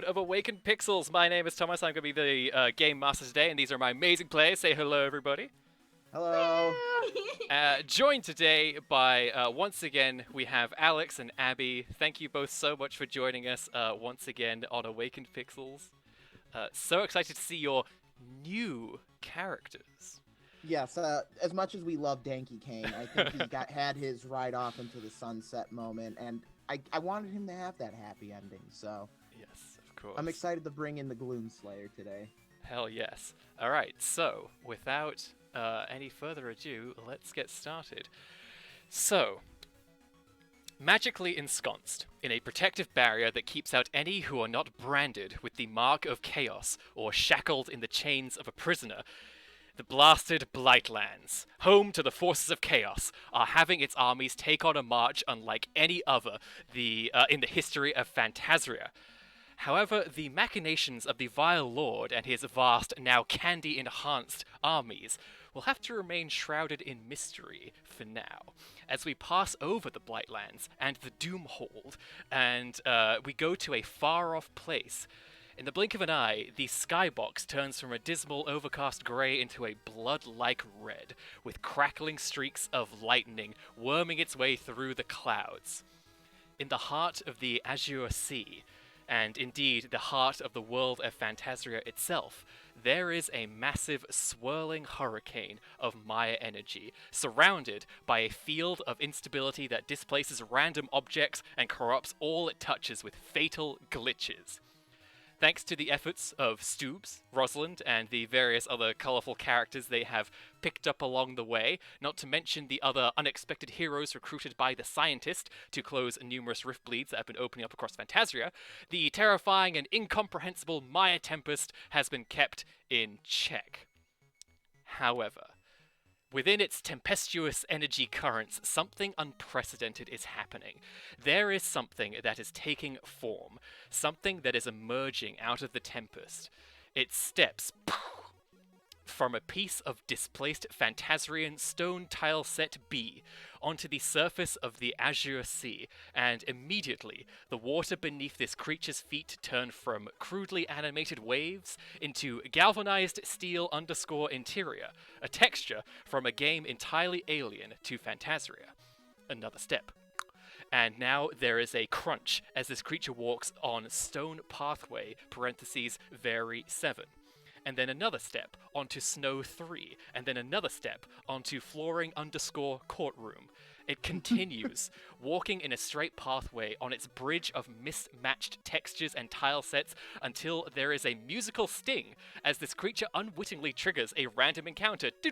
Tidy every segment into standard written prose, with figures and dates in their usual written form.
of Awakened Pixels. My name is Thomas. I'm going to be the game master today, and these are my amazing players. Say hello, everybody. Hello. Joined today by, once again, we have Alex and Abby. Thank you both so much for joining us once again on Awakened Pixels. So excited to see your new characters. Yes, as much as we love Danky Kane, I think he had his ride off into the sunset moment, and I wanted him to have that happy ending, so Yes, of course. I'm excited to bring in the Gloom Slayer today. Hell yes. Alright, so, without any further ado, let's get started. So, magically ensconced in a protective barrier that keeps out any who are not branded with the mark of chaos or shackled in the chains of a prisoner, the blasted Blightlands, home to the forces of chaos, are having its armies take on a march unlike any other in the history of Phantasria. However, the machinations of the Vile Lord and his vast, now candy-enhanced armies will have to remain shrouded in mystery for now, as we pass over the Blightlands and the Doomhold, and we go to a far-off place. In the blink of an eye, the skybox turns from a dismal, overcast grey into a blood-like red, with crackling streaks of lightning worming its way through the clouds. In the heart of the Azure Sea, and indeed the heart of the world of Phantasria itself, there is a massive swirling hurricane of Maya energy, surrounded by a field of instability that displaces random objects and corrupts all it touches with fatal glitches. Thanks to the efforts of Stoobs, Rosalind, and the various other colourful characters they have picked up along the way, not to mention the other unexpected heroes recruited by the Scientist to close numerous rift bleeds that have been opening up across Phantasria, the terrifying and incomprehensible Maya Tempest has been kept in check. However, within its tempestuous energy currents, something unprecedented is happening. There is something that is taking form, something that is emerging out of the tempest. It steps from a piece of displaced Phantasrian stone tile set B onto the surface of the Azure Sea, and immediately the water beneath this creature's feet turn from crudely animated waves into galvanized steel underscore interior, a texture from a game entirely alien to Phantasria. Another step. And now there is a crunch as this creature walks on stone pathway, parentheses, very 7. And then another step onto Snow 3, and then another step onto Flooring underscore Courtroom. It continues, walking in a straight pathway on its bridge of mismatched textures and tile sets until there is a musical sting as this creature unwittingly triggers a random encounter. The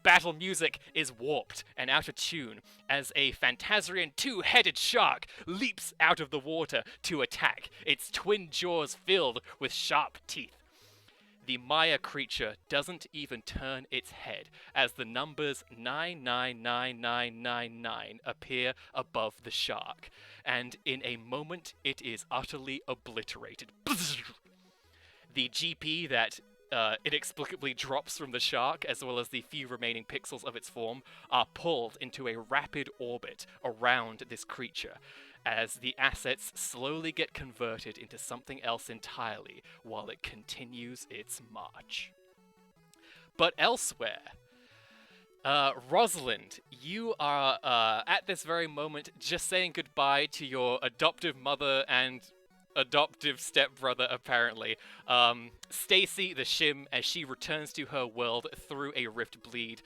battle music is warped and out of tune as a Phantasrian two-headed shark leaps out of the water to attack, its twin jaws filled with sharp teeth. The Maya creature doesn't even turn its head as the numbers 999999 appear above the shark, and in a moment it is utterly obliterated. The GP that inexplicably drops from the shark, as well as the few remaining pixels of its form, are pulled into a rapid orbit around this creature, as the assets slowly get converted into something else entirely while it continues its march. But elsewhere, Rosalind, you are at this very moment just saying goodbye to your adoptive mother and adoptive stepbrother, apparently, Stacy the Shim, as she returns to her world through a rift bleed.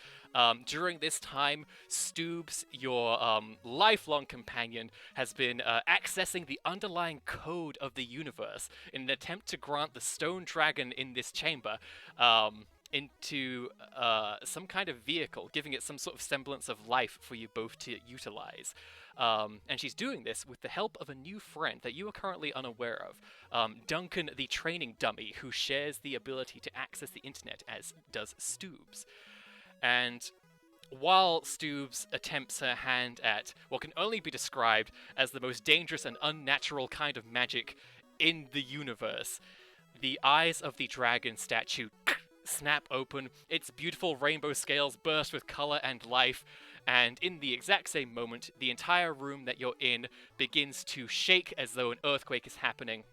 During this time, Stoobs, your lifelong companion, has been accessing the underlying code of the universe in an attempt to grant the stone dragon in this chamber into some kind of vehicle, giving it some sort of semblance of life for you both to utilize. And she's doing this with the help of a new friend that you are currently unaware of, Duncan the training dummy, who shares the ability to access the internet, as does Stoobs. And while Stoobs attempts her hand at what can only be described as the most dangerous and unnatural kind of magic in the universe, the eyes of the dragon statue snap open, its beautiful rainbow scales burst with color and life, And in the exact same moment, the entire room that you're in begins to shake as though an earthquake is happening.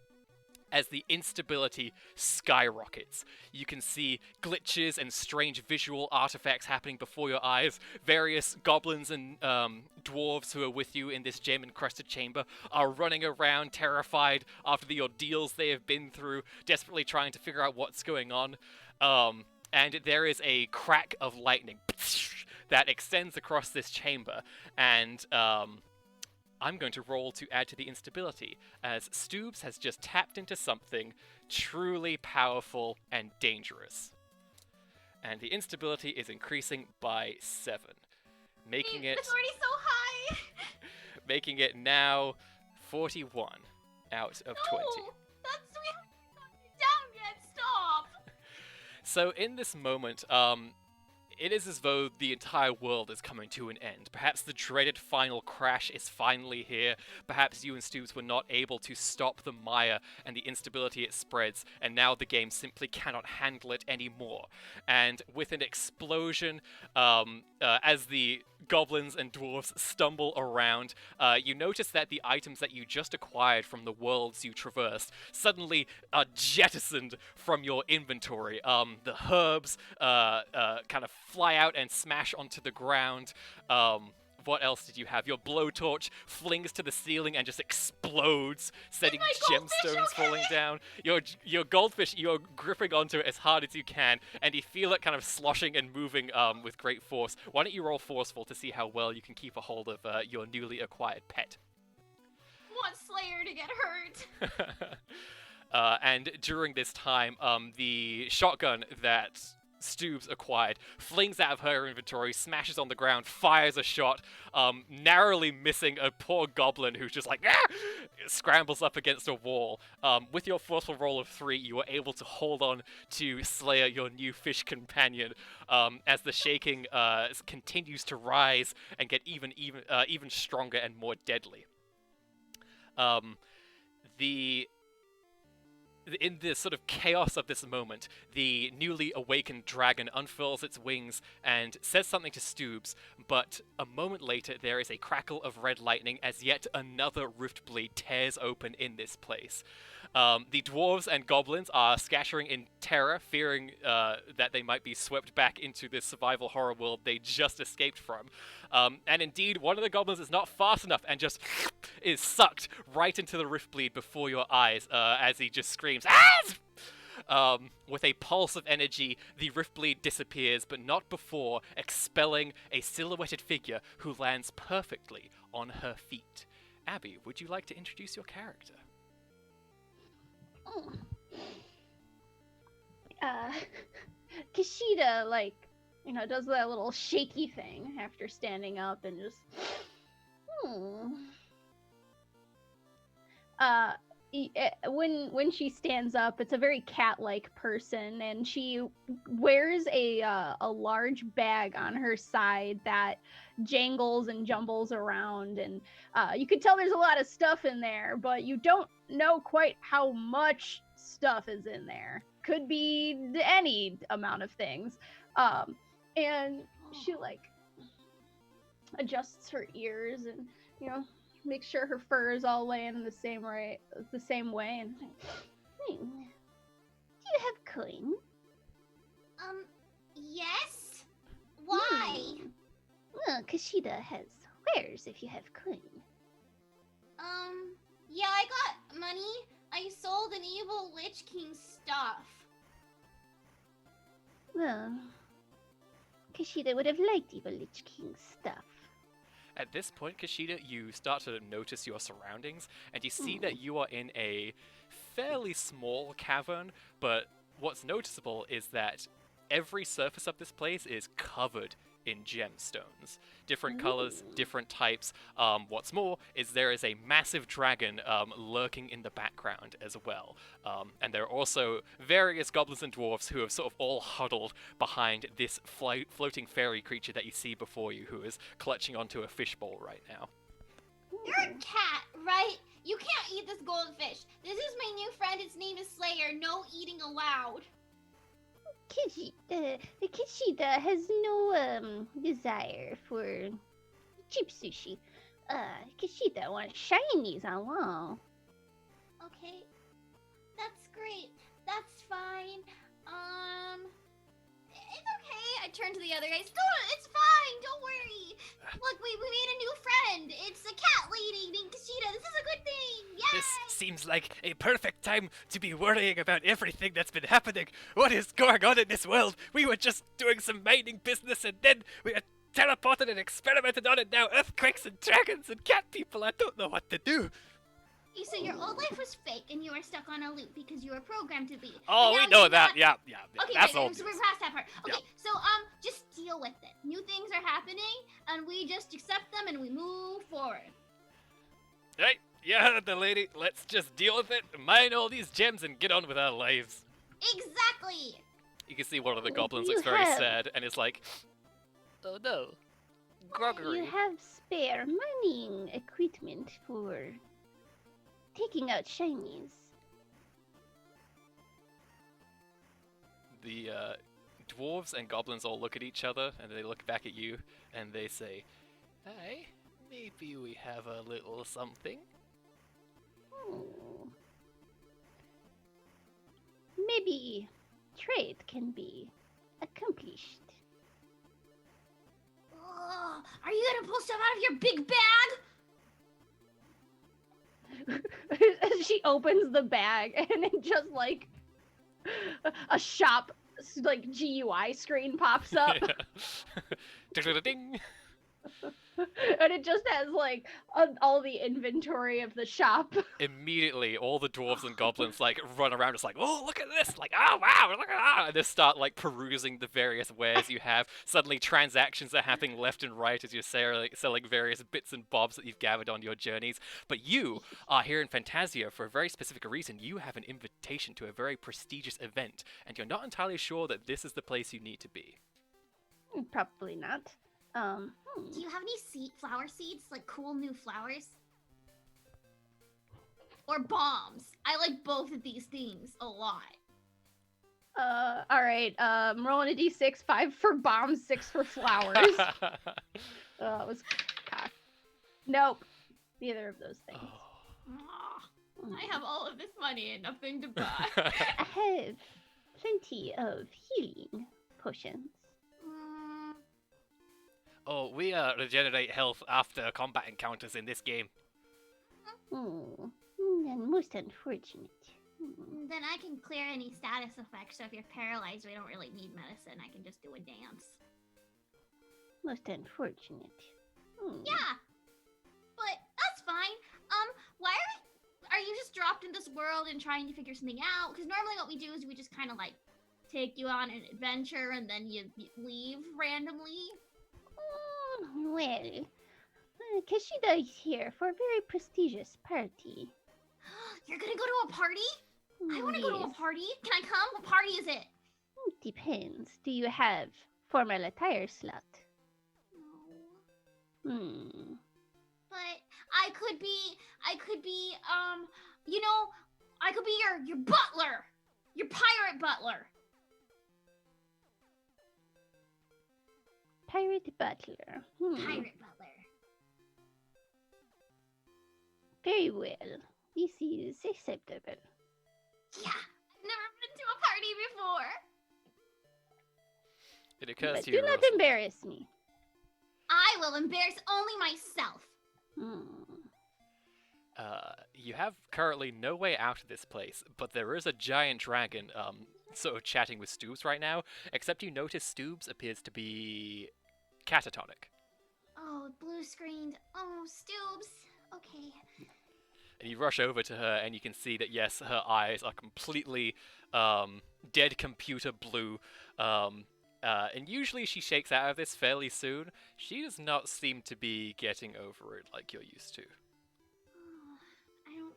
As the instability skyrockets, you can see glitches and strange visual artifacts happening before your eyes. Various goblins and dwarves who are with you in this gem-encrusted chamber are running around terrified after the ordeals they have been through, desperately trying to figure out what's going on. And there is a crack of lightning that extends across this chamber, and I'm going to roll to add to the instability, as Stoobs has just tapped into something truly powerful and dangerous. And the instability is increasing by 7, making it... It's already so high! making it now 41 out of 20. That's... we haven't gotten down yet, stop! So in this moment, it is as though the entire world is coming to an end. Perhaps the dreaded final crash is finally here. Perhaps you and Stoobs were not able to stop the mire and the instability it spreads, and now the game simply cannot handle it anymore. And with an explosion, as the goblins and dwarves stumble around, you notice that the items that you just acquired from the worlds you traversed suddenly are jettisoned from your inventory. The herbs kind of fly out and smash onto the ground. What else did you have? Your blowtorch flings to the ceiling and just explodes, setting gemstones falling down. Your goldfish, you're gripping onto it as hard as you can, and you feel it kind of sloshing and moving with great force. Why don't you roll forceful to see how well you can keep a hold of your newly acquired pet? I want Slayer to get hurt. And during this time, the shotgun that Stoobs acquired flings out of her inventory, smashes on the ground, fires a shot, narrowly missing a poor goblin who's just like, ah! Scrambles up against a wall. With your forceful roll of 3, you are able to hold on to Slayer, your new fish companion, as the shaking continues to rise and get even stronger and more deadly. In the sort of chaos of this moment, the newly awakened dragon unfurls its wings and says something to Stoobs, but a moment later there is a crackle of red lightning as yet another rift blade tears open in this place. The dwarves and goblins are scattering in terror, fearing that they might be swept back into this survival horror world they just escaped from. And indeed, one of the goblins is not fast enough and just is sucked right into the rift bleed before your eyes as he just screams, "Ah!" With a pulse of energy, the rift bleed disappears, but not before expelling a silhouetted figure who lands perfectly on her feet. Abby, would you like to introduce your character? Kishida, does that little shaky thing after standing up and just, when she stands up, it's a very cat-like person, and she wears a large bag on her side that jangles and jumbles around, and you can tell there's a lot of stuff in there, but you don't know quite how much stuff is in there. Could be any amount of things. And she adjusts her ears and makes sure her fur is all laying in the same way. And do you have coin? Yes. Why? Well, Kishida has wares if you have coin. Yeah, I got money. I sold an evil Lich King stuff. Well, Kishida would have liked evil Lich King stuff. At this point, Kishida, you start to notice your surroundings, and you see that you are in a fairly small cavern, but what's noticeable is that every surface of this place is covered in gemstones. Different colors, different types. What's more is there is a massive dragon lurking in the background as well. And there are also various goblins and dwarves who have sort of all huddled behind this floating fairy creature that you see before you, who is clutching onto a fishbowl right now. You're a cat, right? You can't eat this goldfish. This is my new friend. Its name is Slayer. No eating allowed. Kishida has no desire for cheap sushi. Kishida wants shinies on wall. Okay, that's great. That's fine. It's okay. I turn to the other guys. It's fine. Don't worry. Look, we made a new friend. It's a cat lady named Kishida. This is a good thing. Yay! This seems like a perfect time to be worrying about everything that's been happening. What is going on in this world? We were just doing some mining business and then we got teleported and experimented on it. Now earthquakes and dragons and cat people. I don't know what to do. So your old life was fake, and you were stuck on a loop because you were programmed to be. Oh, But we now know you that. have- Yeah. Okay, That's right, all. so we're past that part. Okay, Yeah. so just deal with it. New things are happening, and we just accept them and we move forward. Right? You heard the lady. Let's just deal with it, mine all these gems, and get on with our lives. Exactly. You can see one of the Oh, goblins you looks very have- sad and is like, oh no, groggery. You have spare mining equipment for taking out shinies. The dwarves and goblins all look at each other and they look back at you and they say, hey, maybe we have a little something. Hmm. Maybe trade can be accomplished. Ugh, are you gonna pull stuff out of your big bag? She opens the bag and it just like a shop like GUI screen pops up Ding. and it just has like all the inventory of the shop. Immediately, all the dwarves and goblins like run around, just like, oh, look at this! Like, oh wow, look at that! And they start like perusing the various wares you have. Suddenly, transactions are happening left and right as you're selling various bits and bobs that you've gathered on your journeys. But you are here in Fantasia for a very specific reason. You have an invitation to a very prestigious event, and you're not entirely sure that this is the place you need to be. Probably not. Do you have any flower seeds, like cool new flowers? Or bombs? I like both of these things a lot. All right. Rolling a d6, 5 for bombs, 6 for flowers. It was cock. Nope. Neither of those things. Aw, I have all of this money and nothing to buy. I have plenty of healing potions. Mm, Oh, we regenerate health after combat encounters in this game. Oh, and most unfortunate. then I can clear any status effects, so if you're paralyzed, we don't really need medicine. I can just do a dance. Most unfortunate. Yeah, but that's fine. Why are you just dropped in this world and trying to figure something out? Because normally what we do is we just kind of like take you on an adventure and then you leave randomly. Well, Kishida is here for a very prestigious party. You're gonna go to a party? I want to go to a Yes. party. Can I come? What party is it? Depends. Do you have formal attire slot? No. Hmm. But I could be, you know, I could be your butler, your pirate butler. Pirate butler. Pirate butler. Very well. This is acceptable. Yeah, I've never been to a party before. It occurs But to do you, not Rosa. embarrass me. I will embarrass only myself. You have currently no way out of this place, but there is a giant dragon, sort of chatting with Stoobs right now, except you notice Stoobs appears to be catatonic. Oh, blue screened. Oh, Stoobs. Okay. And you rush over to her, and you can see that, yes, her eyes are completely dead computer blue. And usually she shakes out of this fairly soon. She does not seem to be getting over it like you're used to. Oh, I don't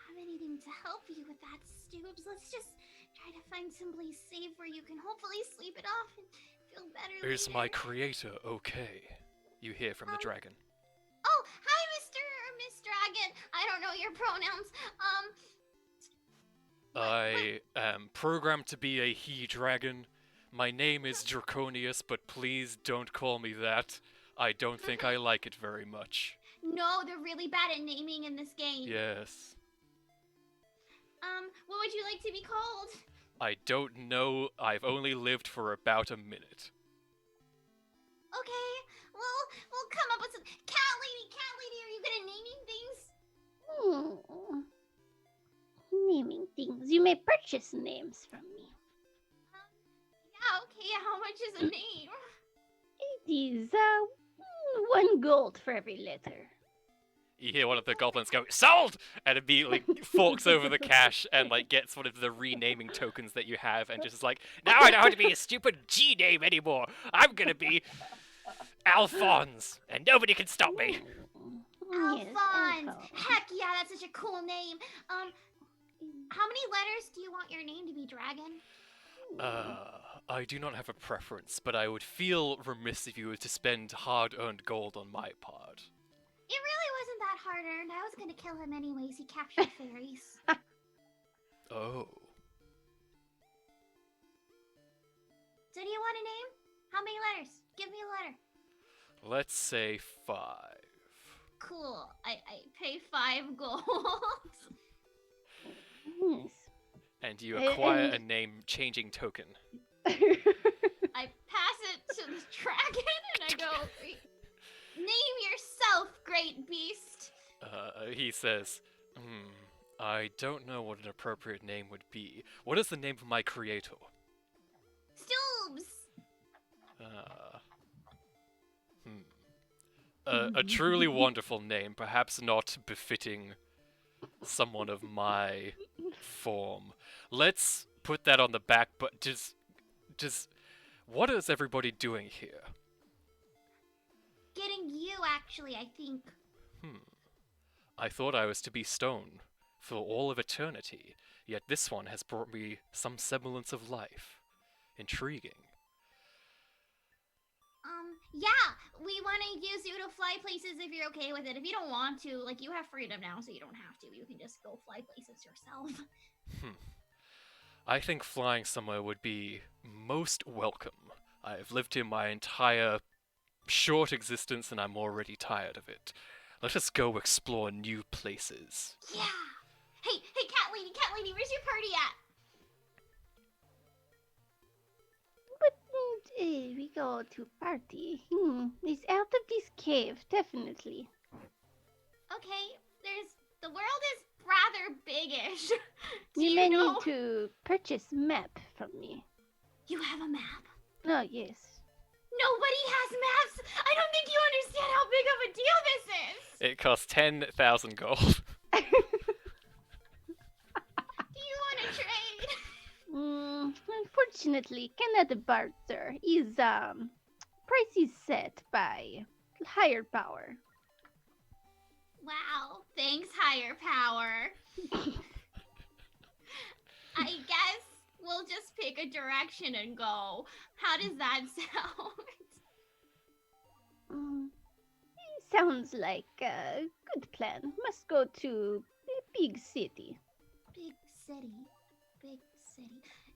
have anything to help you with that, Stoobs. Let's just try to find someplace safe where you can hopefully sleep it off and feel better Is my later. creator okay? You hear from the dragon. Oh, hi, Mr. or Miss Dragon. I don't know your pronouns. I am programmed to be a he dragon. My name is Draconius, but please don't call me that. I don't think I like it very much. No, they're really bad at naming in this game. Yes. What would you like to be called? I don't know. I've only lived for about a minute. Okay, we'll come up with some. Cat lady, are you good at naming things? Naming things. You may purchase names from me. Yeah, okay. How much is a name? It is 1 gold for every letter. You hear one of the goblins go, "Sold!" and immediately forks over the cash and like gets one of the renaming tokens that you have and just is like, "Now I don't have to be a stupid G name anymore. I'm gonna be Alphonse, and nobody can stop me." Yes, Alphonse. Alphonse. Heck yeah, that's such a cool name. How many letters do you want your name to be, Dragon? I do not have a preference, but I would feel remiss if you were to spend hard-earned gold on my part. It really wasn't that hard earned. I was gonna kill him anyways. He captured fairies. Oh. So do you want a name? How many letters? Give me a letter. Let's say 5. Cool. I pay 5 gold. Yes. And you acquire a name-changing token. I pass it to the dragon and I go, name yourself, great beast. He says, I don't know what an appropriate name would be. What is the name of my creator? Stoobs. A truly wonderful name, perhaps not befitting someone of my form. Let's put that on the back, but just, what is everybody doing here? Getting you, actually, I think. I thought I was to be stone for all of eternity, yet this one has brought me some semblance of life. Intriguing. Yeah, we want to use you to fly places if you're okay with it. If you don't want to, like, you have freedom now, so you don't have to. You can just go fly places yourself. I think flying somewhere would be most welcome. I've lived here my entire short existence and I'm already tired of it. Let us go explore new places. Yeah. Hey, cat lady, where's your party at? But we go to party. It's out of this cave, definitely. Okay, the world is rather biggish. Do You may know? need to purchase map from me. You have a map? Oh, yes. Nobody has maps! I don't think you understand how big of a deal this is! It costs 10,000 gold. Do you want to trade? Unfortunately, cannot barter. Price is set by higher power. Wow, thanks, higher power. I guess we'll just pick a direction and go. How does that sound? Sounds like a good plan. Must go to a big city. Big city.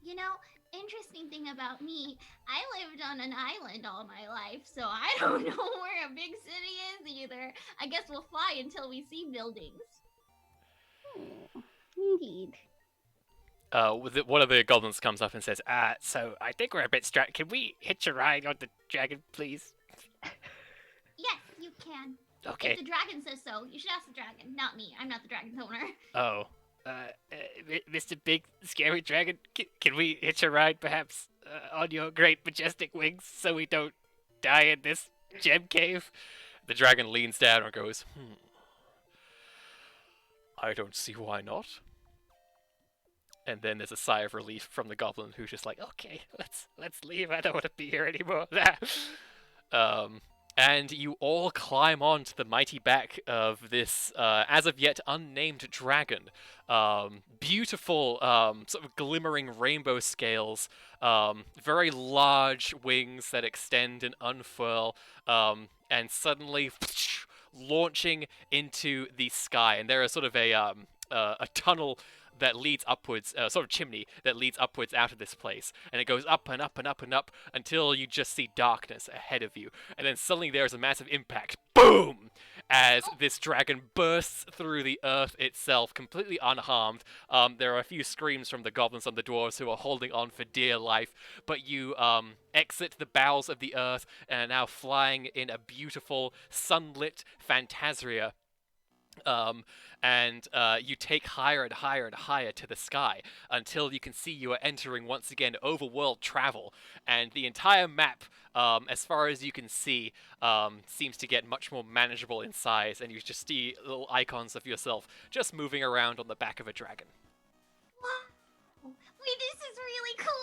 You know, interesting thing about me, I lived on an island all my life, so I don't know where a big city is either. I guess we'll fly until we see buildings. Indeed. One of the goblins comes up and says, so I think we're a bit strapped. Can we hitch a ride on the dragon, please? Yes, you can. Okay. If the dragon says so, you should ask the dragon, not me. I'm not the dragon's owner. Oh. Mr. Big Scary Dragon, can we hitch a ride, perhaps, on your great majestic wings so we don't die in this gem cave? The dragon leans down and goes, I don't see why not. And then there's a sigh of relief from the goblin who's just like, okay, let's leave. I don't want to be here anymore. And you all climb onto the mighty back of this, as of yet unnamed dragon. Beautiful, sort of glimmering rainbow scales, very large wings that extend and unfurl, and suddenly launching into the sky. And there is sort of a tunnel that leads upwards, sort of chimney that leads upwards out of this place, and it goes up and up and up and up until you just see darkness ahead of you, and then suddenly there is a massive impact. Boom! As this dragon bursts through the earth itself, completely unharmed. There are a few screams from the goblins and the dwarves who are holding on for dear life, but you exit the bowels of the earth and are now flying in a beautiful, sunlit Phantasria. And you take higher and higher and higher to the sky until you can see you are entering once again overworld travel, and the entire map, as far as you can see, seems to get much more manageable in size, and you just see little icons of yourself just moving around on the back of a dragon. Wow. Wait, this is really cool.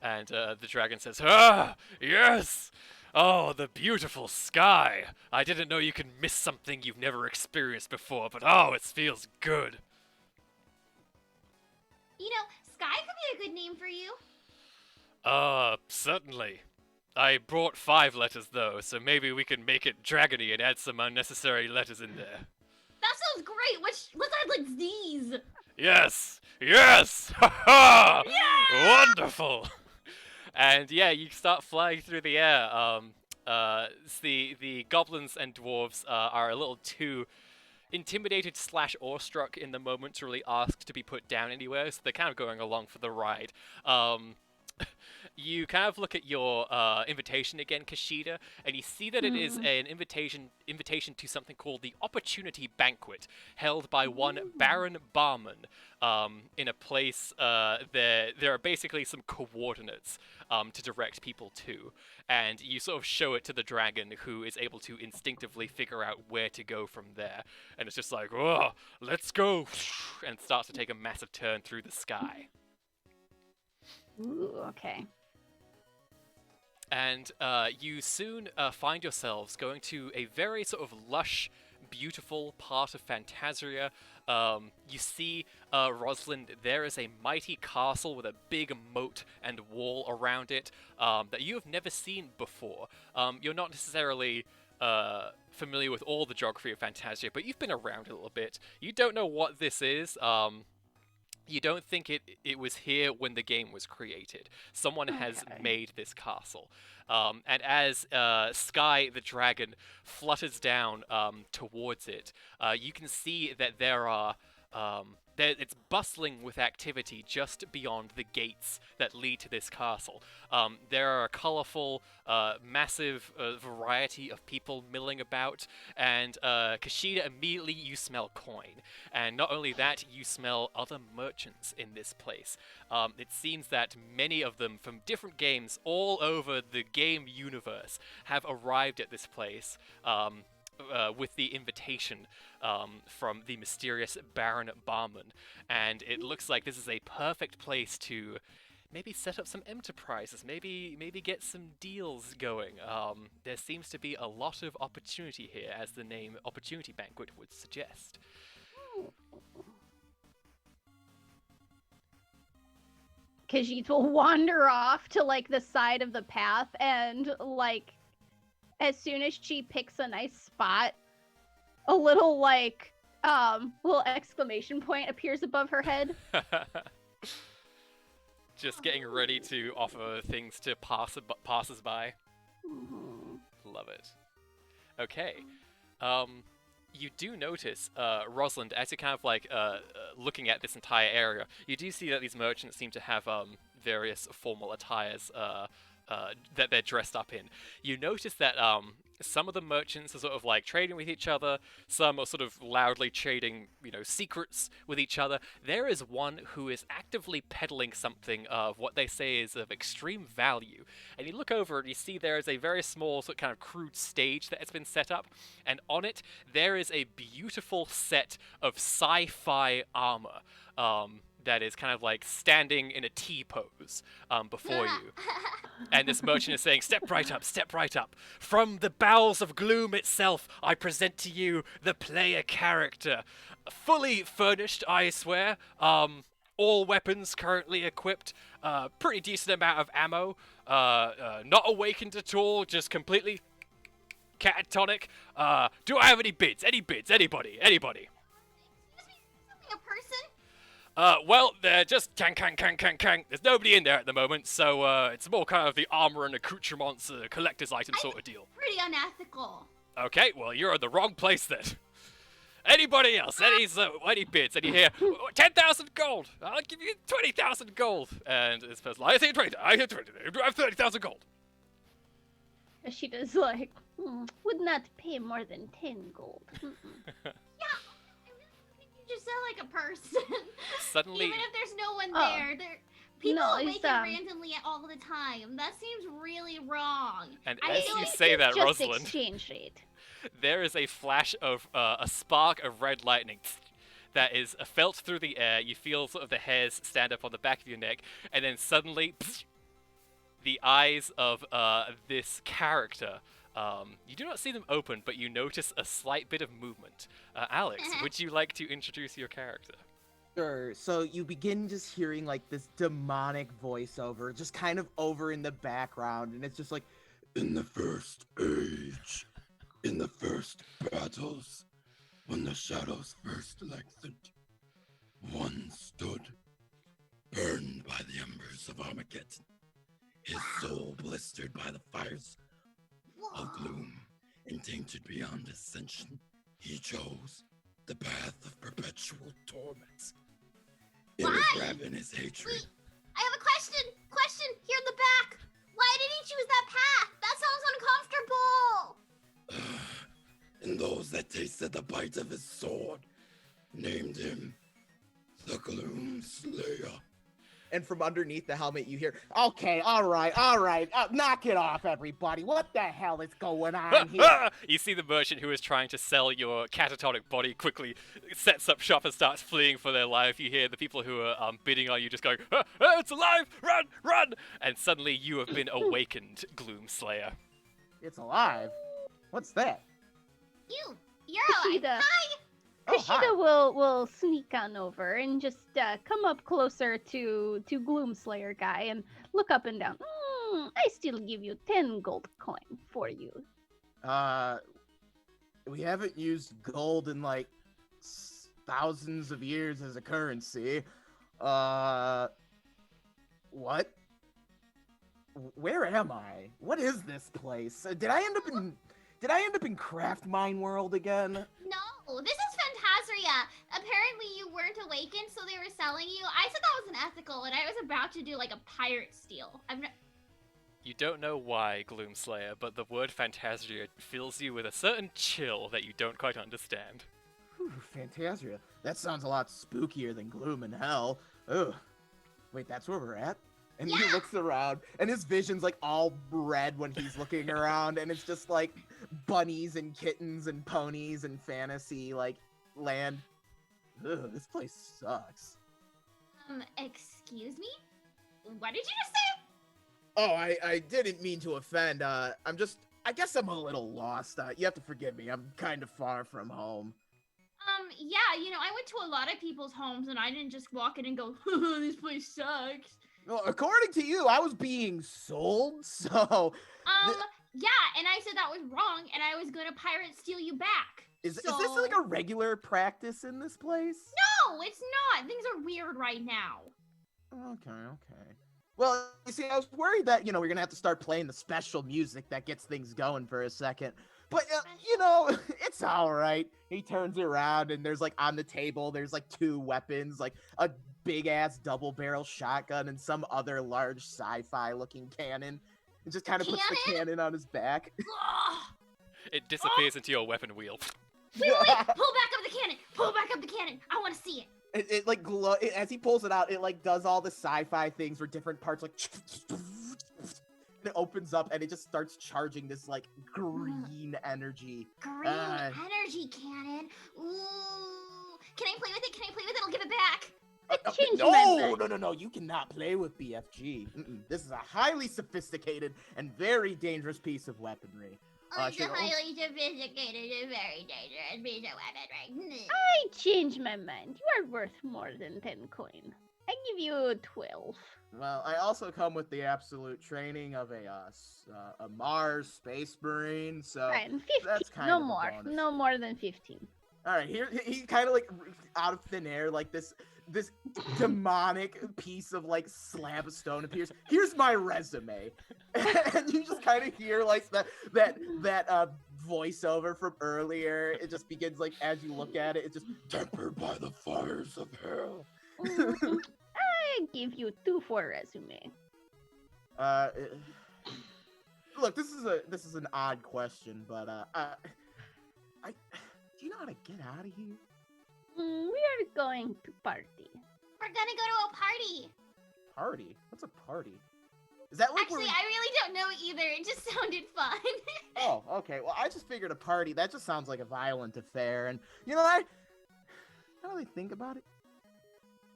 And the dragon says, "Ah, yes! Oh, the beautiful sky! I didn't know you could miss something you've never experienced before, but oh, it feels good." You know, Sky could be a good name for you. Certainly. I brought 5 letters, though, so maybe we can make it dragony and add some unnecessary letters in there. That sounds great. Let's add like Z's. Yes! Yes! Ha ha! Yeah! Wonderful! And yeah, you start flying through the air. The goblins and dwarves are a little too intimidated / awestruck in the moment to really ask to be put down anywhere, so they're kind of going along for the ride. You kind of look at your invitation again, Kushida, and you see that it is an invitation to something called the Opportunity Banquet, held by one Baron Barman, in a place there are basically some coordinates to direct people to, and you sort of show it to the dragon, who is able to instinctively figure out where to go from there, and it's just like, "Oh, let's go," and starts to take a massive turn through the sky. Ooh, okay. And you soon find yourselves going to a very sort of lush, beautiful part of Phantasria. You see, Rosalind, there is a mighty castle with a big moat and wall around it that you have never seen before. You're not necessarily familiar with all the geography of Phantasria, but you've been around a little bit. You don't know what this is. You don't think it was here when the game was created. Someone has made this castle. And as Sky the dragon flutters down towards it, you can see that there are... it's bustling with activity just beyond the gates that lead to this castle. There are a colorful, massive variety of people milling about, and Kushida, immediately you smell coin. And not only that, you smell other merchants in this place. It seems that many of them from different games all over the game universe have arrived at this place. With the invitation from the mysterious Baron Barman, and it looks like this is a perfect place to maybe set up some enterprises, maybe get some deals going. There seems to be a lot of opportunity here, as the name Opportunity Banquet would suggest. Khajiit will wander off to like the side of the path, and like as soon as she picks a nice spot, a little like little exclamation point appears above her head. Just getting ready to offer things to passers-by. Love it. Okay. You do notice, Rosalind, as you're kind of like looking at this entire area, you do see that these merchants seem to have various formal attires that they're dressed up in. You notice that some of the merchants are sort of like trading with each other, some are sort of loudly trading, secrets with each other. There is one who is actively peddling something of what they say is of extreme value. And you look over and you see there is a very small sort of kind of crude stage that has been set up, and on it there is a beautiful set of sci-fi armor. That is kind of like standing in a T pose before you. And this merchant is saying, step right up. From the bowels of gloom itself, I present to you the player character. Fully furnished, I swear. All weapons currently equipped. Pretty decent amount of ammo. Not awakened at all, just completely catatonic. Do I have any bids? Anybody? Excuse me, Well, they're just kang. There's nobody in there at the moment, so it's more kind of the armor and accoutrements, collector's item sort of deal. Pretty unethical. Okay, well, you're in the wrong place then. Anybody else? Any bids? Any here? 10,000 gold. I'll give you 20,000 gold. And this person, I say 20. I have 20. I have 30,000 gold. Sheeta's like, would not pay more than 10 gold. Yeah, I really think you just sound like a person. Suddenly, Even if there's no one Oh. there, people No, awaken it's, randomly all the time. That seems really wrong. and I as feel you like say that, Just Rosalind, exchange rate. there is a flash of a spark of red lightning that is felt through the air. You feel sort of the hairs stand up on the back of your neck, and then suddenly, the eyes of this character. You do not see them open, but you notice a slight bit of movement. Alex, would you like to introduce your character? Sure. So you begin just hearing like this demonic voiceover, just kind of over in the background, and it's just like, In the first age, in the first battles, when the shadows first lengthened, one stood, burned by the embers of Armageddon, his soul blistered by the fires of gloom, and tainted beyond ascension. He chose the path of perpetual torment. In Why? his ravenous hatred, Wait, I have a question. Question here in the back. Why did he choose that path? That sounds uncomfortable. and those that tasted the bite of his sword named him the Gloom Slayer. and from underneath the helmet you hear, okay, all right, knock it off, everybody. What the hell is going on here? You see the merchant who is trying to sell your catatonic body quickly sets up shop and starts fleeing for their life. You hear the people who are bidding on you just going, it's alive! Run! Run! And suddenly you have been awakened, Gloom Slayer. It's alive. What's that? You're alive. Kushida. Hi. Oh, hi. Kushida will sneak on over and just come up closer to Gloomslayer guy and look up and down. I still give you 10 gold coin for you. We haven't used gold in like thousands of years as a currency. What? Where am I? What is this place? Did I end up in Craft Mine World again? No, this is Phantasria. Apparently you weren't awakened, so they were selling you. I said that was unethical, and I was about to do like a pirate steal. You don't know why, Gloom Slayer, but the word Phantasia fills you with a certain chill that you don't quite understand. Whew, Phantasia. That sounds a lot spookier than Gloom and Hell. Ugh. Wait, that's where we're at? And he Yeah. looks around, and his vision's like all red when he's looking around, and it's just like bunnies and kittens and ponies and fantasy like land. Ugh, this place sucks. Excuse me? What did you just say? Oh, I didn't mean to offend. I guess I'm a little lost. You have to forgive me. I'm kind of far from home. Yeah, I went to a lot of people's homes, and I didn't just walk in and go, this place sucks. Well, according to you, I was being sold, so Yeah, and I said that was wrong, and I was gonna pirate steal you back. is this So- like a regular practice in this place? No, it's not. Things are weird right now. Okay. Well, you see, I was worried that, we're gonna have to start playing the special music that gets things going for a second. But, it's alright. He turns around and there's, like, on the table, there's, like, two weapons, like, a big-ass double-barrel shotgun and some other large sci-fi looking cannon. And just kind of puts the cannon on his back. Ugh. It disappears into your weapon wheel. Wait, pull back up the cannon. Pull back up the cannon. I want to see it. It like as he pulls it out, it like does all the sci-fi things where different parts like it opens up and it just starts charging this like green energy. Green energy cannon. Ooh. Can I play with it? Can I play with it? I'll give it back. Change my No, you cannot play with BFG. This is a highly sophisticated and very dangerous piece of weaponry. It's a sure. highly sophisticated and very dangerous piece of weaponry. I change my mind. You are worth more than 10 coin. I give you 12. Well, I also come with the absolute training of a Mars Space Marine, so Fine, 15. that's kind No of a more. bonus. No more than 15. All right, here he kind of like out of thin air, like this demonic piece of like slab of stone appears. Here's my resume, and you just kind of hear like that voiceover from earlier. It just begins like as you look at it, it just Tempered by the fires of hell. I give you 2 for resume. Look, this is an odd question, but do you know how to get out of here? We are going to party. We're gonna go to a party. Party? What's a party? Is that like Actually, where I really don't know either. It just sounded fun. Oh, okay. Well, I just figured a party. That just sounds like a violent affair, and you know, I don't really think about it.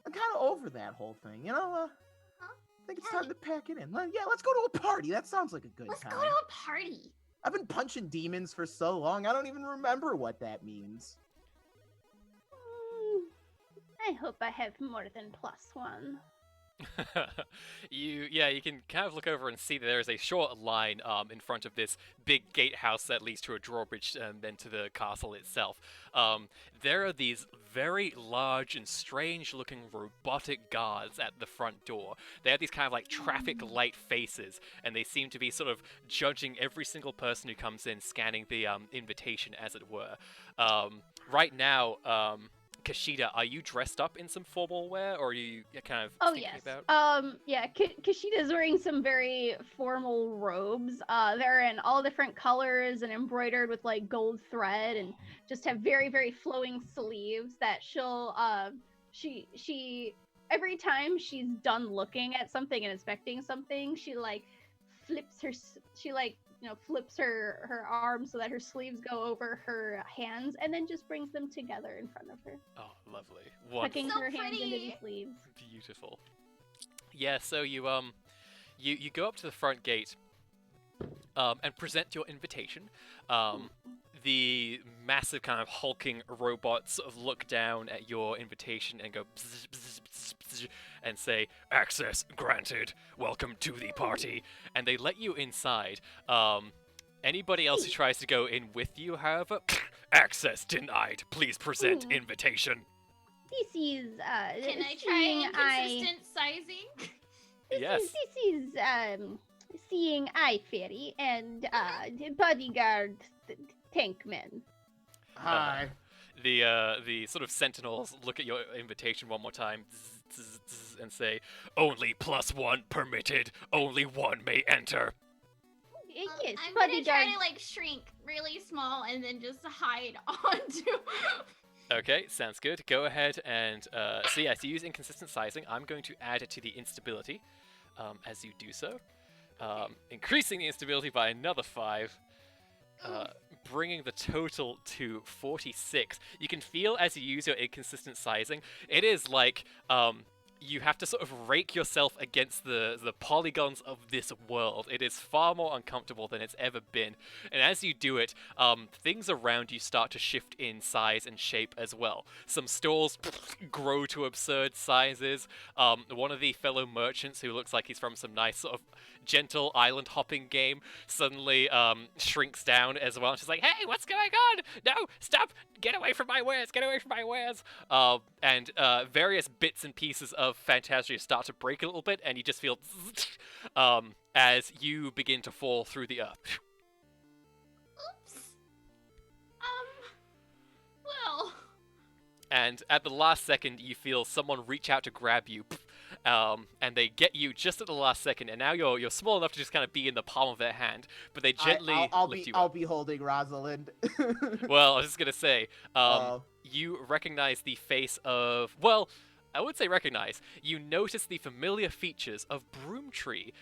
I'm kind of over that whole thing. You know, I think it's time to pack it in. Yeah, let's go to a party. That sounds like a good Let's time. go to a party. I've been punching demons for so long, I don't even remember what that means. I hope I have more than +1. You can kind of look over and see that there is a short line in front of this big gatehouse that leads to a drawbridge and then to the castle itself. There are these very large and strange looking robotic guards at the front door. They have these kind of like traffic light faces, and they seem to be sort of judging every single person who comes in, scanning the invitation as it were. Right now, Kashida, are you dressed up in some formal wear, or are you kind of Oh thinking yes. about? Yeah, Kashida's wearing some very formal robes. They're in all different colors and embroidered with like gold thread, and just have very, very flowing sleeves that she'll she every time she's done looking at something and inspecting something, she like flips her flips her arms so that her sleeves go over her hands, and then just brings them together in front of her, Oh, lovely. tucking Wonderful. So her hands into the pretty. sleeves. Beautiful. Yeah, so you go up to the front gate and present your invitation. The massive kind of hulking robots sort of look down at your invitation and go bzz, bzz, bzz, bzz, and say, "Access granted. Welcome to the party." And they let you inside. Anybody else who tries to go in with you, however, access denied. Please present invitation. This is Can I seeing try inconsistent sizing? Yes. This is seeing eye fairy and bodyguard tankman. Hi. The sort of sentinels look at your invitation one more time zzz, zzz, zzz, and say, "Only +1 permitted. Only one may enter." Yes, I'm gonna bodyguard. try to like shrink really small and then just hide onto. Okay, sounds good. Go ahead and so yeah, to use inconsistent sizing, I'm going to add it to the instability as you do so, increasing the instability by another 5. Bringing the total to 46. You can feel as you use your inconsistent sizing, it is like you have to sort of rake yourself against the polygons of this world. It is far more uncomfortable than it's ever been. And as you do it, things around you start to shift in size and shape as well. Some stalls grow to absurd sizes. One of the fellow merchants, who looks like he's from some nice sort of gentle island hopping game, suddenly shrinks down as well. She's like, "Hey, what's going on? No, stop! Get away from my wares! Get away from my wares!" And various bits and pieces of Phantasia start to break a little bit, and you just feel as you begin to fall through the earth. Oops. Well. And at the last second, you feel someone reach out to grab you, and they get you just at the last second. And now you're small enough to just kind of be in the palm of their hand, but they gently lift you I'll up. be holding Rosalind. Well, I was just gonna say, Oh. you recognize the face of, well, I would say recognize. You notice the familiar features of Broomtree,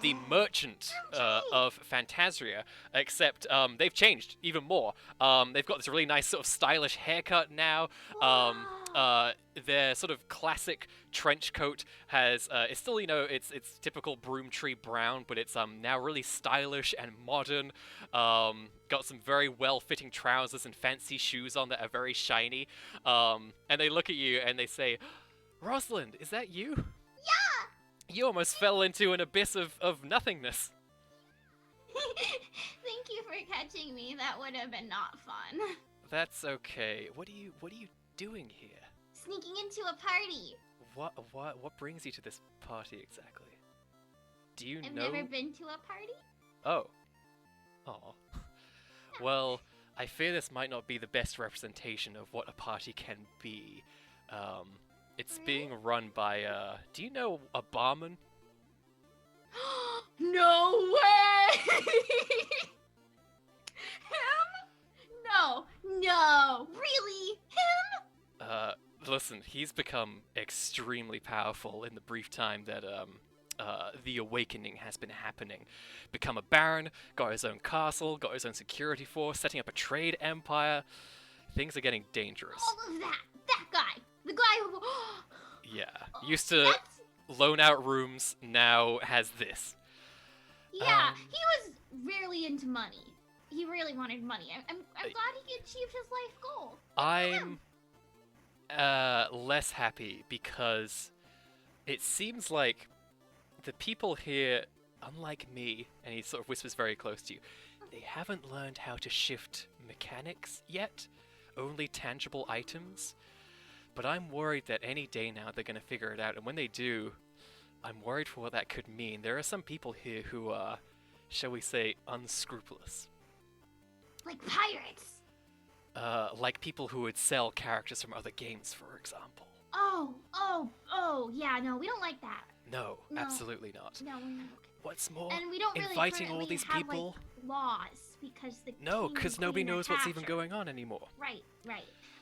the merchant of Phantasia, except they've changed even more. They've got this really nice sort of stylish haircut now. Their sort of classic trench coat has it's still, it's typical Broomtree brown, but it's now really stylish and modern. Got some very well-fitting trousers and fancy shoes on that are very shiny. And they look at you and they say, "Rosalind, is that you?" Yeah. You almost fell into an abyss of nothingness. Thank you for catching me. That would have been not fun. That's okay. What are you doing here? Sneaking into a party. What brings you to this party exactly? Do you I've know? never been to a party. Oh. Oh. Well, I fear this might not be the best representation of what a party can be. It's being run by, do you know a barman? No way! Him? No, no, really? Him? Listen, he's become extremely powerful in the brief time that, the awakening has been happening. Become a baron, got his own castle, got his own security force, setting up a trade empire. Things are getting dangerous. All of that. That guy. The guy who. Yeah. Used to That's, loan out rooms, now has this. yeah, he was really into money. He really wanted money. I'm glad he achieved his life goal. I'm less happy because it seems like the people here, unlike me, and he sort of whispers very close to you, they haven't learned how to shift mechanics yet, only tangible items. But I'm worried that any day now they're going to figure it out, and when they do, I'm worried for what that could mean. There are some people here who are, shall we say, unscrupulous. Like pirates. Like people who would sell characters from other games, for example. Oh, yeah, no, we don't like that. No, No. absolutely not. No, we're not. What's more, And we don't really inviting all currently these have, people. like, laws because the No, king because and nobody queen are knows what's even captured. going on anymore. Right.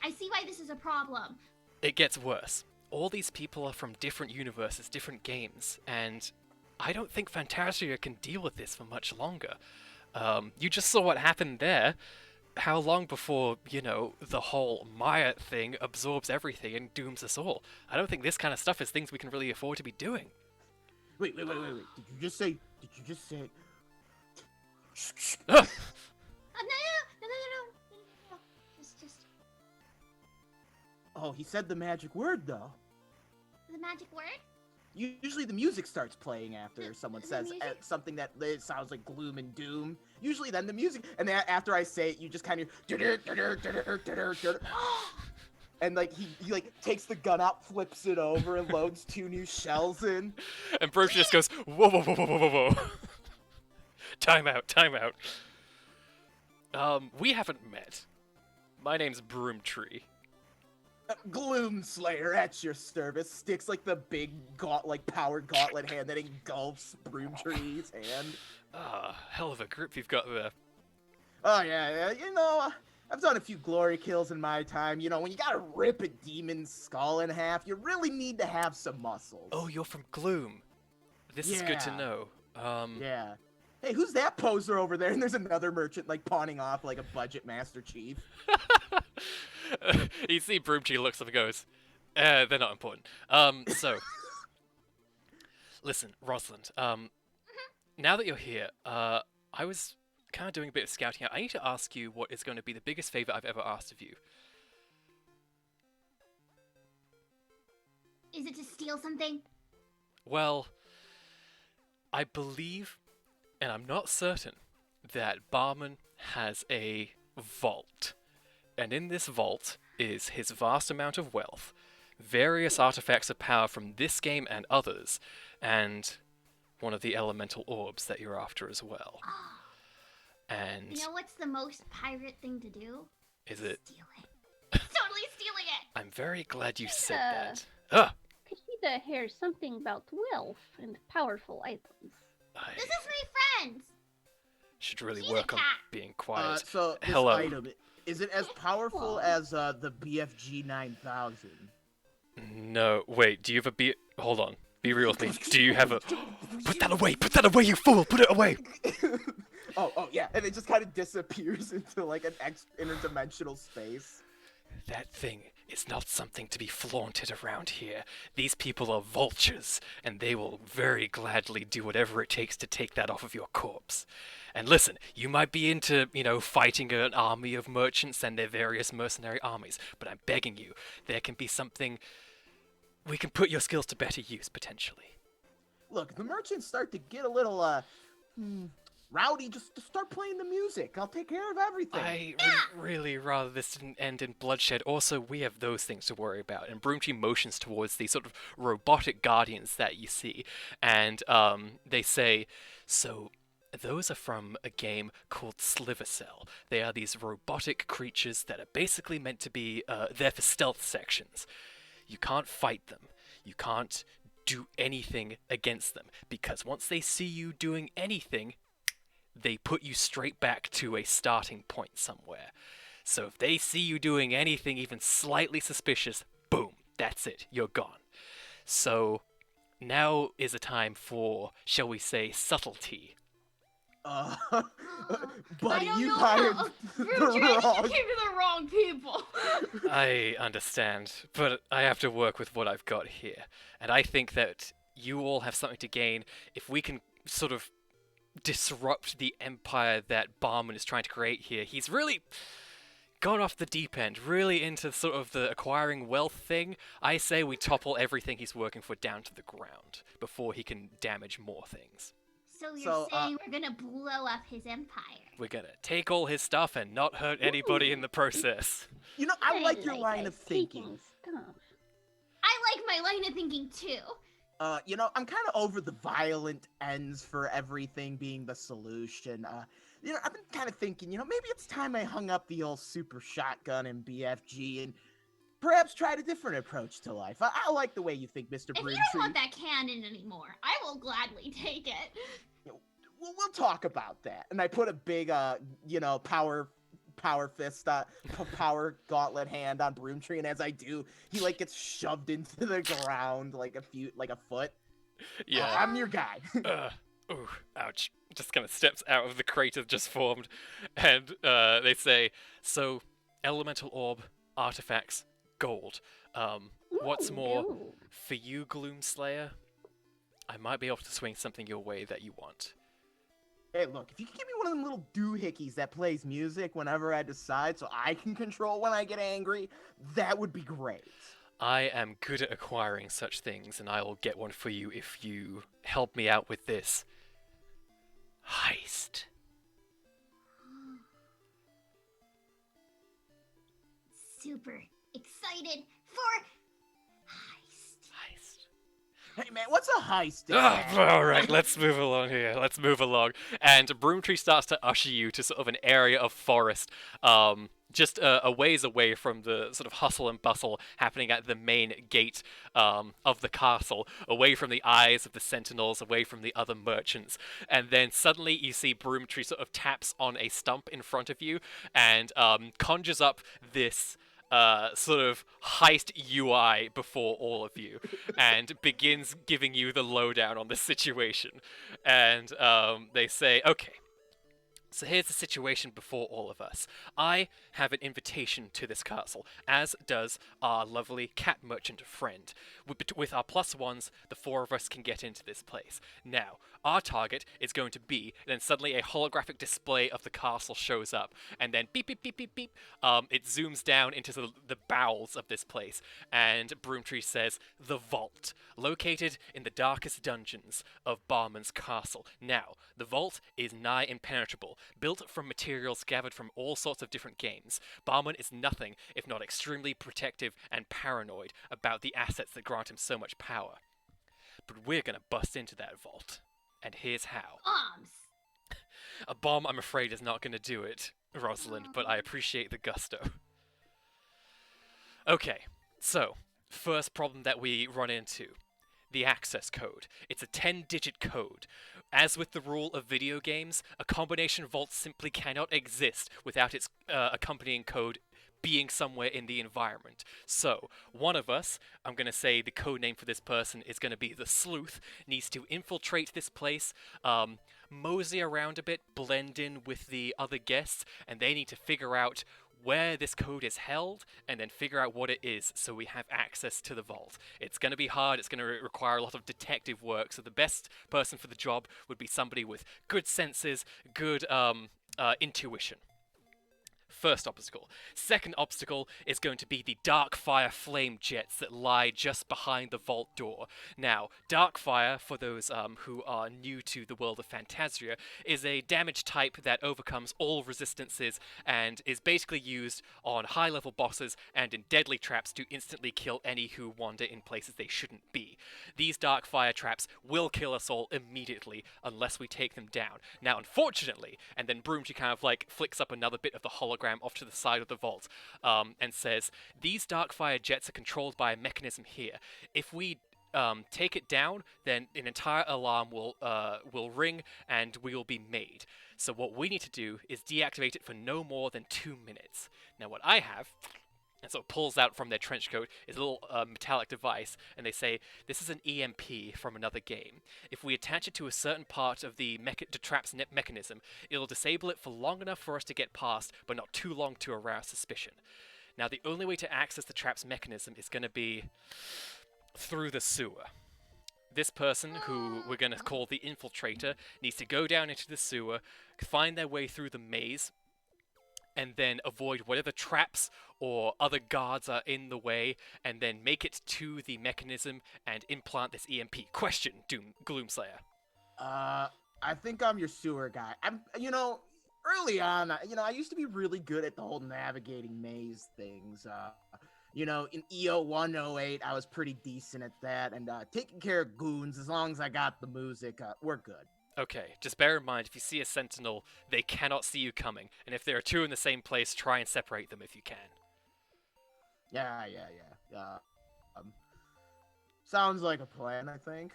I see why this is a problem. It gets worse. All these people are from different universes, different games, and I don't think Fantasia can deal with this for much longer. You just saw what happened there. How long before, the whole Maya thing absorbs everything and dooms us all? I don't think this kind of stuff is things we can really afford to be doing. Wait. Did you just say? Ugh! No. It's just Oh, he said the magic word though. the magic word. Usually the music starts playing after someone The says music? something that sounds like gloom and doom. Usually then the music, and then after I say it, you just kind of and like he like takes the gun out, flips it over, and loads 2 new shells in. And Broach just goes, whoa. Time out. We haven't met. My name's Broomtree. Gloom Slayer at your service. Sticks like the big powered gauntlet hand that engulfs Broomtree's hand. Hell of a grip you've got there. Oh yeah. I've done a few glory kills in my time. When you gotta rip a demon's skull in half, you really need to have some muscles. Oh, you're from Gloom. This is good to Yeah. know. Yeah. Hey, who's that poser over there? And there's another merchant like pawning off like a budget Master Chief. You see Broomtree looks up and goes, they're not important. So, listen, Rosalind, now that you're here, I was kind of doing a bit of scouting out. I need to ask you what is going to be the biggest favor I've ever asked of you. Is it to steal something? Well, I believe, and I'm not certain, that Barman has a vault. And in this vault is his vast amount of wealth, various artifacts of power from this game and others, and one of the elemental orbs that you're after as well. And You know what's the most pirate thing to do? is it? Steal it. Totally stealing it. I'm very glad you said Yeah. that. Ugh! Kashida hears something about wealth and powerful items. I This is my friend. should really She's a work on cat. being quiet. So this Hello. item, is it as powerful as the BFG 9000? No, wait, do you have a be- Hold on. Be real with me. Do you have a... Put that away! Put that away, you fool! Put it away! oh yeah, and it just kind of disappears into like an interdimensional space. That thing is not something to be flaunted around here. These people are vultures, and they will very gladly do whatever it takes to take that off of your corpse. And listen, you might be into, fighting an army of merchants and their various mercenary armies, but I'm begging you, there can be something... We can put your skills to better use, potentially. Look, the merchants start to get a little Rowdy, just start playing the music. I'll take care of everything. I really rather this didn't end in bloodshed. Also, we have those things to worry about. And Broomtree motions towards these sort of robotic guardians that you see, and they say, so those are from a game called Sliver Cell. They are these robotic creatures that are basically meant to be there for stealth sections. You can't fight them. You can't do anything against them, because once they see you doing anything, they put you straight back to a starting point somewhere. So if they see you doing anything even slightly suspicious, boom, that's it, you're gone. So now is a time for, shall we say, subtlety. Buddy, I don't you know hired how- the Broomtree, I think wrong. you came to the wrong people. I understand, but I have to work with what I've got here. And I think that you all have something to gain if we can sort of disrupt the empire that Barman is trying to create here. He's really gone off the deep end, really into sort of the acquiring wealth thing. I say we topple everything he's working for down to the ground before he can damage more things. So you're So, saying we're gonna blow up his empire? We're gonna take all his stuff and not hurt anybody in the process. You know, I like your line of thinking. taking stuff. I like my line of thinking too. You know, I'm kind of over the violent ends for everything being the solution. You know, I've been kind of thinking, you know, maybe it's time I hung up the old super shotgun and BFG and perhaps tried a different approach to life. I like the way you think, Mr. If you Broomtree. don't want that cannon anymore, I will gladly take it. We'll talk about that. And I put a big, you know, power fist, power gauntlet hand on Broomtree, and as I do, he like gets shoved into the ground like a foot. Yeah. I'm your guy. Ooh, ouch. Just kind of steps out of the crater just formed. And they say, so, elemental orb, artifacts, gold. What's Ooh, more, ooh. for you, Gloomslayer, I might be able to swing something your way that you want. Hey, look, if you can give me one of them little doohickeys that plays music whenever I decide so I can control when I get angry, that would be great. I am good at acquiring such things, and I will get one for you if you help me out with this heist. Super excited for heist. Heist. Hey, man, what's a heist? All right, let's move along here. Let's move along. And Broomtree starts to usher you to sort of an area of forest, just a ways away from the sort of hustle and bustle happening at the main gate of the castle, away from the eyes of the sentinels, away from the other merchants. And then suddenly you see Broomtree sort of taps on a stump in front of you and conjures up this sort of heist UI before all of you and begins giving you the lowdown on the situation. And they say, okay, so here's the situation before all of us. I have an invitation to this castle, as does our lovely cat merchant friend. With our +1s, the four of us can get into this place. Now, our target is going to be, then suddenly a holographic display of the castle shows up, and then beep, beep, beep, beep, beep, it zooms down into the bowels of this place, and Broomtree says, the vault, located in the darkest dungeons of Barman's castle. Now, the vault is nigh impenetrable, built from materials gathered from all sorts of different games. Barman is nothing if not extremely protective and paranoid about the assets that grant him so much power. But we're gonna bust into that vault. And here's how. Bombs. A bomb, I'm afraid, is not gonna do it, Rosalind, but I appreciate the gusto. Okay, so, first problem that we run into. The access code. It's a 10-digit code. As with the rule of video games, a combination vault simply cannot exist without its accompanying code being somewhere in the environment. So, one of us, I'm going to say the code name for this person is going to be the Sleuth, needs to infiltrate this place, mosey around a bit, blend in with the other guests, and they need to figure out where this code is held, and then figure out what it is so we have access to the vault. It's going to be hard, it's going to require a lot of detective work, so the best person for the job would be somebody with good senses, good intuition. First obstacle. Second obstacle is going to be the dark fire flame jets that lie just behind the vault door. Now, dark fire, for those who are new to the world of Phantasia, is a damage type that overcomes all resistances and is basically used on high-level bosses and in deadly traps to instantly kill any who wander in places they shouldn't be. These dark fire traps will kill us all immediately unless we take them down. Now, unfortunately, and then Broomtree kind of like flicks up another bit of the hologram off to the side of the vault, and says, these dark fire jets are controlled by a mechanism here. If we take it down, then an entire alarm will ring and we will be made. So what we need to do is deactivate it for no more than 2 minutes. Now what I have, and so it pulls out from their trench coat, is a little metallic device, and they say, this is an EMP from another game. If we attach it to a certain part of the trap's mechanism, it'll disable it for long enough for us to get past, but not too long to arouse suspicion. Now, the only way to access the trap's mechanism is going to be through the sewer. This person, who we're going to call the Infiltrator, needs to go down into the sewer, find their way through the maze, and then avoid whatever traps or other guards are in the way, and then make it to the mechanism and implant this EMP. Question, Gloomslayer. I think I'm your sewer guy. Early on, I used to be really good at the whole navigating maze things. In EO 108, I was pretty decent at that, and taking care of goons, as long as I got the music, we're good. Okay, just bear in mind, if you see a sentinel, they cannot see you coming, and if there are two in the same place, try and separate them if you can. Yeah. Sounds like a plan, I think.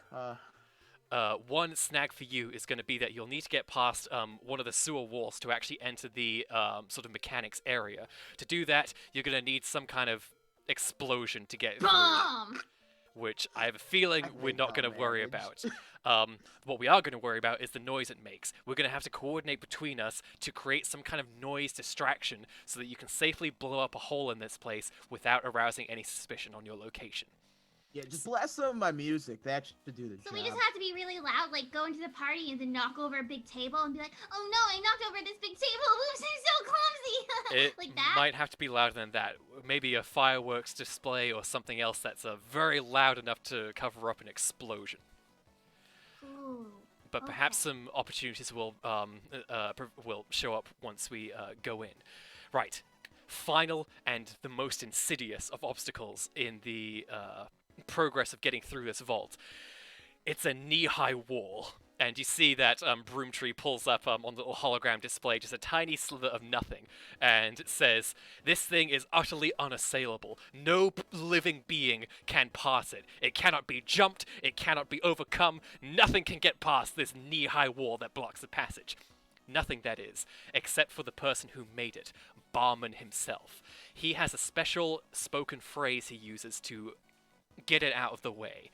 One snag for you is going to be that you'll need to get past one of the sewer walls to actually enter the sort of mechanics area. To do that, you're going to need some kind of explosion to get through. Bomb! Which I have a feeling we're not going to worry manage. about. What we are going to worry about is the noise it makes. We're going to have to coordinate between us to create some kind of noise distraction so that you can safely blow up a hole in this place without arousing any suspicion on your location. Yeah, just blast some of my music. That should do the So job. we just have to be really loud, like go into the party and then knock over a big table and be like, oh no, I knocked over this big table. Oops, I'm so clumsy. It like that. might have to be louder than that. Maybe a fireworks display or something else that's very loud enough to cover up an explosion. Ooh. But Okay. perhaps some opportunities will show up once we go in. Right. Final and the most insidious of obstacles in the progress of getting through this vault. It's a knee-high wall. And you see that Broomtree pulls up on the little hologram display just a tiny sliver of nothing, and it says, this thing is utterly unassailable. No living being can pass it. It cannot be jumped, it cannot be overcome, nothing can get past this knee-high wall that blocks the passage. Nothing, that is, except for the person who made it, Barman himself. He has a special spoken phrase he uses to get it out of the way.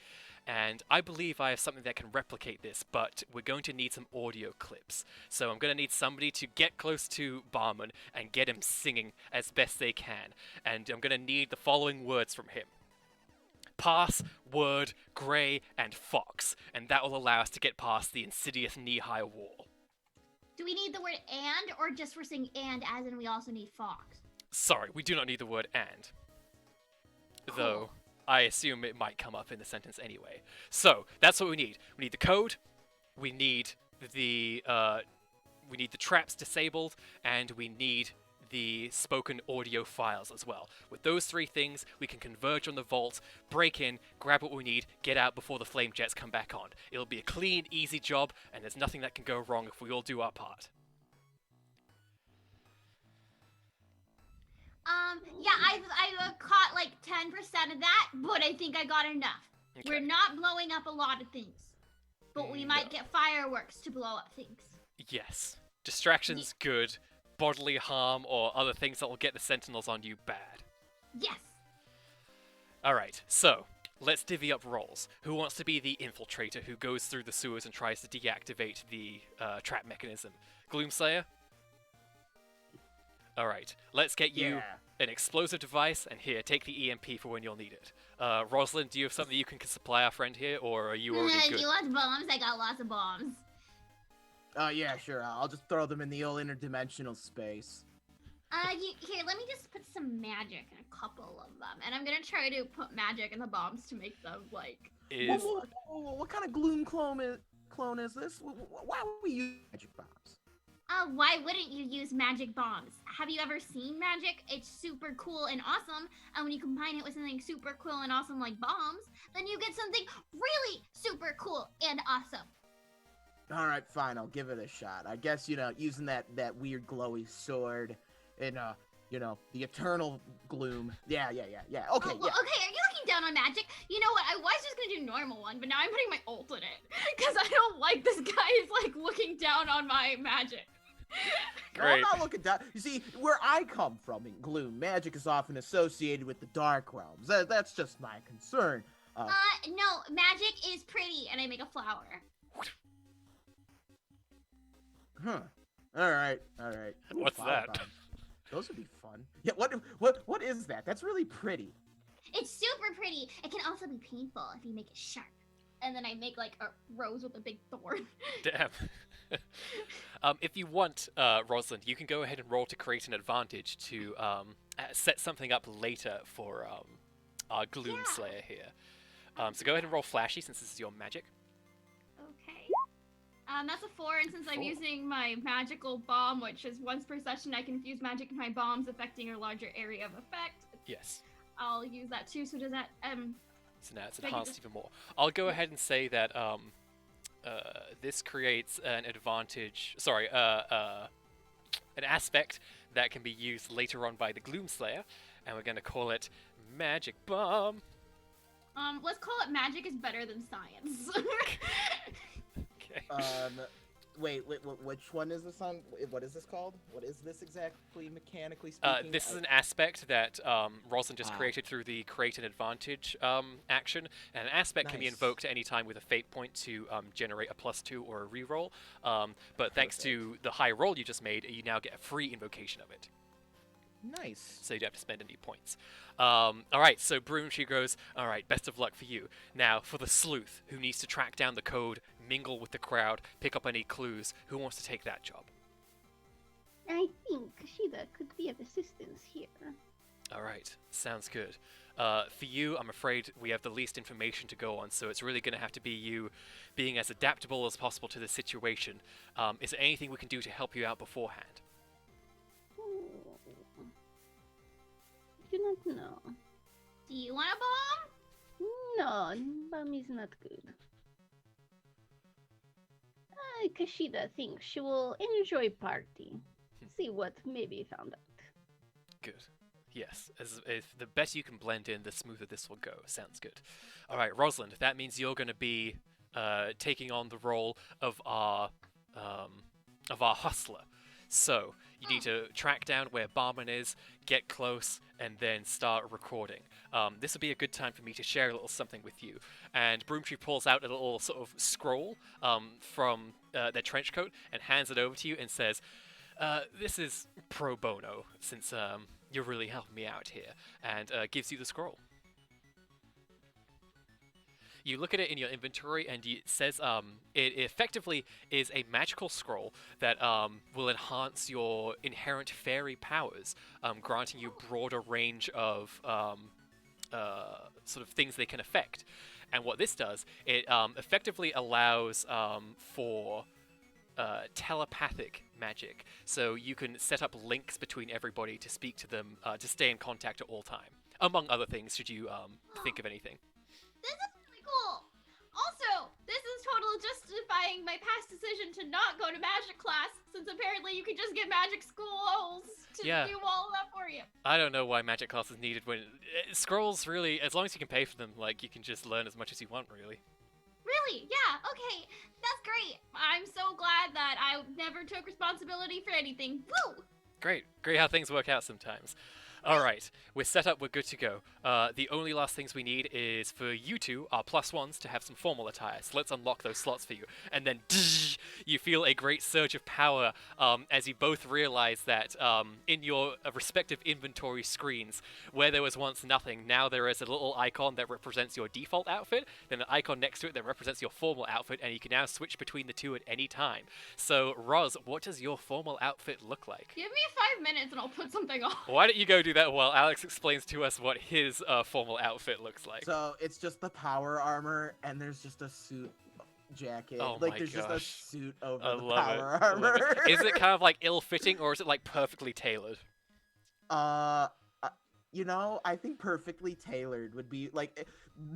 And I believe I have something that can replicate this, but we're going to need some audio clips. So I'm going to need somebody to get close to Barman and get him singing as best they can. And I'm going to need the following words from him. Pass, word, grey, and fox. And that will allow us to get past the insidious knee-high wall. Do we need the word and, or just we're saying and as in we also need fox? Sorry, we do not need the word and. Though, Cool. I assume it might come up in the sentence anyway. So, that's what we need. We need the code, we need the traps disabled, and we need the spoken audio files as well. With those three things, we can converge on the vault, break in, grab what we need, get out before the flame jets come back on. It'll be a clean, easy job, and there's nothing that can go wrong if we all do our part. Yeah, I caught like 10% of that, but I think I got enough. Okay. We're not blowing up a lot of things, but we might No. get fireworks to blow up things. Yes. Distractions, good. Bodily harm or other things that will get the sentinels on you, bad. Yes. Alright, so, let's divvy up roles. Who wants to be the infiltrator who goes through the sewers and tries to deactivate the trap mechanism? Gloomslayer? Alright, let's get you Yeah. an explosive device, and here, take the EMP for when you'll need it. Rosalind, do you have something you can supply our friend here, or are you already If good? you want bombs, I got lots of bombs. Yeah, sure. I'll just throw them in the old interdimensional space. Here, let me just put some magic in a couple of them, and I'm gonna try to put magic in the bombs to make them like. Is What kind of gloom clone is this? Why would we use magic bombs? Why wouldn't you use magic bombs? Have you ever seen magic? It's super cool and awesome, and when you combine it with something super cool and awesome like bombs, then you get something really super cool and awesome. All right, fine. I'll give it a shot. I guess using that weird glowy sword and the eternal gloom. Yeah. Okay, Okay, yeah. are you looking down on magic? You know what? I was just gonna do normal one, but now I'm putting my ult in it because I don't like this guy is like looking down on my magic. No, I'm not looking down. You see, where I come from in gloom, magic is often associated with the dark realms. That's just my concern. No, magic is pretty, and I make a flower. Huh. All right. Ooh, What's flower that? bombs. Those would be fun. Yeah. What is that? That's really pretty. It's super pretty. It can also be painful if you make it sharp. And then I make like a rose with a big thorn. damn. If you want, Rosalind, you can go ahead and roll to create an advantage to set something up later for our Gloom Slayer here. So go ahead and roll flashy since this is your magic. Okay. That's a 4, and since I'm using my magical bomb, which is once per session I can fuse magic in my bombs affecting a larger area of effect. Yes. I'll use that too. So does that So now it's Thank you. enhanced even more. I'll go ahead and say that this creates an advantage. Sorry, an aspect that can be used later on by the Gloom Slayer, and we're going to call it Magic Bomb. let's call it magic is better than science. Okay. Wait, which one is this on? What is this called? What is this exactly, mechanically speaking? This is an aspect that Rosalind just created through the Create an Advantage action, and an aspect can be Nice. invoked at any time with a fate point to generate a +2 or a reroll. But thanks to the high roll you just made, you now get a free invocation of it. Nice. So you don't have to spend any points. Alright, so Broomtree goes, alright, best of luck for you. Now, for the sleuth, who needs to track down the code, mingle with the crowd, pick up any clues, who wants to take that job? I think Kashida could be of assistance here. Alright, sounds good. For you, I'm afraid we have the least information to go on, so it's really going to have to be you being as adaptable as possible to the situation. Is there anything we can do to help you out beforehand? I do not know. Do you want a bomb? No, bomb is not good. Kashida thinks she will enjoy party. See what may be found out. Good. Yes, if the better you can blend in, the smoother this will go. Sounds good. All right, Rosalind, that means you're going to be taking on the role of our hustler. So you need to track down where Barman is, get close, and then start recording. This would be a good time for me to share a little something with you. And Broomtree pulls out a little sort of scroll from their trench coat and hands it over to you and says, this is pro bono, since you're really helping me out here, and gives you the scroll. You look at it in your inventory, and it says it effectively is a magical scroll that will enhance your inherent fairy powers, granting you broader range of sort of things they can affect. And what this does, it effectively allows for telepathic magic. So you can set up links between everybody to speak to them, to stay in contact at all time. Among other things, should you think of anything. This is really cool. Also, this is totally justifying my past decision to not go to magic class, since apparently you can just get magic schools to Yeah. do all of that for you. I don't know why magic class is needed when scrolls really, as long as you can pay for them, like you can just learn as much as you want, really. Really? Yeah, okay. That's great. I'm so glad that I never took responsibility for anything. Woo! Great how things work out sometimes. All right, we're set up. We're good to go. The only last things we need is for you two, our +1s, to have some formal attire. So let's unlock those slots for you. And then you feel a great surge of power as you both realize that in your respective inventory screens, where there was once nothing, now there is a little icon that represents your default outfit, then an icon next to it that represents your formal outfit, and you can now switch between the two at any time. So, Roz, what does your formal outfit look like? Give me 5 minutes and I'll put something on. Why don't you go do that while Alex explains to us what his formal outfit looks like? So it's just the power armor, and there's just a suit jacket. Oh like my there's just a gosh. suit over I the love power it. I love armor. it. Is it kind of like ill-fitting, or is it like perfectly tailored? You know, I think perfectly tailored would be like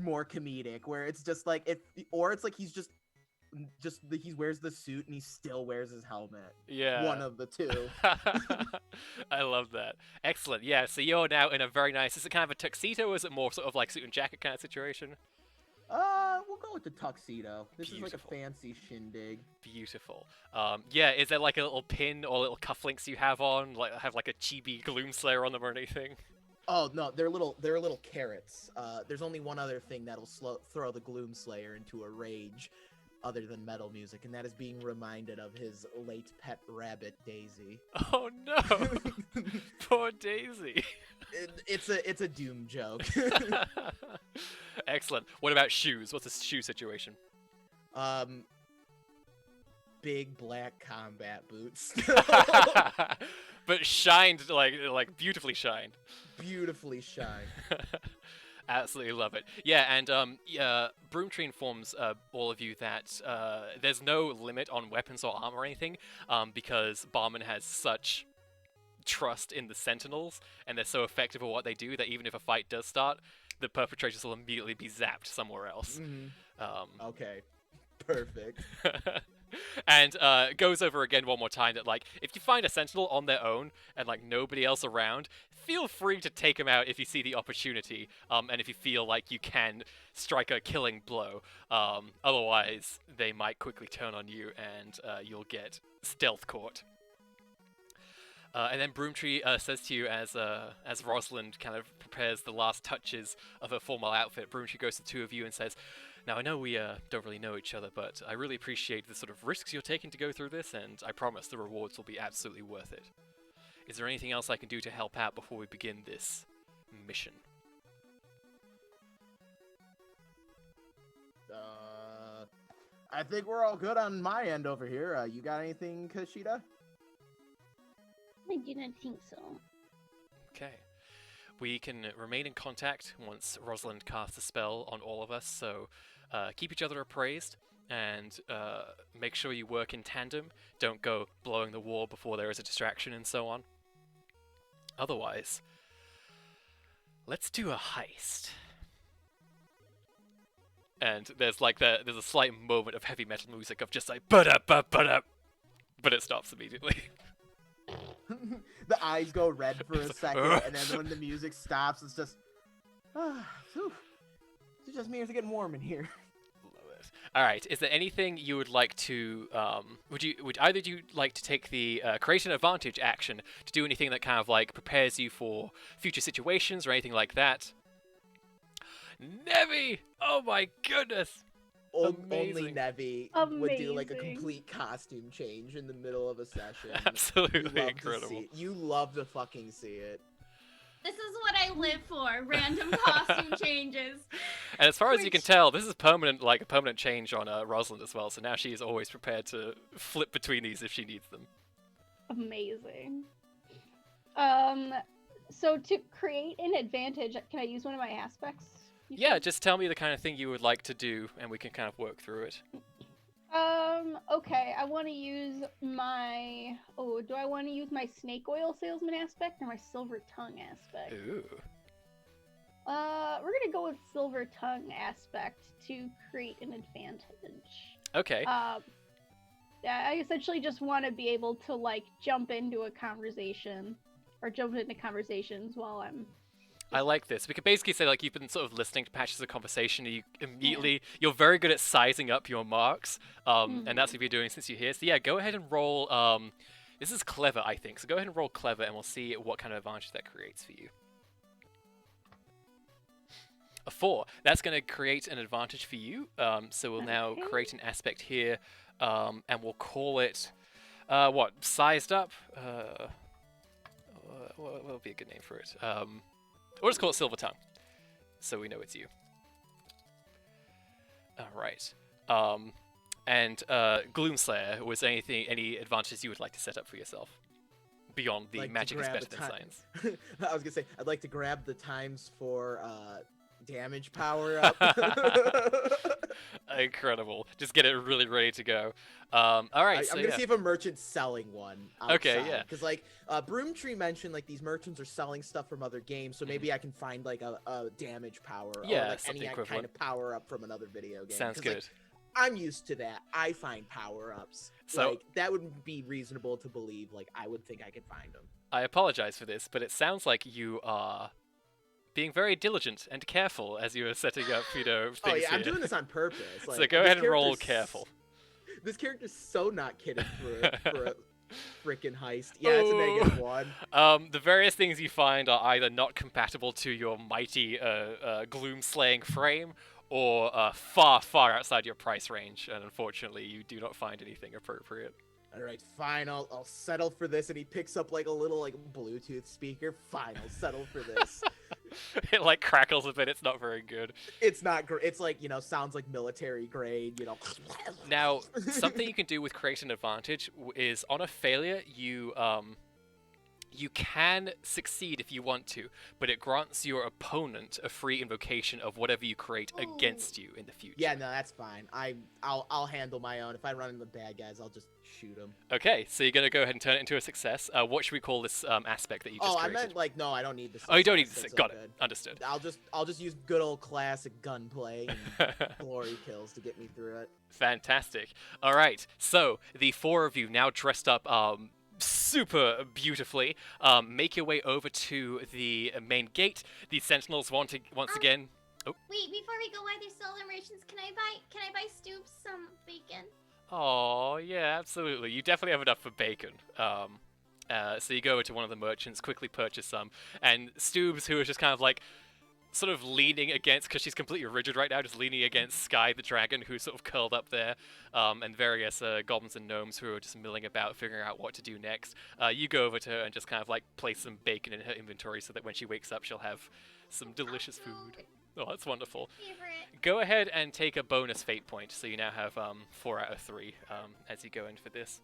more comedic, where it's just like or it's like he's just he wears the suit and he still wears his helmet. Yeah. One of the two. I love that. Excellent. Yeah, so you're now in a very nice... Is it kind of a tuxedo, or is it more sort of like suit and jacket kind of situation? We'll go with the tuxedo. This is like a Beautiful. fancy shindig. Beautiful. Yeah, is there like a little pin or little cufflinks you have on? Like have like a chibi Gloomslayer on them or anything? Oh no, they're little carrots. There's only one other thing that'll throw the Gloomslayer into a rage, other than metal music, and that is being reminded of his late pet rabbit, Daisy. Oh no! Poor Daisy. It's a Doom joke. Excellent. What about shoes? What's the shoe situation? Big black combat boots. But shined like beautifully shined. Beautifully shined. Absolutely love it. Yeah, and Broomtree informs all of you that there's no limit on weapons or armor or anything, because Barman has such trust in the Sentinels, and they're so effective at what they do that even if a fight does start, the perpetrators will immediately be zapped somewhere else. Okay. Perfect. And goes over again one more time that, like, if you find a Sentinel on their own and, like, nobody else around, feel free to take them out if you see the opportunity, and if you feel like you can strike a killing blow. Otherwise, they might quickly turn on you and you'll get stealth caught. And then Broomtree says to you as Rosalind kind of prepares the last touches of her formal outfit, Broomtree goes to the two of you and says, "Now, I know we don't really know each other, but I really appreciate the sort of risks you're taking to go through this, and I promise the rewards will be absolutely worth it. Is there anything else I can do to help out before we begin this mission?" I think we're all good on my end over here. You got anything, Kushida? I do not think so. Okay. We can remain in contact once Rosalind casts a spell on all of us, so keep each other appraised, and make sure you work in tandem. Don't go blowing the wall before there is a distraction and so on. Otherwise, let's do a heist. And there's a slight moment of heavy metal music of just like but it stops immediately. The eyes go red for a second, and then when the music stops, it's just, whew. It's just me. It's getting warm in here. Love it. All right. Is there anything you would like to? Would either of you like to take the create an advantage action to do anything that kind of like prepares you for future situations or anything like that? Nevi! Oh my goodness! Only Amazing. Nevi would do like a complete costume change in the middle of a session. Absolutely incredible. You love to fucking see it. This is what I live for, random costume changes. And as far as you can tell, this is permanent, like a permanent change on Rosalind as well. So now she is always prepared to flip between these if she needs them. Amazing. So to create an advantage, can I use one of my aspects? Yeah, just tell me the kind of thing you would like to do, and we can kind of work through it. Okay, I want to use my... Oh, do I want to use my snake oil salesman aspect or my silver tongue aspect? Ooh. We're gonna go with silver tongue aspect to create an advantage. Okay. Yeah, I essentially just want to be able to, like, jump into a conversation, or jump into conversations while I'm... I like this. We could basically say, like, you've been sort of listening to patches of conversation, and you immediately, you're very good at sizing up your marks, and that's what you're doing since you're here. So yeah, go ahead and roll This is clever, I think. So go ahead and roll clever, and we'll see what kind of advantage that creates for you. A 4. That's going to create an advantage for you. So we'll now Okay. create an aspect here, and we'll call it what? Sized up. What would be a good name for it? We'll just call it Silver Tongue, so we know it's you. All right. And Gloomslayer, was there any advantages you would like to set up for yourself beyond the Like to magic is grab better the than time- science? I was gonna say I'd like to grab the times for damage power up. Incredible. Just get it really ready to go. All right. I'm gonna see if a merchant's selling one. Okay, yeah. Because like Broomtree mentioned, like these merchants are selling stuff from other games, so maybe I can find like a damage power Yeah, or like something any kind equivalent. of power up from another video game. Sounds 'Cause, good. like, I'm used to that. I find power ups. So- like that would be reasonable to believe. Like I would think I could find them. I apologize for this, but it sounds like you are being very diligent and careful as you are setting up, things Oh yeah, I'm here. doing this on purpose. So Like, go this ahead and roll character's careful. This character's so not kidding for a freaking heist. Yeah, it's a -1. The various things you find are either not compatible to your mighty gloom-slaying frame, or far, far outside your price range, and unfortunately, you do not find anything appropriate. All right, fine. I'll settle for this. And he picks up like a little like Bluetooth speaker. Fine, I'll settle for this. It like crackles a bit. It's not very good. It's not great. It's like sounds like military grade. Now, something you can do with create an advantage is on a failure, you can succeed if you want to, but it grants your opponent a free invocation of whatever you create Ooh. against you in the future. Yeah, no, that's fine. I'll handle my own. If I run into bad guys, I'll just shoot them. Okay, so you're gonna go ahead and turn it into a success. What should we call this aspect that you just Oh, I created? meant like no, I don't need this. Oh, you don't need to That's say. Got all it. good. Understood. I'll just use good old classic gunplay and glory kills to get me through it. Fantastic. All right, so the 4 of you now dressed up super beautifully, make your way over to the main gate. The sentinels once again. Wait, before we go, while they're still in rations, can I buy Stoops some bacon? Oh yeah, absolutely. You definitely have enough for bacon. So you go over to one of the merchants, quickly purchase some, and Stoobs, who is just kind of like sort of leaning against, because she's completely rigid right now, just leaning against Sky the dragon, who's sort of curled up there, and various goblins and gnomes who are just milling about, figuring out what to do next. You go over to her and just kind of like place some bacon in her inventory so that when she wakes up, she'll have some delicious food. Oh, that's wonderful. Favorite. Go ahead and take a bonus fate point, so you now have 4 out of 3 as you go in for this.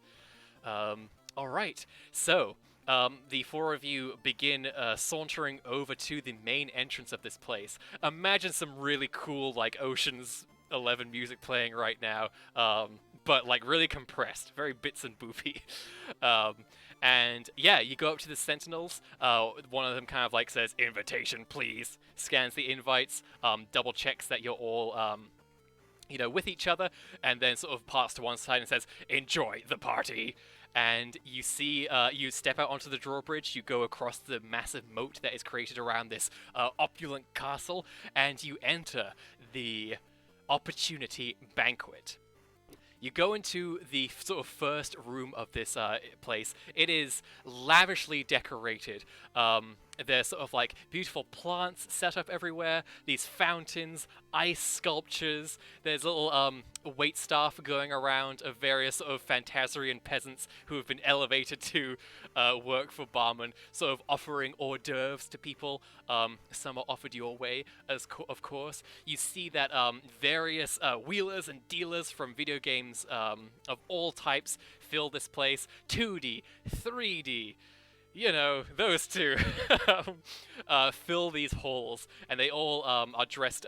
All right, so the 4 of you begin sauntering over to the main entrance of this place. Imagine some really cool, like, Ocean's 11 music playing right now, but, like, really compressed, very bits and boopy. And, yeah, you go up to the sentinels. One of them kind of, like, says, "Invitation, please," scans the invites, double checks that you're all with each other, and then sort of parts to one side and says, "Enjoy the party." And you see, you step out onto the drawbridge, you go across the massive moat that is created around this opulent castle, and you enter the Opportunity Banquet. You go into the sort of first room of this place. It is lavishly decorated. There's sort of like beautiful plants set up everywhere, these fountains, ice sculptures. There's little wait staff going around of various sort of Phantasarian peasants who have been elevated to work for barman, sort of offering hors d'oeuvres to people. Some are offered your way, of course. You see that various wheelers and dealers from video games of all types fill this place. 2D, 3D. Those two fill these halls, and they all are dressed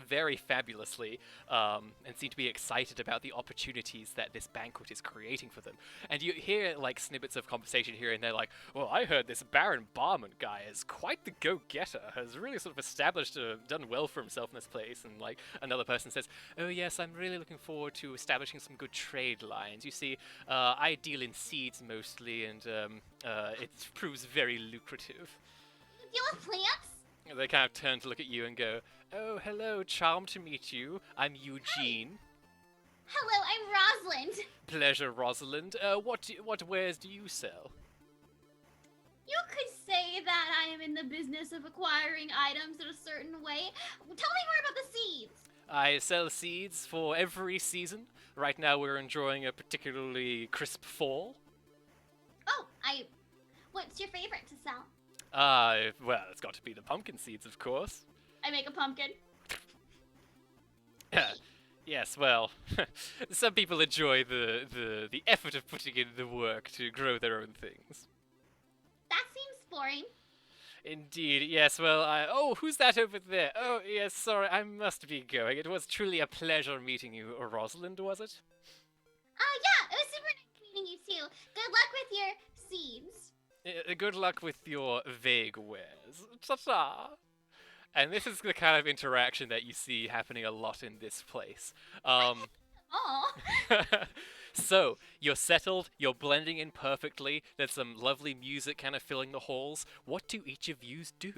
very fabulously and seem to be excited about the opportunities that this banquet is creating for them. And you hear like snippets of conversation here and there, like, "Well, I heard this Baron Barman guy is quite the go-getter, has really sort of established, done well for himself in this place." And like another person says, "Oh yes, I'm really looking forward to establishing some good trade lines. You see, I deal in seeds mostly, and it proves very lucrative." You deal with plants? They kind of turn to look at you and go, "Oh, hello, charmed to meet you. I'm Eugene." Hello, I'm Rosalind. Pleasure, Rosalind. What wares do you sell? You could say that I am in the business of acquiring items in a certain way. Tell me more about the seeds. I sell seeds for every season. Right now we're enjoying a particularly crisp fall. Oh, what's your favorite to sell? Well, it's got to be the pumpkin seeds, of course. I make a pumpkin. Yes, well, some people enjoy the effort of putting in the work to grow their own things. That seems boring. Indeed, yes, well, oh, who's that over there? Oh, yes, sorry, I must be going. It was truly a pleasure meeting you, Rosalind, was it? Yeah, it was super nice meeting you too. Good luck with your seeds. Good luck with your vague wares. Ta-ta! And this is the kind of interaction that you see happening a lot in this place. Oh. So, you're settled, you're blending in perfectly, there's some lovely music kind of filling the halls. What do each of yous do?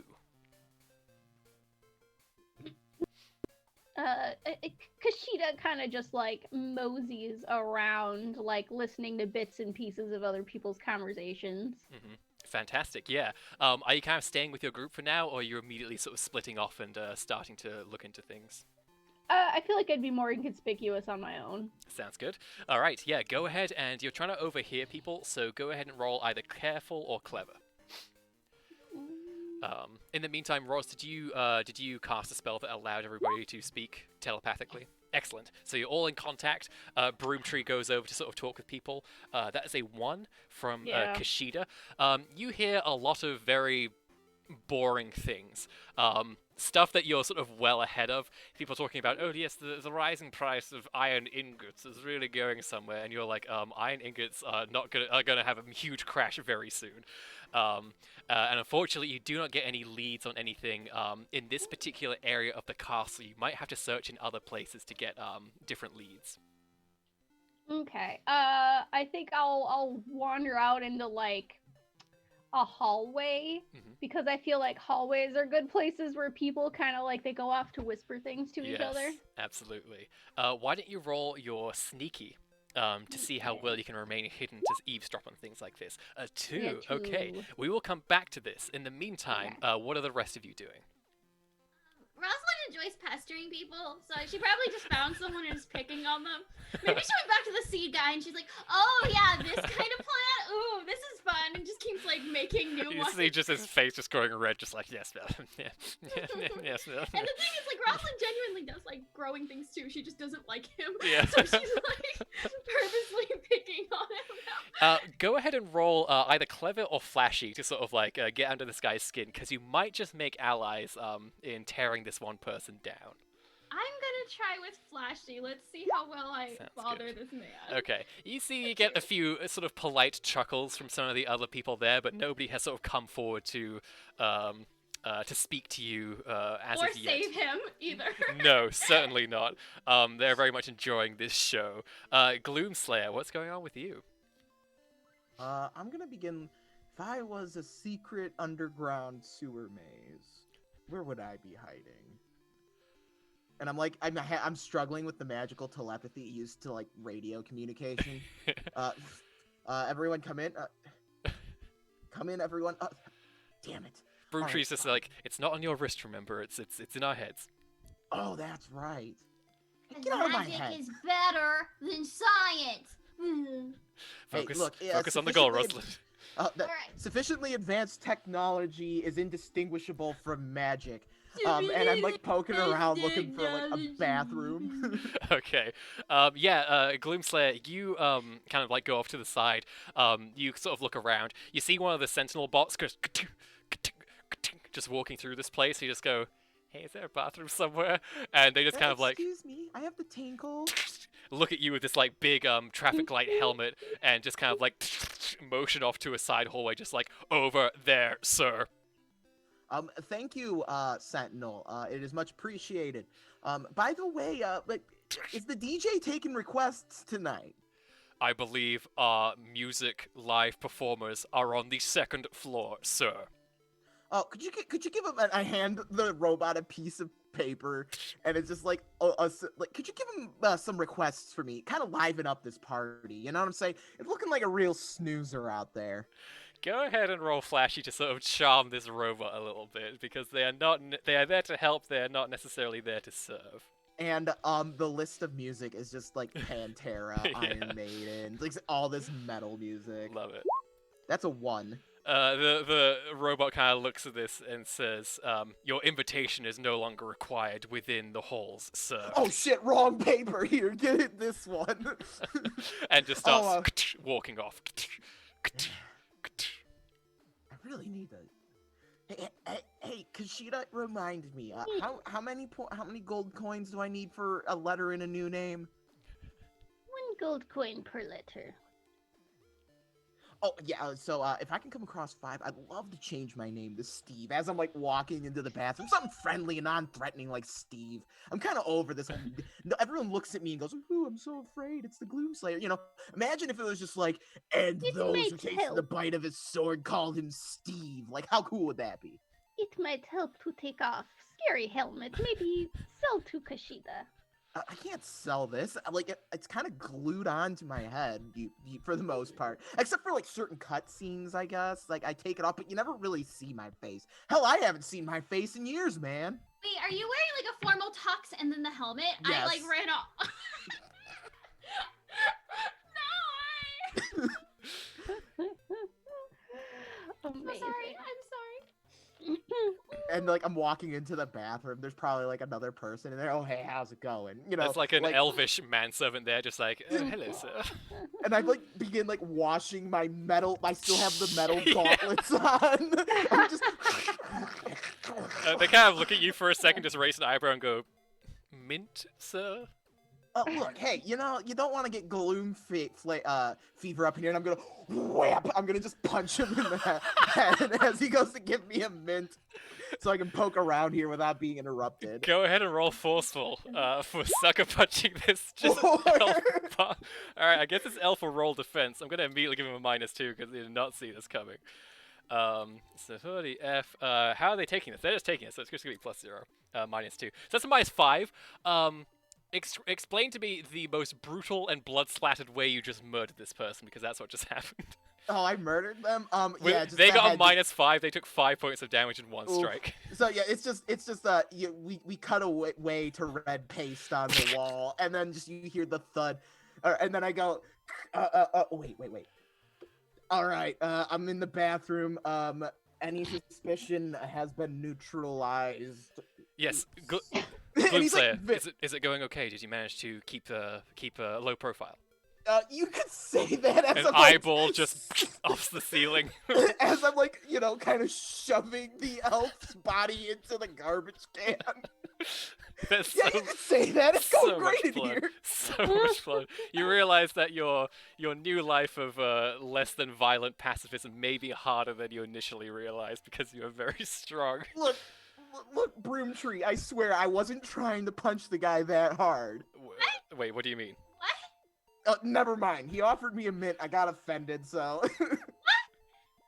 Kushida kind of just like moseys around, like listening to bits and pieces of other people's conversations. Mm-hmm. Fantastic, yeah. Are you kind of staying with your group for now, or are you immediately sort of splitting off and starting to look into things? I feel like I'd be more inconspicuous on my own. Sounds good. All right, yeah, go ahead, and you're trying to overhear people, so go ahead and roll either careful or clever. In the meantime, Roz, did you cast a spell that allowed everybody to speak telepathically? Excellent. So you're all in contact. Broomtree goes over to sort of talk with people. That is a 1 from Kushida. You hear a lot of very boring things. Stuff that you're sort of well ahead of. People talking about, oh yes, the rising price of iron ingots is really going somewhere, and you're like, iron ingots are gonna have a huge crash very soon. And unfortunately, you do not get any leads on anything in this particular area of the castle. You might have to search in other places to get different leads. Okay. I think I'll wander out into like a hallway, because I feel like hallways are good places where people kind of like they go off to whisper things to each other. Absolutely. Why don't you roll your sneaky to see how well you can remain hidden to eavesdrop on things like this? 2. Yeah, 2. Okay, we will come back to this. In the meantime, what are the rest of you doing? Rosalind enjoys pestering people, so she probably just found someone and is picking on them. Maybe she went back to the seed guy and she's like, oh yeah, this kind of plant, ooh, this is fun, and just keeps like making new You ones. see just his face just growing red, just like, yes, Mel. Yes, Mel. And the thing is, like, Rosalind genuinely does like growing things too. She just doesn't like him. Yeah. So she's like purposely picking on him now. Go ahead and roll either clever or flashy to sort of like get under this guy's skin, because you might just make allies in tearing this one person down. I'm gonna try with flashy. Let's see how well I bother this man. Okay, you see you get a few sort of polite chuckles from some of the other people there, but nobody has sort of come forward to speak to you as or of yet. save him either. No, certainly not. They're very much enjoying this show. Gloomslayer, what's going on with you? I'm gonna begin. If I was a secret underground sewer maze, where would I be hiding? And I'm like, I'm struggling with the magical telepathy used to like radio communication. Everyone come in. Come in, everyone. Damn it. Broomtree's just like, it's not on your wrist, remember? It's in our heads. Oh, that's right. Get out of my head. Magic is better than science. Focus, look, focus on the goal, Rosalind. Alright. Sufficiently advanced technology is indistinguishable from magic. And I'm like poking around looking for like a bathroom. Okay. Gloomslayer, you kind of like go off to the side. You sort of look around. You see one of the sentinel bots goes just walking through this place. You just go, hey, is there a bathroom somewhere? And they just kind of like, excuse me, I have the tinkle. look at you with this like big traffic light helmet and just kind of like motion off to a side hallway, just like, over there, sir. Thank you, Sentinel. It is much appreciated. By the way, is the DJ taking requests tonight? I believe our music live performers are on the 2nd floor, sir. Oh, could you give him? I hand the robot a piece of paper, and it's just like, like, could you give him some requests for me? Kind of liven up this party. You know what I'm saying? It's looking like a real snoozer out there. Go ahead and roll flashy to sort of charm this robot a little bit, because they are not. They are there to help. They are not necessarily there to serve. And the list of music is just like Pantera, Yeah. Iron Maiden, like all this metal music. Love it. That's a 1. The robot kind of looks at this and says, "Your invitation is no longer required within the halls, sir." Oh shit, wrong paper here. Get it this one. And just starts walking off. I really need to. Hey, Kushida, remind me. How many gold coins do I need for a letter in a new name? 1 gold coin per letter. Oh yeah. So if I can come across 5, I'd love to change my name to Steve. As I'm like walking into the bathroom, something friendly and non-threatening like Steve. I'm kind of over this. Everyone looks at me and goes, "Ooh, I'm so afraid. It's the Gloom Slayer." You know, imagine if it was just like, "And It those who might tasted help. the bite of his sword called him Steve." Like, how cool would that be? It might help to take off scary helmet. Maybe sell to Kushida. I can't sell this. Like, it's kind of glued onto my head for the most part. Except for, like, certain cutscenes, I guess. Like, I take it off, but you never really see my face. Hell, I haven't seen my face in years, man. Wait, are you wearing like a formal tux and then the helmet? Yes. I like ran off. No, I'm Amazing. sorry. I'm sorry. And, like, I'm walking into the bathroom. There's probably, like, another person in there. "Oh, hey, how's it going?" You know, There's like an elvish manservant there, just like, "Hello, sir." And I, like, begin, like, washing my metal. I still have the metal Yeah. gauntlets on. I'm just... They kind of look at you for a second, just raise an eyebrow and go, "Mint, sir?" Look, hey, you know, you don't want to get gloom fever up in here, and I'm gonna whap. I'm gonna just punch him in the head as he goes to give me a mint, so I can poke around here without being interrupted. Go ahead and roll forceful for sucker punching this. Just Four. Alright, I guess this elf will roll defense. I'm gonna immediately give him a -2 because they did not see this coming. So for the F, how are they taking this? They're just taking it, so it's just gonna be +0, -2. So that's a -5. Explain to me the most brutal and blood-splattered way you just murdered this person, because that's what just happened. Oh, I murdered them. Yeah, just They the got a head- -5. They took 5 points of damage in one Oof. strike. So yeah, it's just we cut away to red paste on the wall, and then just you hear the thud, and then I go, wait. All right, I'm in the bathroom. Any suspicion has been neutralized. Yes, And Gloom he's like, Slayer. Is it going okay? Did you manage to keep a low profile? You could say that as An I'm like, eyeball just off the ceiling. as I'm like, you know, kind of shoving the elf's body into the garbage can. There's Yeah, so, you could say that. It's going so great much in blood. here. So much blood. You realize that your new life of less than violent pacifism may be harder than you initially realized, because you are very strong. Look, Broomtree, I swear I wasn't trying to punch the guy that hard. Wait, what do you mean? Never mind. He offered me a mint. I got offended, so.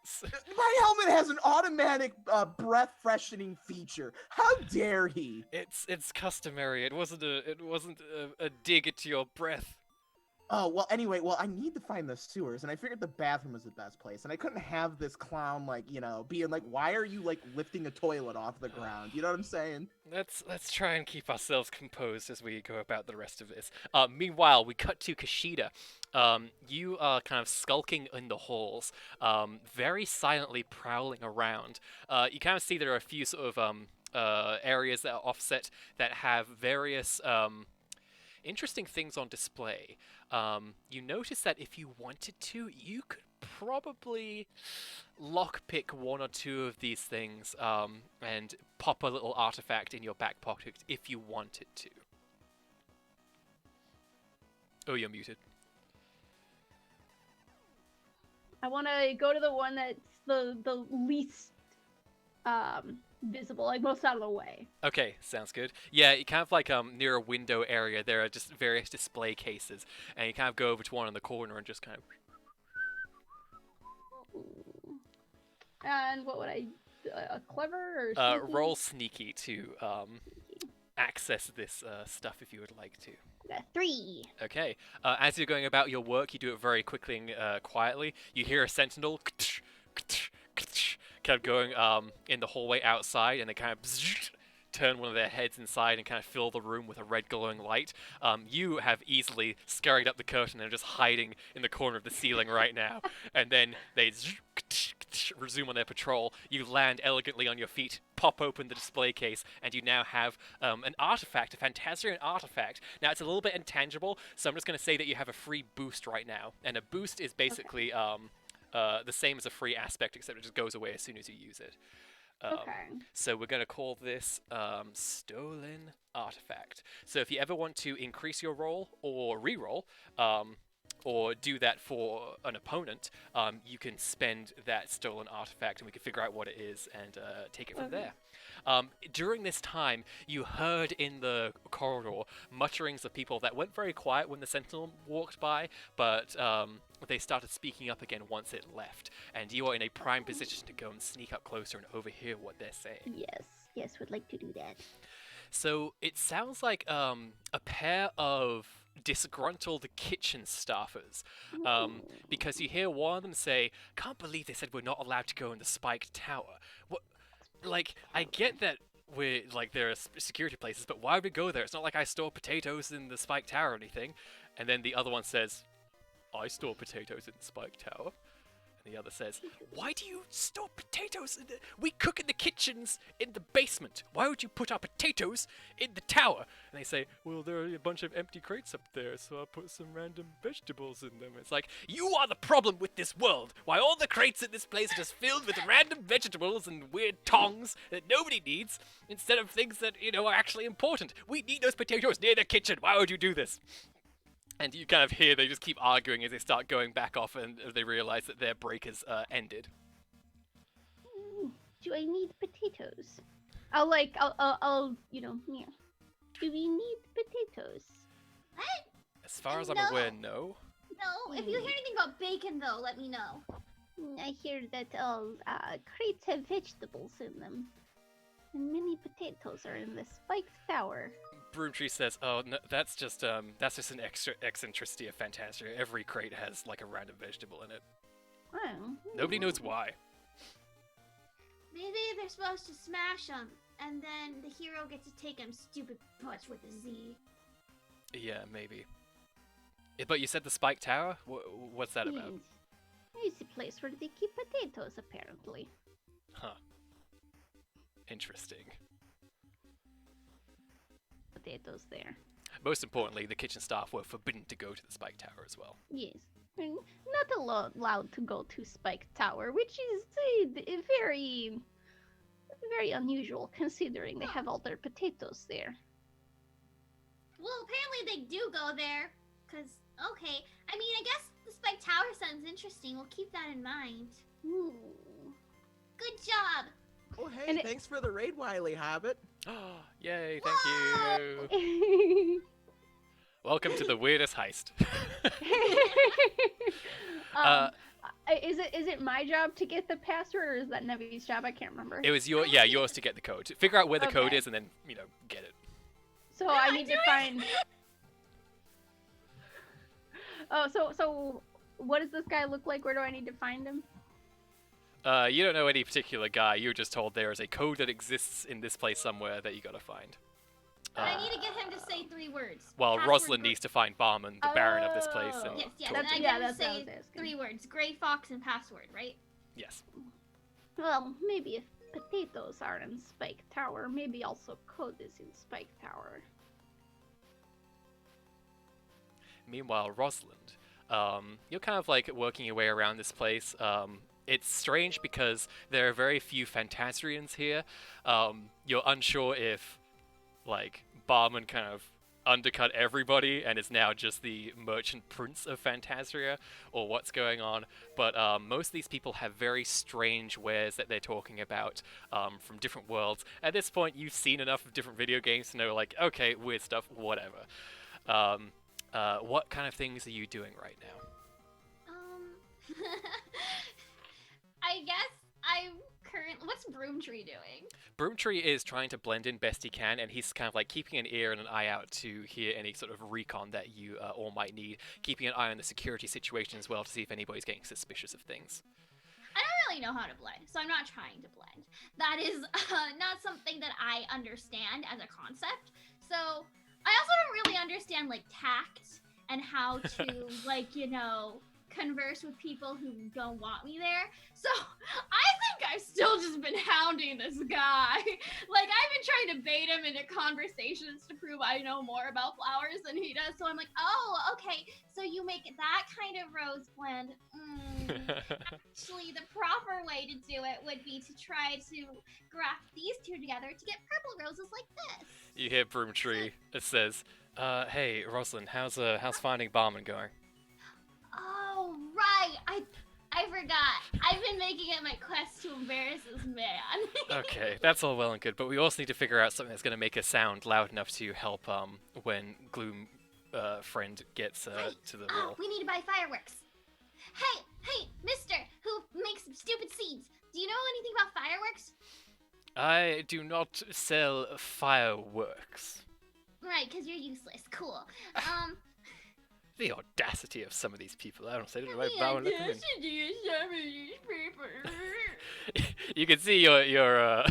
S- My helmet has an automatic breath freshening feature. How dare he? It's customary. It wasn't a dig at your breath. Oh, well, anyway, I need to find the sewers, and I figured the bathroom was the best place, and I couldn't have this clown, like, you know, being like, "Why are you, like, lifting a toilet off the ground?" You know what I'm saying? Let's try and keep ourselves composed as we go about the rest of this. Meanwhile, we cut to Kushida. You are kind of skulking in the halls, very silently prowling around. You kind of see there are a few sort of areas that are offset that have various interesting things on display. You notice that if you wanted to, you could probably lockpick one or two of these things and pop a little artifact in your back pocket if you wanted to. Oh, you're muted. I want to go to the one that's the least visible, like most out of the way. Okay, sounds good. Yeah, you kind of like near a window area, there are just various display cases, and you kind of go over to one in the corner and just kind of. And what would I? A clever or sneaky? Roll sneaky to access this stuff if you would like to. 3. Okay. As you're going about your work, you do it very quickly and quietly. You hear a sentinel kind of going in the hallway outside, and they kind of turn one of their heads inside and kind of fill the room with a red glowing light. You have easily scurried up the curtain and are just hiding in the corner of the ceiling right now. And then they resume on their patrol. You land elegantly on your feet, pop open the display case, and you now have an artifact, a Fantasrian artifact. Now, it's a little bit intangible, so I'm just going to say that you have a free boost right now. And a boost is basically the same as a free aspect, except it just goes away as soon as you use it. Okay. So we're going to call this Stolen Artifact. So if you ever want to increase your roll or re-roll, or do that for an opponent, you can spend that Stolen Artifact and we can figure out what it is and take it from there. During this time, you heard in the corridor mutterings of people that went very quiet when the Sentinel walked by, but they started speaking up again once it left, and you are in a prime position to go and sneak up closer and overhear what they're saying. Yes, would like to do that. So it sounds like a pair of disgruntled kitchen staffers, because you hear one of them say, "Can't believe they said we're not allowed to go in the spiked tower." What? Like, I get that we're like there are security places, but why would we go there? It's not like I store potatoes in the spiked tower or anything. And then the other one says, "I store potatoes in the spiked tower." And the other says, "Why do you store potatoes in the... We cook in the kitchens in the basement. Why would you put our potatoes in the tower?" And they say, "Well, there are a bunch of empty crates up there, so I put some random vegetables in them." It's like, you are the problem with this world. Why all the crates in this place are just filled with random vegetables and weird tongs that nobody needs, instead of things that, are actually important. We need those potatoes near the kitchen. Why would you do this? And you kind of hear they just keep arguing as they start going back off, and they realize that their break has ended. Do I need potatoes? Yeah. Do we need potatoes? What? As far as I'm No. aware, no. No, if you hear anything about bacon, though, let me know. I hear that all crates have vegetables in them. And many potatoes are in the spiked tower. Broomtree says, "Oh, no, that's just an extra eccentricity of Fantasia. Every crate has like a random vegetable in it. Oh, Nobody knows why." Maybe they're supposed to smash them, and then the hero gets to take them stupid butts with a Z. Yeah, maybe. But you said the Spike Tower? What's that about? Yes. It's a place where they keep potatoes, apparently. Huh. Interesting. Potatoes there. Most importantly, the kitchen staff were forbidden to go to the Spike Tower as well. Yes. And not allowed to go to Spike Tower, which is very, very unusual considering they have all their potatoes there. Well, apparently they do go there, because, okay. I mean, I guess the Spike Tower sounds interesting. We'll keep that in mind. Ooh. Good job! Oh, hey, And it- thanks for the raid, Wily Habit. Yay, thank you! Welcome to the weirdest heist. Is it my job to get the password, or is that Nevi's job? I can't remember. It was yours to get the code. Figure out where the code Okay. is and then, get it. So What I am I need to doing? find. Oh, so what does this guy look like? Where do I need to find him? You don't know any particular guy. You were just told there is a code that exists in this place somewhere that you gotta find. But I need to get him to say 3 words. While Password Rosalind gr- needs to find Barman, the Baron of this place, and Yes, yes. talk And to I him. get him to that's what I say was asking. 3 words. Gray Fox and password, right? Yes. Well, maybe if potatoes are in Spike Tower, maybe also code is in Spike Tower. Meanwhile, Rosalind, you're kind of like working your way around this place. It's strange because there are very few Fantasrians here. You're unsure if, like, Barman kind of undercut everybody and is now just the merchant prince of Fantasia, or what's going on. But most of these people have very strange wares that they're talking about from different worlds. At this point, you've seen enough of different video games to know, like, okay, weird stuff, whatever. What kind of things are you doing right now? I guess I'm What's Broomtree doing? Broomtree is trying to blend in best he can, and he's kind of like keeping an ear and an eye out to hear any sort of recon that you all might need, keeping an eye on the security situation as well to see if anybody's getting suspicious of things. I don't really know how to blend, so I'm not trying to blend. That is not something that I understand as a concept. So I also don't really understand like tact and how to like, you know, converse with people who don't want me there. So I think I've still just been hounding this guy. Like I've been trying to bait him into conversations to prove I know more about flowers than he does. So I'm like, oh, okay, so you make that kind of rose blend. Actually, the proper way to do it would be to try to graft these two together to get purple roses like this. You hear Broomtree. It says, "Hey, Rosalind, how's finding Barman going?" Oh, right. I forgot. I've been making it my quest to embarrass this man. Okay, that's all well and good, but we also need to figure out something that's going to make a sound loud enough to help when Gloom friend gets to the wall. We need to buy fireworks. Hey, mister, who makes stupid seeds. Do you know anything about fireworks? I do not sell fireworks. Right, because you're useless. Cool. The audacity of some of these people. I don't say it The right. Bowen, look at me. audacity of some of these people. You can see your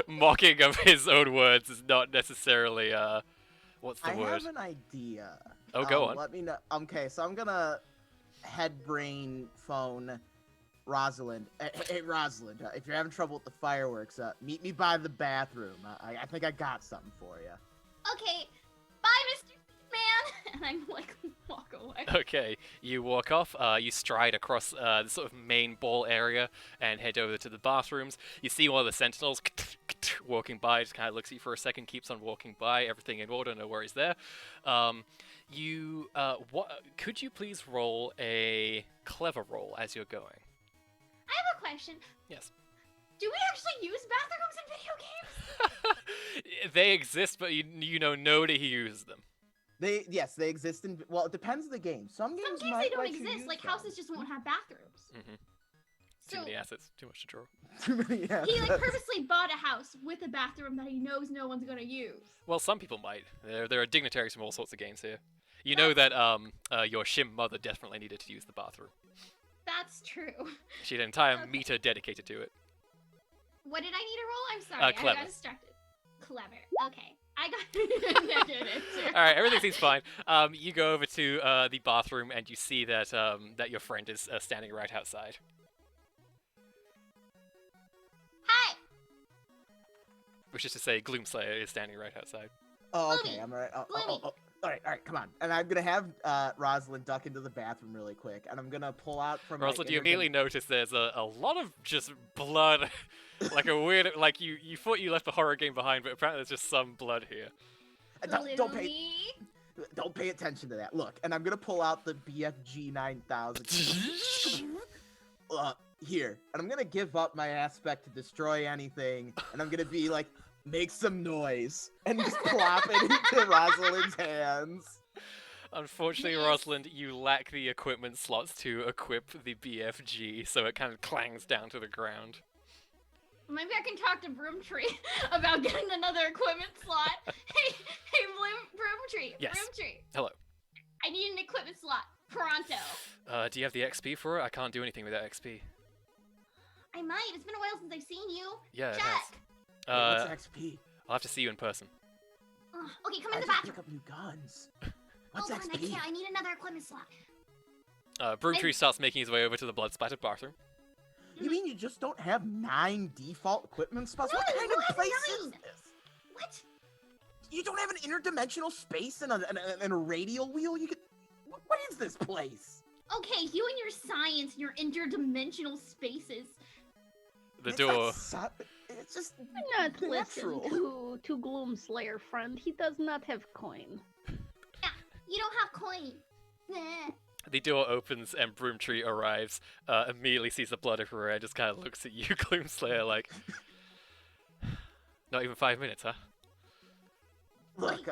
mocking of his own words is not necessarily what's the I word? have an idea. Oh, go on. Let me know. Okay, so I'm gonna head brain phone Rosalind. Hey, Rosalind, if you're having trouble with the fireworks, meet me by the bathroom. I think I got something for you. Okay, bye, Mr. Man. And I'm like, walk away. Okay, you walk off, you stride across the sort of main ball area and head over to the bathrooms. You see one of the sentinels walking by, just kind of looks at you for a second, keeps on walking by, everything in order, no worries there. Could you please roll a clever roll as you're going? I have a question. Yes. Do we actually use bathrooms in video games? They exist, but you know nobody who uses them. They exist in. Well, it depends on the game. Some games Some games might they don't let you exist. use Like them. houses just won't have bathrooms. Too So many assets, too much to draw. Too many. Yeah, he like purposely bought a house with a bathroom that he knows no one's gonna use. Well, some people might. There are dignitaries from all sorts of games here. You know that your Shim mother definitely needed to use the bathroom. That's true. She had an entire Okay. meter dedicated to it. What did I need to roll? I'm sorry. I Clever. got distracted. Clever. Okay. I got negative. All right, everything seems fine. You go over to the bathroom and you see that that your friend is standing right outside. Hi. Which is to say, Gloomslayer is standing right outside. Oh, okay. Gloomy. I'm alright. Gloomy. All right, come on. And I'm gonna have Rosalind duck into the bathroom really quick, and I'm gonna pull out from. my Rosalind, you inner immediately notice there's a lot of just blood, like a weird, like you thought you left the horror game behind, but apparently there's just some blood here. Don't pay attention to that. Look, and I'm gonna pull out the BFG 9000. Here, and I'm gonna give up my aspect to destroy anything, and I'm gonna be like, make some noise, and just plop it into Rosalind's hands. Unfortunately, Yes. Rosalind, you lack the equipment slots to equip the BFG, so it kind of clangs down to the ground. Maybe I can talk to Broomtree about getting another equipment slot. Hey, Broomtree. Yes. Broomtree. Hello. I need an equipment slot. Pronto. Do you have the XP for it? I can't do anything without XP. I might. It's been a while since I've seen you. Yeah, it Check. has. What's XP? I'll have to see you in person. Okay, come I in the just bathroom. pick up new guns. What's Hold on, I XP? can't. I need another equipment slot. Broomtree starts making his way over to the blood-splattered bathroom. You mean you just don't have 9 default equipment spots? No, What kind who of has place is 9? this? What? You don't have an interdimensional space and a radial wheel? You could. What is this place? Okay, you and your science and your interdimensional spaces. The It's door. not it's just Do not listen literal. to Gloomslayer, friend. He does not have coin. You don't have coin. Nah. The door opens and Broomtree arrives, immediately sees the blood everywhere, and just kind of looks at you, Gloomslayer, like... Not even 5 minutes, huh? Look,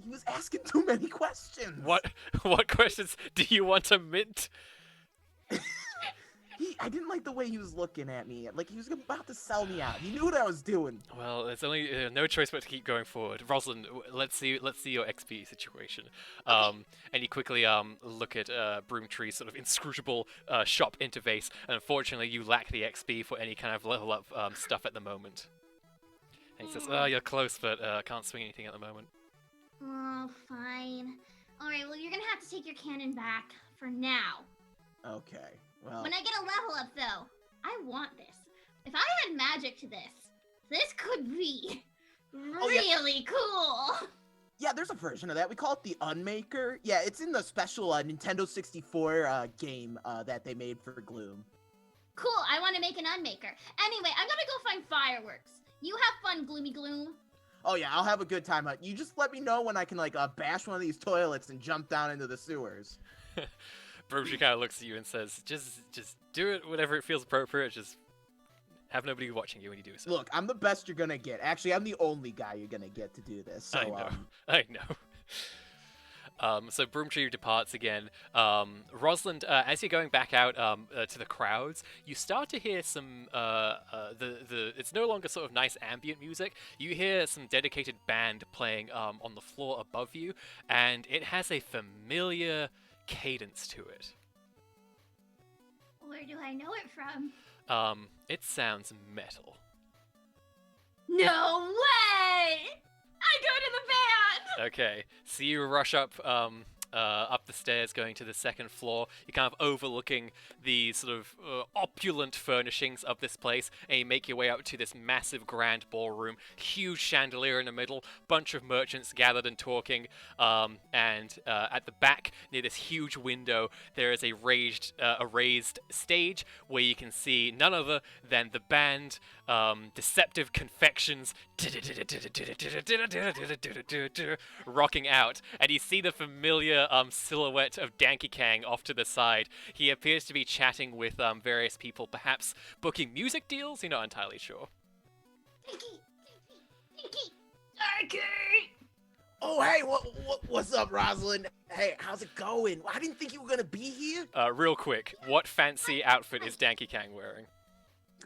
he was asking too many questions. What questions do you want to mint? I didn't like the way he was looking at me. Like he was about to sell me out. He knew what I was doing. Well, there's only no choice but to keep going forward. Rosalind, let's see your XP situation. And you quickly look at Broomtree's sort of inscrutable shop interface, and unfortunately, you lack the XP for any kind of level up stuff at the moment. And he says, "Oh, you're close, but can't swing anything at the moment." Oh, fine. Alright, well, you're gonna have to take your cannon back for now. Okay. Well. When I get a level up, though, I want this. If I had magic to this could be really cool. Yeah, there's a version of that. We call it the Unmaker. Yeah, it's in the special Nintendo 64 game that they made for Gloom. Cool, I want to make an Unmaker. Anyway, I'm gonna go find fireworks. You have fun, Gloomy Gloom. Oh yeah, I'll have a good time. You just let me know when I can like bash one of these toilets and jump down into the sewers. Broomtree kind of looks at you and says, just do it whenever it feels appropriate. Just have nobody watching you when you do so. Look, I'm the best you're gonna get. Actually, I'm the only guy you're gonna get to do this. So, I know. So Broomtree departs again. Rosalind, as you're going back out to the crowds, you start to hear some it's no longer sort of nice ambient music. You hear some dedicated band playing on the floor above you, and it has a familiar cadence to it. Where do I know it from? It sounds metal. No way! I go to the band! Okay, so you rush up the stairs going to the second floor. You're kind of overlooking the sort of opulent furnishings of this place, and you make your way up to this massive grand ballroom, huge chandelier in the middle, bunch of merchants gathered and talking, and at the back, near this huge window, there is a raised stage where you can see none other than the band, Deceptive Confections, rocking out, and you see the familiar silhouette of Danky Kang off to the side. He appears to be chatting with various people, perhaps booking music deals. You're not entirely sure. Dinky! oh hey, what's up, Rosalind? Hey, how's it going? I didn't think you were gonna be here. Real quick, what fancy outfit is Danky Kang wearing?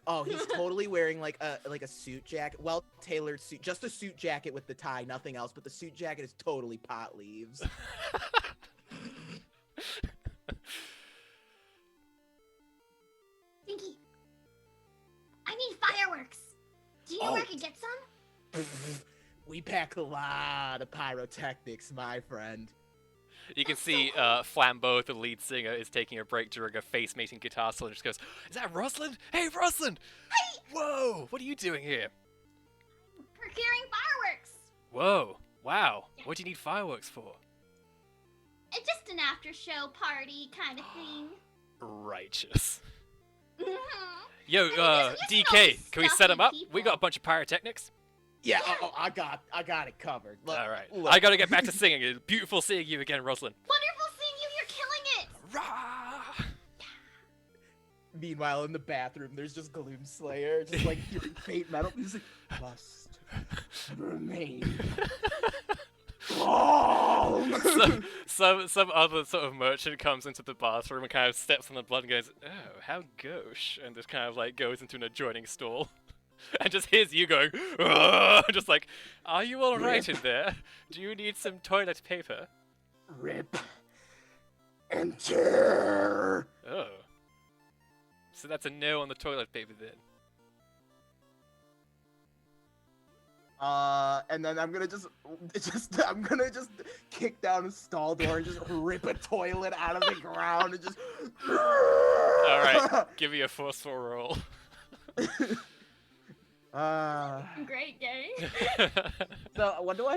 Oh, he's totally wearing like a suit jacket, well-tailored suit, just a suit jacket with the tie, nothing else. But the suit jacket is totally pot leaves. Dinky, I need fireworks. Do you know where I Oh. could get some? We pack a lot of pyrotechnics, my friend. You can That's see so Flambeau, the lead singer, is taking a break during a face-mating guitar solo and just goes, "Is that Rosalind? Hey, Rosalind! Hey! Whoa! What are you doing here? Procuring fireworks. Whoa! Wow! What do you need fireworks for?" It's just an after-show party kind of thing. Righteous. Mhm. Yo, I mean, there's DK, usually can we stuffy set him up? We people. got a bunch of pyrotechnics. Yeah, I got it covered. Look, All right. look. I gotta get back to singing. It's beautiful seeing you again, Rosalind. Wonderful seeing you. You're killing it. Rah! Meanwhile, in the bathroom, there's just Gloom Slayer, just like hearing fate metal music. Must remain. Oh! some other sort of merchant comes into the bathroom and kind of steps on the blood and goes, "Oh, how gauche," and just kind of like goes into an adjoining stall. And just hears you going, "Ugh," just like, "Are you all right in there? Do you need some toilet paper?" Rip and tear. Oh. So that's a no on the toilet paper then. And then I'm gonna just kick down a stall door and just rip a toilet out of the ground and just. All right, give me a forceful roll. Great game. So when do I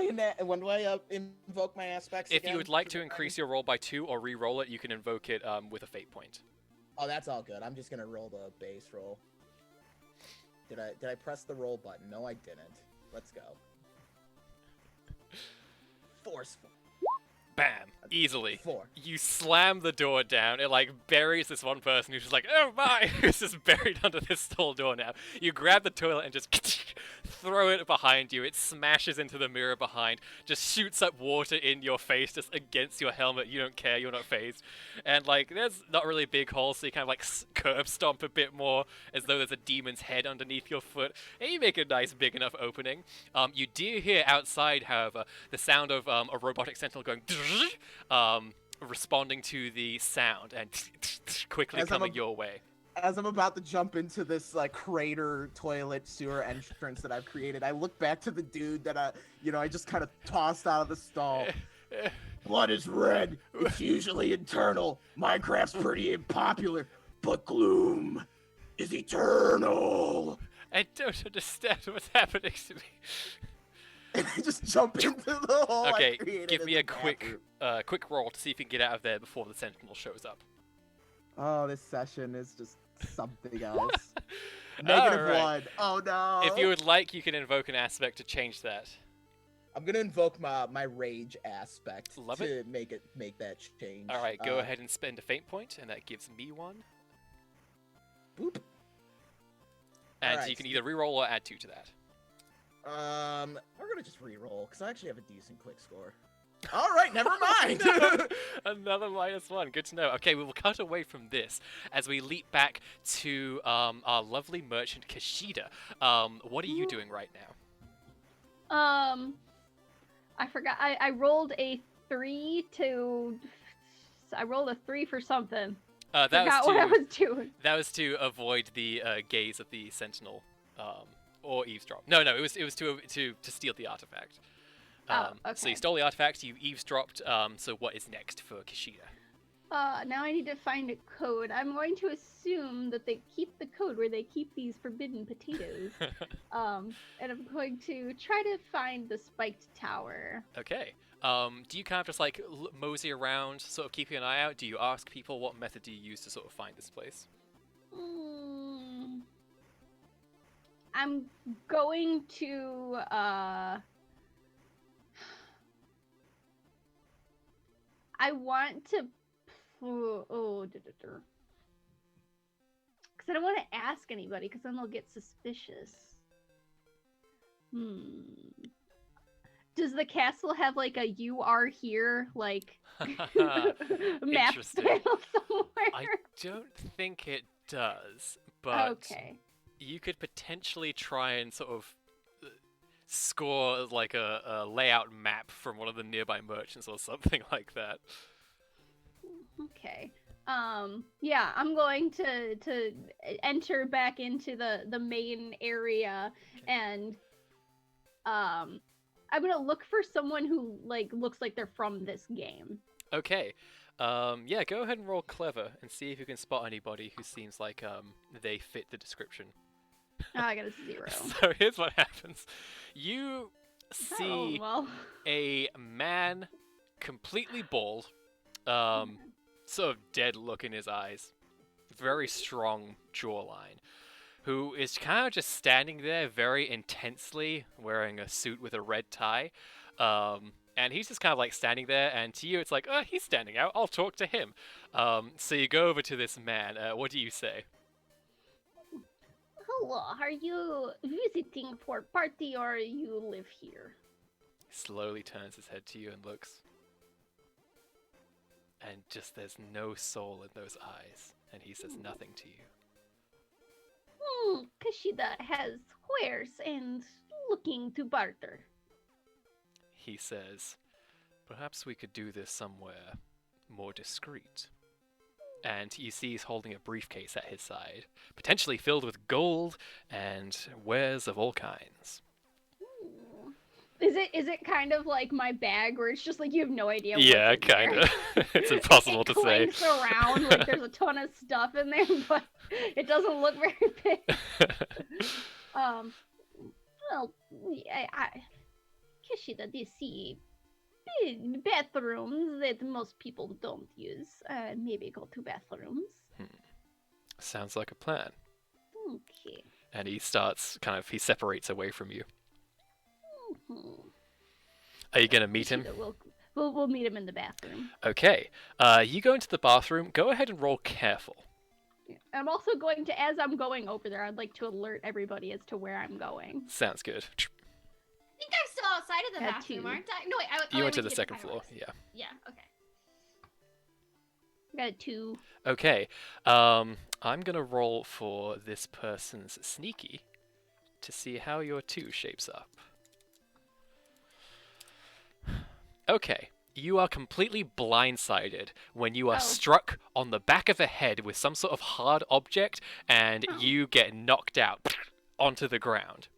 invoke my aspects? If again? you would like to increase your roll by 2 or re-roll it, you can invoke it with a fate point. Oh, that's all good. I'm just gonna roll the base roll. Did I press the roll button? No, I didn't. Let's go. Forceful. Bam! Easily. 4. You slam the door down, it like buries this one person who's just like, "Oh my!" Who's just buried under this stall door now. You grab the toilet and just throw it behind you. It smashes into the mirror behind, just shoots up water in your face, just against your helmet. You don't care, you're not phased. And like, there's not really a big hole, so you kind of like curb stomp a bit more, as though there's a demon's head underneath your foot. And you make a nice big enough opening. You do hear outside, however, the sound of a robotic sentinel going, responding to the sound and quickly coming your way. As I'm about to jump into this like crater toilet sewer entrance that I've created, I look back to the dude that I just kind of tossed out of the stall. Blood is red. It's usually internal. Minecraft's pretty unpopular, but gloom is eternal. I don't understand what's happening to me. And I just jump into the hole. Okay, I created give in me the a quick bathroom. roll to see if you can get out of there before the sentinel shows up. Oh, this session is just something else. Negative Alright. 1. Oh no. If you would like, you can invoke an aspect to change that. I'm gonna invoke my rage aspect Love to make that change. All right, go ahead and spend a fate point, and that gives me 1. Boop. And Alright, you can either reroll or add 2 to that. We're gonna just re-roll because I actually have a decent quick score. All right, never mind. Another -1. Good to know. Okay, we will cut away from this as we leap back to our lovely merchant Kashida. What are you doing right now? I forgot. I rolled a 3 to. I rolled a 3 for something. Forgot what I was doing. That was to avoid the gaze of the sentinel, or eavesdrop. No, it was to steal the artifact. Okay. So you stole the artifact, you eavesdropped. So what is next for Kashida? Now I need to find a code. I'm going to assume that they keep the code where they keep these forbidden potatoes. And I'm going to try to find the spiked tower. Okay. Do you kind of just like mosey around, sort of keeping an eye out? Do you ask people? What method do you use to sort of find this place? I'm going to I want to because I don't want to ask anybody because then they'll get suspicious. Does the castle have like a "you are here" like map Interesting. somewhere? I don't think it does, but Okay. you could potentially try and sort of score like a layout map from one of the nearby merchants or something like that. Okay. Yeah, I'm going to enter back into the main area and I'm gonna look for someone who like looks like they're from this game. Okay. Yeah, go ahead and roll clever and see if you can spot anybody who seems like they fit the description. Oh, I got a 0. So here's what happens. You see well. a man, completely bald, sort of dead look in his eyes, very strong jawline, who is kind of just standing there very intensely, wearing a suit with a red tie. And he's just kind of like standing there, and to you it's like, oh, he's standing out, I'll talk to him. So you go over to this man. What do you say? Hello, are you visiting for party or you live here? He slowly turns his head to you and looks. And just there's no soul in those eyes, and he says nothing to you. Kashida has wares and looking to barter. He says, perhaps we could do this somewhere more discreet. And you see he's holding a briefcase at his side, potentially filled with gold and wares of all kinds. Is it kind of like my bag where it's just like you have no idea what's Yeah, in there? kind of. It's impossible to say. It clinks around like there's a ton of stuff in there, but it doesn't look very big. Well, Kashida, do you see bathrooms that most people don't use? Maybe go to bathrooms. Sounds like a plan. Okay. And he starts he separates away from you. Are you going to meet him? We'll meet him in the bathroom. Okay. You go into the bathroom. Go ahead and roll careful. I'm also going to, as I'm going over there, I'd like to alert everybody as to where I'm going. Sounds good. I think I'm still outside of the Got bathroom, two. aren't I? No, wait. You I went to the get second floor. fireworks. Yeah. Yeah. Okay. I got 2. Okay. I'm gonna roll for this person's sneaky to see how your 2 shapes up. Okay. You are completely blindsided when you are Oh. struck on the back of the head with some sort of hard object and Oh. you get knocked out onto the ground.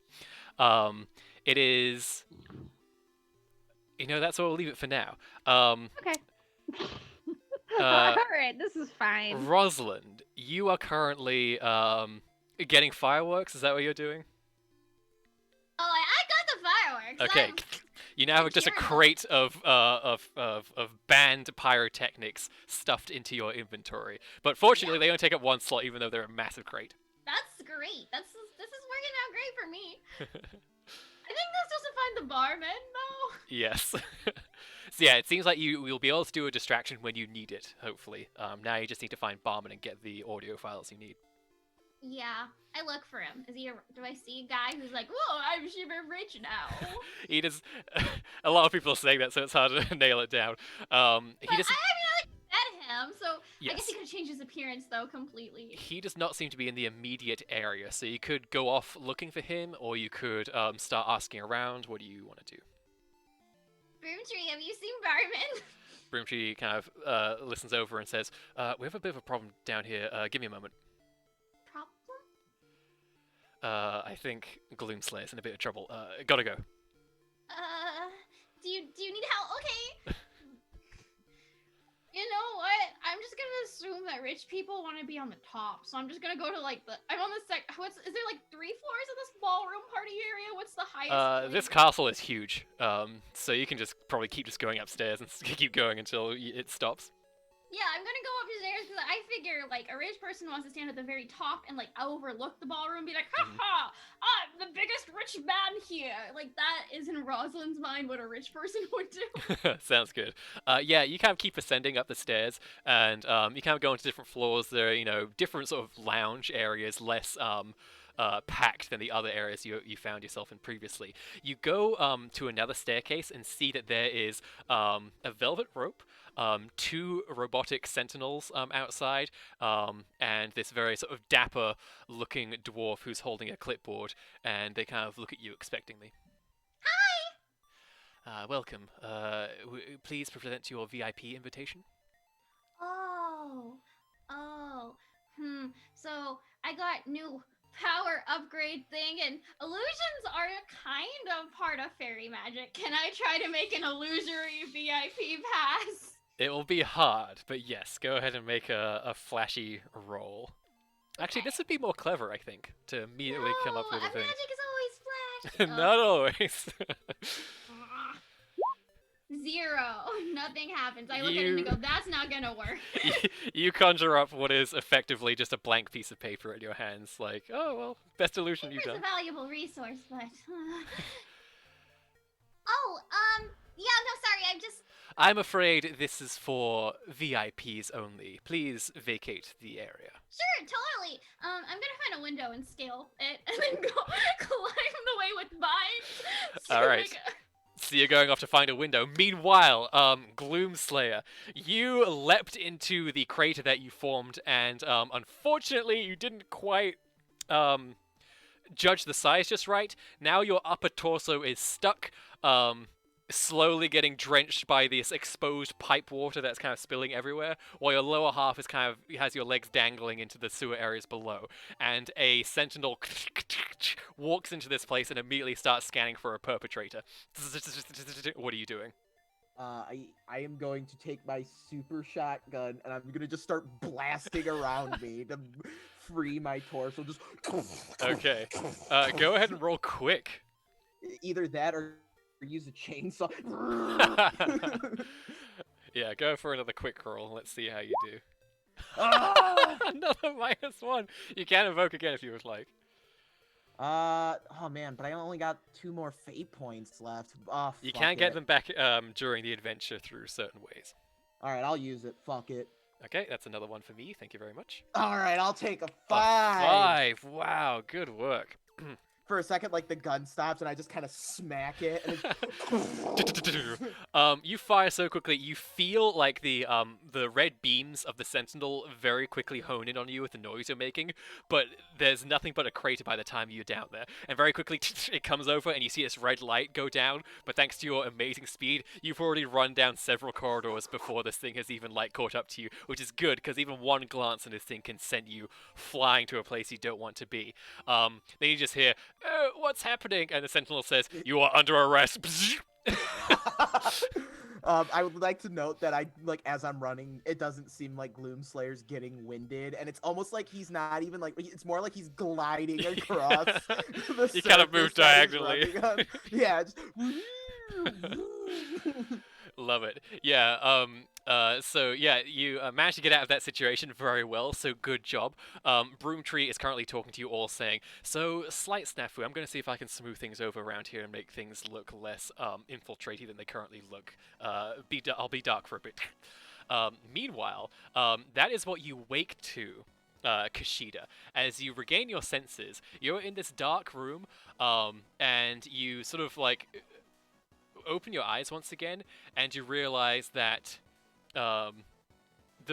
It is. That's where we'll leave it for now. Okay. Uh, Alright, this is fine. Rosalind, you are currently getting fireworks. Is that what you're doing? Oh, I got the fireworks. Okay. You now have just a cheering. crate of banned pyrotechnics stuffed into your inventory. But fortunately, they only take up 1 slot, even though they're a massive crate. That's great. This is working out great for me. I think this doesn't find the barman though. Yes. So yeah, it seems like you will be able to do a distraction when you need it. Hopefully. Now you just need to find Barman and get the audio files you need. Yeah, I look for him. Do I see a guy who's like, whoa, I'm super rich now? He does. A lot of people are saying that, so it's hard to nail it down. He But does. I met him, so I Yes. guess he could have changed his appearance though completely. He does not seem to be in the immediate area, so you could go off looking for him, or you could start asking around. What do you want to do? Broomtree, have you seen Barman? Broomtree kind of listens over and says, "We have a bit of a problem down here. Give me a moment." Problem? I think Gloomslayer's in a bit of trouble. Gotta go. Do you need help? Okay. You know what? I'm just gonna assume that rich people want to be on the top, so I'm just gonna go to like I'm on the is there like 3 floors of this ballroom party area? What's the highest? This castle is huge, so you can just probably keep just going upstairs and keep going until it stops. Yeah, I'm gonna go upstairs because I figure like a rich person wants to stand at the very top and like overlook the ballroom, and be like, ha ha, I'm the biggest rich man here. Like that is in Rosalind's mind what a rich person would do. Sounds good. Yeah, you kind of keep ascending up the stairs, and you kind of go into different floors. There are, different sort of lounge areas, less packed than the other areas you found yourself in previously. You go to another staircase and see that there is a velvet rope, 2 robotic sentinels outside, and this very sort of dapper-looking dwarf who's holding a clipboard, and they kind of look at you expectingly. Hi! Welcome. Please present your VIP invitation. Oh. So I got new power upgrade thing, and illusions are kind of part of fairy magic. Can I try to make an illusory VIP pass? It will be hard, but yes, go ahead and make a flashy roll. Actually, this would be more clever, I think, to immediately come up with a thing. Magic is always flashy. Not always. 0. Nothing happens. I look at it and go, that's not gonna work. You conjure up what is effectively just a blank piece of paper in your hands, like, oh, well, best illusion you've Paper's done. a valuable resource, but... yeah, no, sorry, I'm afraid this is for VIPs only. Please vacate the area. Sure, totally. I'm gonna find a window and scale it, and then go climb the way with mine. All right. So you're going off to find a window. Meanwhile, Gloomslayer, you leapt into the crater that you formed, and unfortunately, you didn't quite judge the size just right. Now your upper torso is stuck, slowly getting drenched by this exposed pipe water that's kind of spilling everywhere, while your lower half is has your legs dangling into the sewer areas below. And a sentinel walks into this place and immediately starts scanning for a perpetrator. What are you doing? I am going to take my super shotgun and I'm gonna just start blasting around me to free my torso. Just Okay. Go ahead and roll quick. Either that or use a chainsaw. Yeah, go for another quick roll. Let's see how you do. Ah! Another -1. You can invoke again if you would like. Oh man, but I only got 2 more fate points left. Oh, You fuck can get it. them back during the adventure through certain ways. All right, I'll use it. Fuck it. Okay, that's another one for me. Thank you very much. All right, I'll take a A 5. 5. Wow, good work. For a second, like the gun stops, and I just kind of smack it. And You fire so quickly, you feel like the red beams of the sentinel very quickly hone in on you with the noise you're making, but there's nothing but a crater by the time you're down there. And very quickly it comes over and you see this red light go down, but thanks to your amazing speed, you've already run down several corridors before this thing has even like caught up to you, which is good because even one glance on this thing can send you flying to a place you don't want to be. Then you just hear, "Oh, what's happening?" And the sentinel says, "You are under arrest." I would like to note that as I'm running, it doesn't seem like Gloomslayer's getting winded, and it's almost like he's not even like, it's more like he's gliding across the You kind of surface move that he's diagonally. running on. Yeah, just Love it. Yeah. So yeah, you managed to get out of that situation very well. So good job. Broomtree is currently talking to you all, saying, "So slight snafu. I'm going to see if I can smooth things over around here and make things look less infiltraty than they currently look. I'll be dark for a bit." Meanwhile, that is what you wake to. Kushida, as you regain your senses, you're in this dark room, and you sort of like open your eyes once again, and you realize that the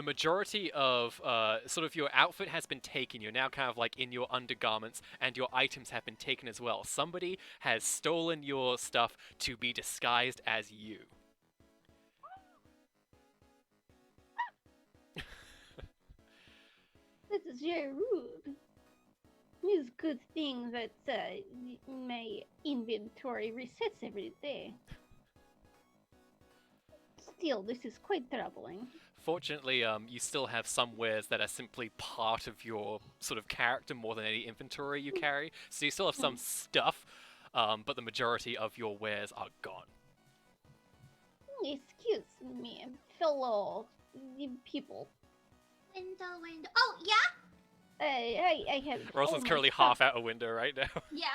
majority of sort of your outfit has been taken. You're now kind of like in your undergarments, and your items have been taken as well. Somebody has stolen your stuff to be disguised as you. This is very rude. It's a good thing that my inventory resets every day. Still, this is quite troubling. Fortunately, you still have some wares that are simply part of your sort of character more than any inventory you carry. So you still have some stuff, but the majority of your wares are gone. Excuse me, fellow people. Window. Oh, yeah? I have. Rosalind's currently half out a window right now. Yeah.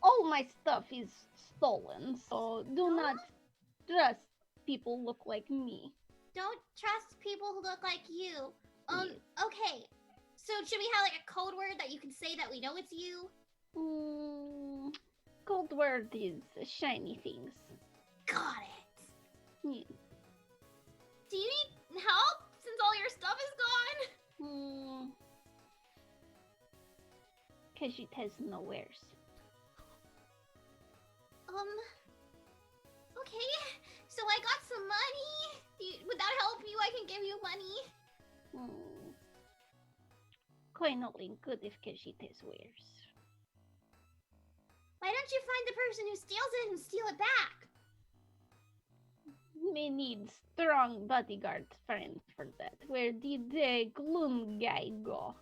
All my stuff is stolen, so do not trust people look like me. Don't trust people who look like you. Yes. Okay. So should we have like a code word that you can say that we know it's you? Cold word is shiny things. Got it. Yes. Do you need help since all your stuff is gone? Cause it has no wares. Okay. So I got some money. Would that help you? I can give you money. Quite only good if Kajit has wares. Why don't you find the person who steals it and steal it back? May need strong bodyguard friend for that. Where did the gloom guy go?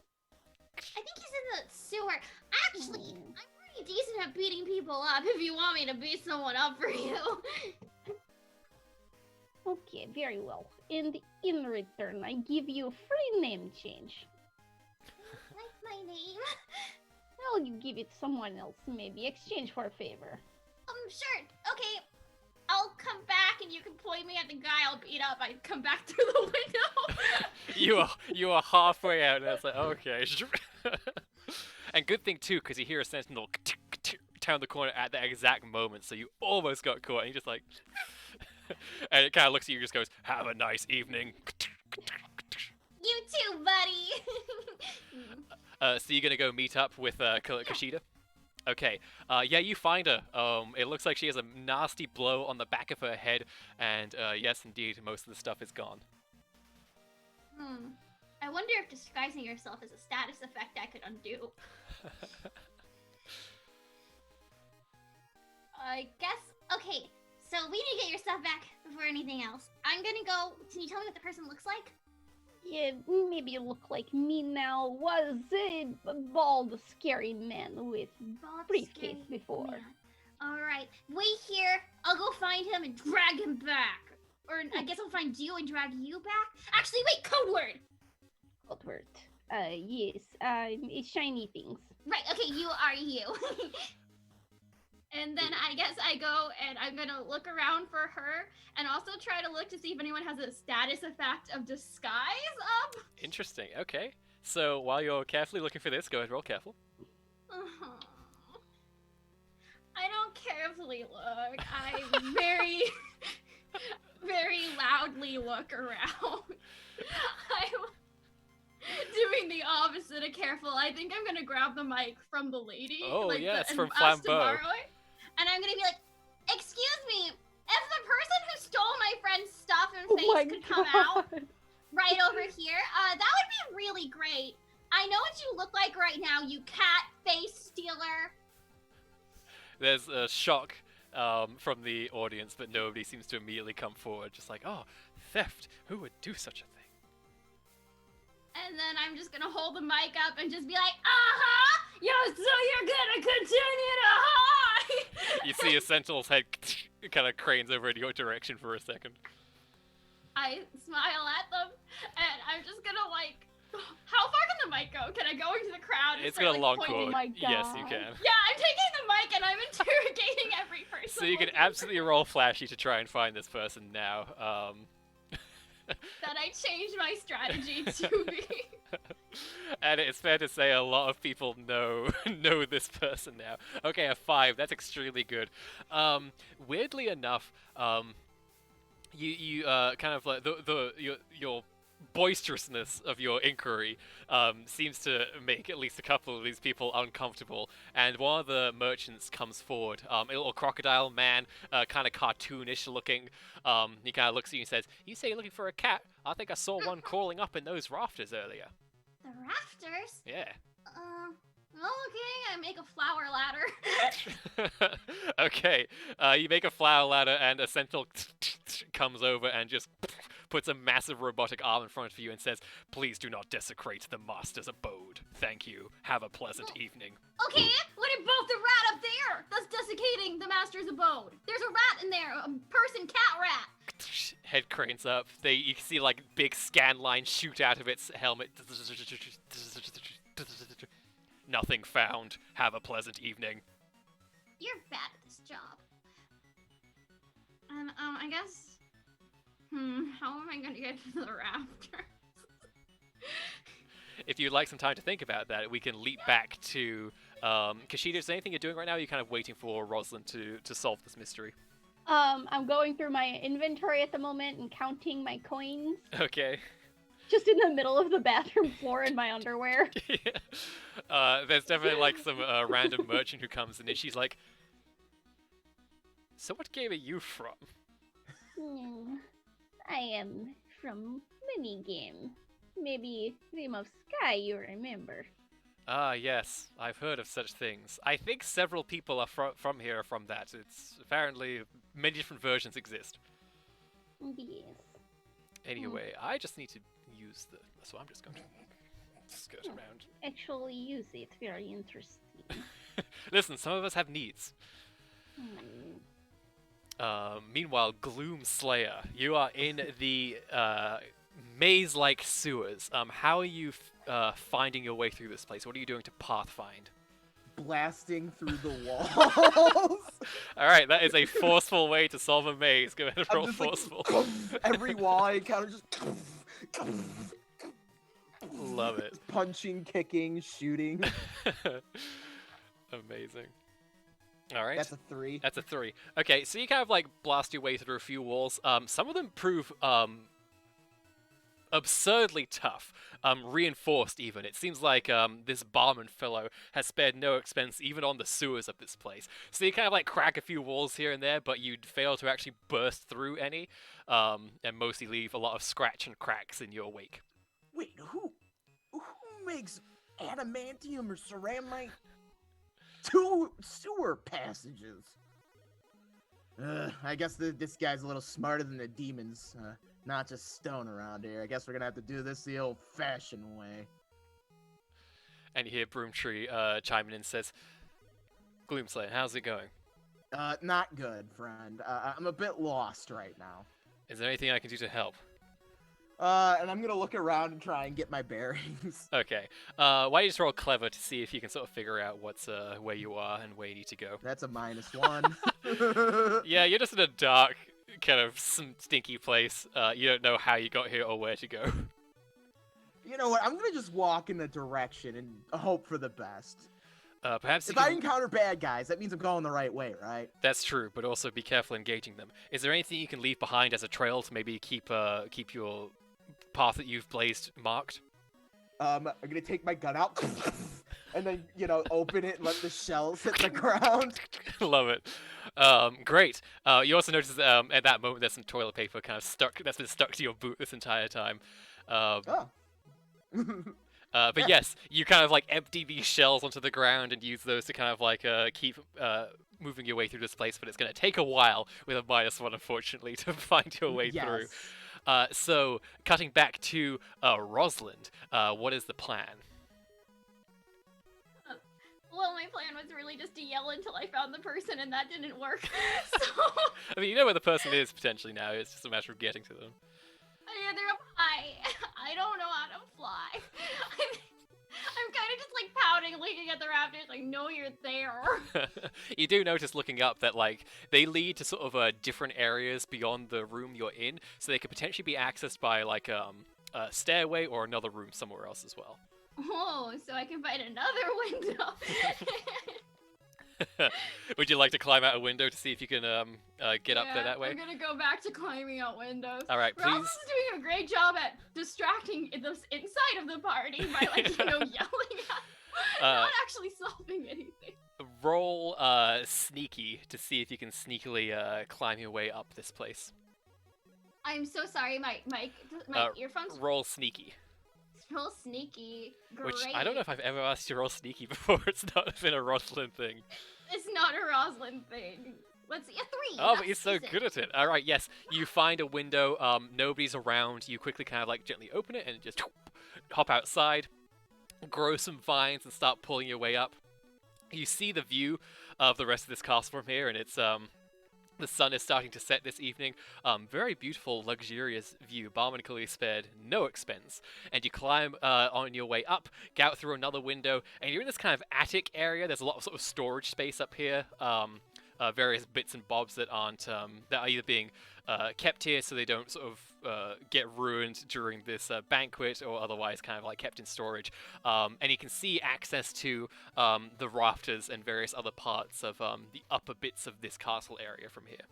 I think he's in the sewer. Actually, I'm pretty decent at beating people up if you want me to beat someone up for you. Okay, very well. And in return, I give you a free name change. Like my name? Well, you give it to someone else, maybe. Exchange for a favor. Sure. Okay. I'll come back and you can point me at the guy I'll beat up. I come back through the window. You are halfway out, and it's like, okay. And good thing too, because you hear a sentinel turn the corner at that exact moment, so you almost got caught, and you just like, and it kind of looks at you, and just goes, "Have a nice evening." You too, buddy. So you're gonna go meet up with Kushida? Okay. Yeah, you find her. It looks like she has a nasty blow on the back of her head, and yes, indeed, most of the stuff is gone. I wonder if disguising yourself is a status effect I could undo. I guess. Okay, so we need to get your stuff back before anything else. I'm gonna go. Can you tell me what the person looks like? Yeah, maybe you look like me now. Was a bald, scary man with Bald, briefcase scary before. man. Alright, wait here. I'll go find him and drag him back. Or I guess I'll find you and drag you back. Actually, wait, code word! Code word. Yes, it's shiny things. Right, okay, you are you. And then I guess I go and I'm gonna look around for her and also also try to look to see if anyone has a status effect of disguise up. Interesting. Okay. So while you're carefully looking for this, go ahead, roll careful. I don't carefully look. I very, very loudly look around. I'm doing the opposite of careful. I think I'm gonna grab the mic from the lady. Oh, like yes, and from ask to Flambeau. borrow it. And I'm gonna be like, excuse me, if the person who stole my friend's stuff and face could come out right over here, that would be really great. I know what you look like right now, you cat face stealer. There's a shock from the audience, but nobody seems to immediately come forward. Just like, oh, theft. Who would do such a thing? And then I'm just gonna hold the mic up and just be like, uh-huh! Yo, so you're gonna continue to hide! You see a sentinel's head kind of cranes over in your direction for a second. I smile at them, and I'm just gonna like, how far can the mic go? Can I go into the crowd and It's start, got a long pointing? cord. Oh my Yes, you God. can. Yeah, I'm taking the mic and I'm interrogating every person. So you can looking absolutely roll flashy to try and find this person now. that I changed my strategy to be. And it's fair to say a lot of people know know this person now. Okay, a 5. That's extremely good. Weirdly enough, you kind of like your boisterousness of your inquiry seems to make at least a couple of these people uncomfortable. And one of the merchants comes forward, a little crocodile man, kind of cartoonish looking. He kind of looks at you and says, "You say you're looking for a cat? I think I saw one crawling up in those rafters earlier." The rafters? Yeah. Okay, I make a flower ladder. Okay, you make a flower ladder and a sentinel comes over and just puts a massive robotic arm in front of you and says, "Please do not desecrate the master's abode. Thank you. Have a pleasant evening." Okay, what about the rat up there? That's desiccating the master's abode. There's a rat in there, a person cat rat. Head cranes up. You see like big scan lines shoot out of its helmet. Nothing found. Have a pleasant evening. You're bad at this job. And I guess. How am I gonna get to the rafters? If you'd like some time to think about that, we can leap back to Kashida. Is there anything you're doing right now? Or are you kind of waiting for Rosalind to solve this mystery? I'm going through my inventory at the moment and counting my coins. Okay. Just in the middle of the bathroom floor in my underwear. Yeah. There's definitely like some random merchant who comes in and she's like, "So what game are you from?" I am from Minigame. Maybe Dream of Sky, you remember. Ah, yes, I've heard of such things. I think several people are from here are from that. It's apparently many different versions exist. Yes. Anyway, I just need to use so I'm just going to skirt around. Actually use it. Very interesting. Listen, some of us have needs. Meanwhile, Gloom Slayer, you are in the maze-like sewers. How are you finding your way through this place? What are you doing to pathfind? Blasting through the walls. All right, that is a forceful way to solve a maze. Go ahead and I'm roll just like, forceful. every wall I encounter just Love it. punching, kicking, shooting. Amazing. All right. That's a 3. That's a 3. Okay, so you kind of like blast your way through a few walls. Some of them prove absurdly tough, reinforced even. It seems like this barman fellow has spared no expense even on the sewers of this place. So you kind of like crack a few walls here and there, but you'd fail to actually burst through any, and mostly leave a lot of scratch and cracks in your wake. Wait, who makes adamantium or ceramite sewer passages? I guess this guy's a little smarter than the demons. Not just stone around here. I guess we're gonna have to do this the old-fashioned way. And you hear Broomtree chime in and says, "Gloomslayer, how's it going? Not good, friend. I'm a bit lost right now. Is there anything I can do to help?" And I'm gonna look around and try and get my bearings. Okay. Why don't you just roll clever to see if you can sort of figure out what's where you are and where you need to go. That's a -1. Yeah, you're just in a dark kind of stinky place. You don't know how you got here or where to go. You know what? I'm gonna just walk in a direction and hope for the best. Perhaps you If I can... encounter bad guys, that means I'm going the right way, right? That's true, but also be careful engaging them. Is there anything you can leave behind as a trail to maybe keep your path that you've blazed marked? I'm gonna take my gun out and then, open it and let the shells hit the ground. Love it. Great. You also notice at that moment there's some toilet paper kind of that's been stuck to your boot this entire time. Oh. But yes, you kind of like empty these shells onto the ground and use those to kind of like keep moving your way through this place, but it's going to take a while with a -1, unfortunately, to find your way through. So, cutting back to Rosalind, what is the plan? Well, my plan was really just to yell until I found the person, and that didn't work. So I mean, you know where the person is potentially now. It's just a matter of getting to them. they're up high. I don't know how to fly. I'm kind of just like pouting, looking at the raptors, like, no, you're there. You do notice looking up that like they lead to sort of different areas beyond the room you're in, so they could potentially be accessed by like a stairway or another room somewhere else as well. Oh, so I can find another window. Would you like to climb out a window to see if you can get up there Yeah, that way? I'm gonna go back to climbing out windows. All right, Ralph please. is doing a great job at distracting the inside of the party by yelling at not actually solving anything. Roll sneaky to see if you can sneakily climb your way up this place. I'm so sorry, my earphones. Roll sneaky. Roll sneaky. Great. Which I don't know if I've ever asked you to roll sneaky before. It's not been a Rosalind thing. It's not a Rosalind thing. Let's see, a 3. Oh, but you're so good at it. All right, yes. You find a window. Nobody's around. You quickly kind of like gently open it and just hop outside, grow some vines, and start pulling your way up. You see the view of the rest of this castle from here, and it's the sun is starting to set this evening. Very beautiful, luxurious view. Barman clearly spared no expense. And you climb on your way up, get out through another window, and you're in this kind of attic area. There's a lot of sort of storage space up here. Various bits and bobs that aren't that are either being kept here so they don't sort of get ruined during this banquet, or otherwise kind of like kept in storage. And you can see access to the rafters and various other parts of the upper bits of this castle area from here.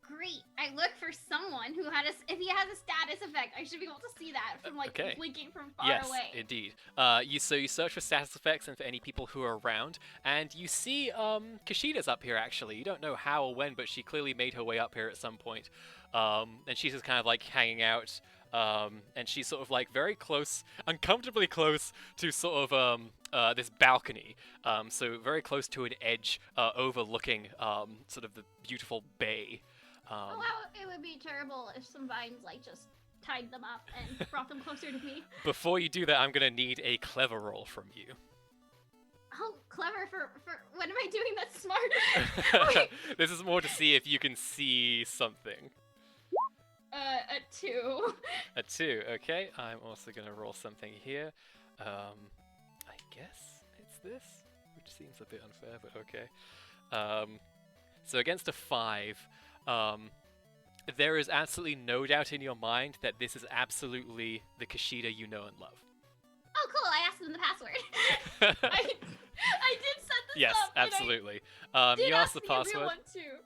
Great. I look for someone who had if he has a status effect, I should be able to see that from like Okay. blinking from far Yes, away. indeed. You search for status effects and for any people who are around, and you see Kashida's up here actually. You don't know how or when, but she clearly made her way up here at some point. And she's just kind of like hanging out, and she's sort of like very close, uncomfortably close to sort of this balcony. So very close to an edge overlooking sort of the beautiful bay. It would be terrible if some vines like just tied them up and brought them closer to me. Before you do that, I'm gonna need a clever roll from you. Oh, clever for what am I doing that's smart? Wait, This is more to see if you can see something. a 2. A 2, okay. I'm also gonna roll something here. I guess it's this, which seems a bit unfair, but okay. So against a 5, there is absolutely no doubt in your mind that this is absolutely the Kashida you know and love. Oh, cool! I asked them the password. I did set this Yes, up. and absolutely. I did You asked the the real password. one too.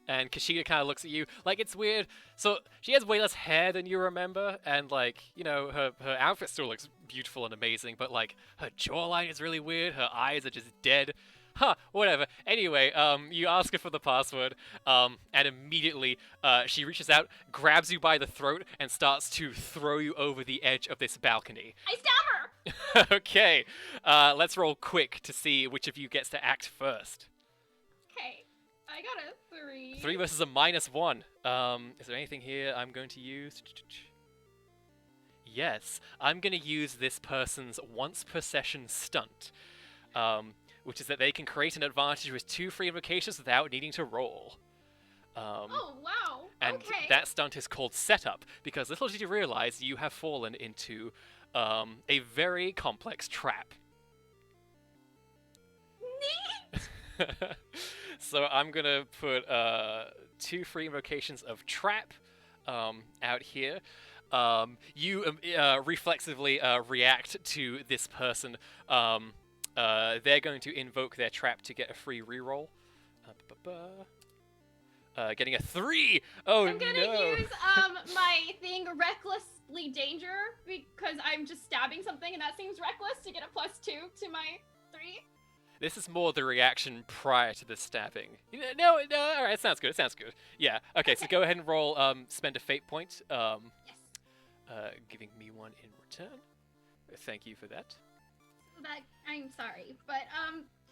And Kashida kind of looks at you like it's weird. So she has way less hair than you remember, and like, you know, her outfit still looks beautiful and amazing, but like her jawline is really weird. Her eyes are just dead. Huh, whatever. Anyway, you ask her for the password, and immediately she reaches out, grabs you by the throat, and starts to throw you over the edge of this balcony. I stab her. Okay, let's roll quick to see which of you gets to act first. Okay, I got a 3. 3 versus a -1. Is there anything here I'm going to use? Yes, I'm going to use this person's once per session stunt, which is that they can create an advantage with 2 free invocations without needing to roll. Oh wow. And Okay. that stunt is called Setup, because little did you realize you have fallen into a very complex trap. Neat. So I'm gonna put 2 free invocations of trap out here. You reflexively react to this person. They're going to invoke their trap to get a free reroll. Getting a 3. Oh I'm gonna no! use my thing recklessly danger because I'm just stabbing something and that seems reckless to get a +2 to my 3. This is more the reaction prior to the stabbing. No, all right, it sounds good. It sounds good. Yeah. Okay, so go ahead and roll. Spend a fate point. Yes. Giving me 1 in return. Thank you for that. That I'm sorry, but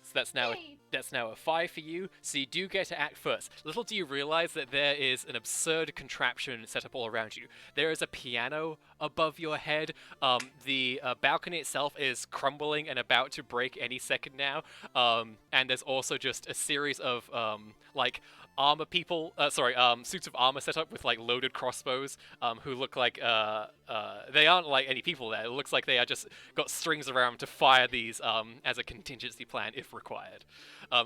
So that's now a 5 for you. So you do get to act first. Little do you realize that there is an absurd contraption set up all around you. There is a piano above your head. The balcony itself is crumbling and about to break any second now. And there's also just a series of like armor people, suits of armor set up with like loaded crossbows, who look like they aren't like any people there. It looks like they are just got strings around to fire these as a contingency plan if required.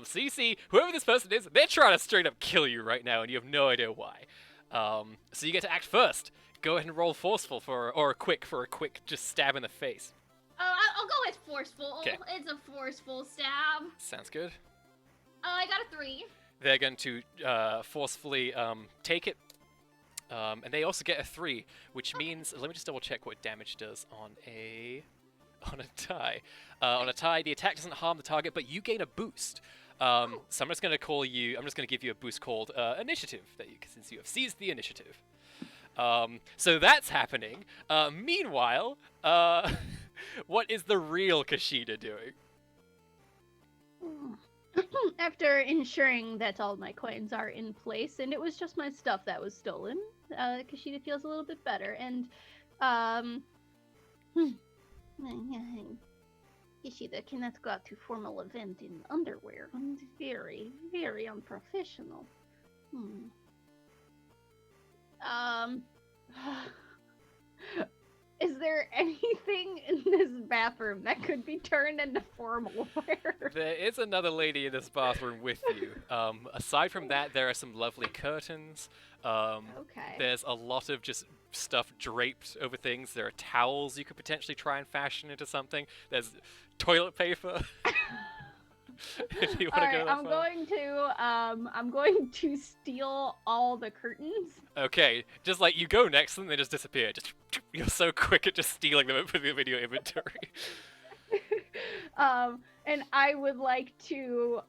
So you see, whoever this person is, they're trying to straight up kill you right now, and you have no idea why. So you get to act first. Go ahead and roll forceful or a quick just stab in the face. I'll go with forceful. 'Kay. It's a forceful stab. Sounds good. I got a 3. They're going to forcefully take it. And they also get a 3, which means, let me just double check what damage does on a tie. On a tie, the attack doesn't harm the target, but you gain a boost. So I'm just going to give you a boost called initiative, since you have seized the initiative. So that's happening. Meanwhile, what is the real Kushida doing? After ensuring that all my coins are in place, and it was just my stuff that was stolen, Kushida feels a little bit better. And, Kushida cannot go out to formal event in underwear. It's very, very unprofessional. Is there anything in this bathroom that could be turned into formal wear? There is another lady in this bathroom with you. Aside from that, there are some lovely curtains. Okay. There's a lot of just stuff draped over things. There are towels you could potentially try and fashion into something. There's toilet paper. If you want to go that far. I'm going to steal all the curtains. Okay, just like you go next and they just disappear. Just you're so quick at just stealing them for the video inventory. And I would like to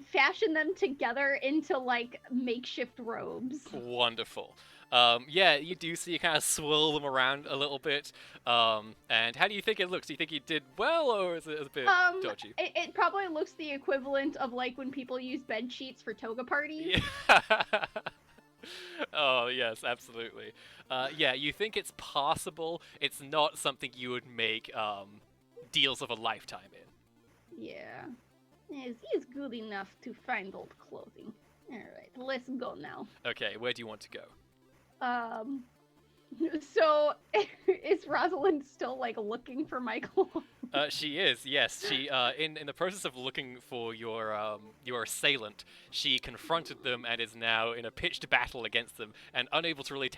fashion them together into like makeshift robes. Wonderful. Yeah, you do see you kind of swirl them around a little bit. And how do you think it looks? Do you think you did well, or is it a bit dodgy? It probably looks the equivalent of like when people use bed sheets for toga parties. Yeah. Oh, yes, absolutely. Yeah, you think it's possible. It's not something you would make deals of a lifetime in. Yeah. He's good enough to find old clothing. Alright, let's go now. Okay, where do you want to go? So is Rosalind still like looking for Michael? She is, yes. She, in the process of looking for your assailant, she confronted them and is now in a pitched battle against them and unable to really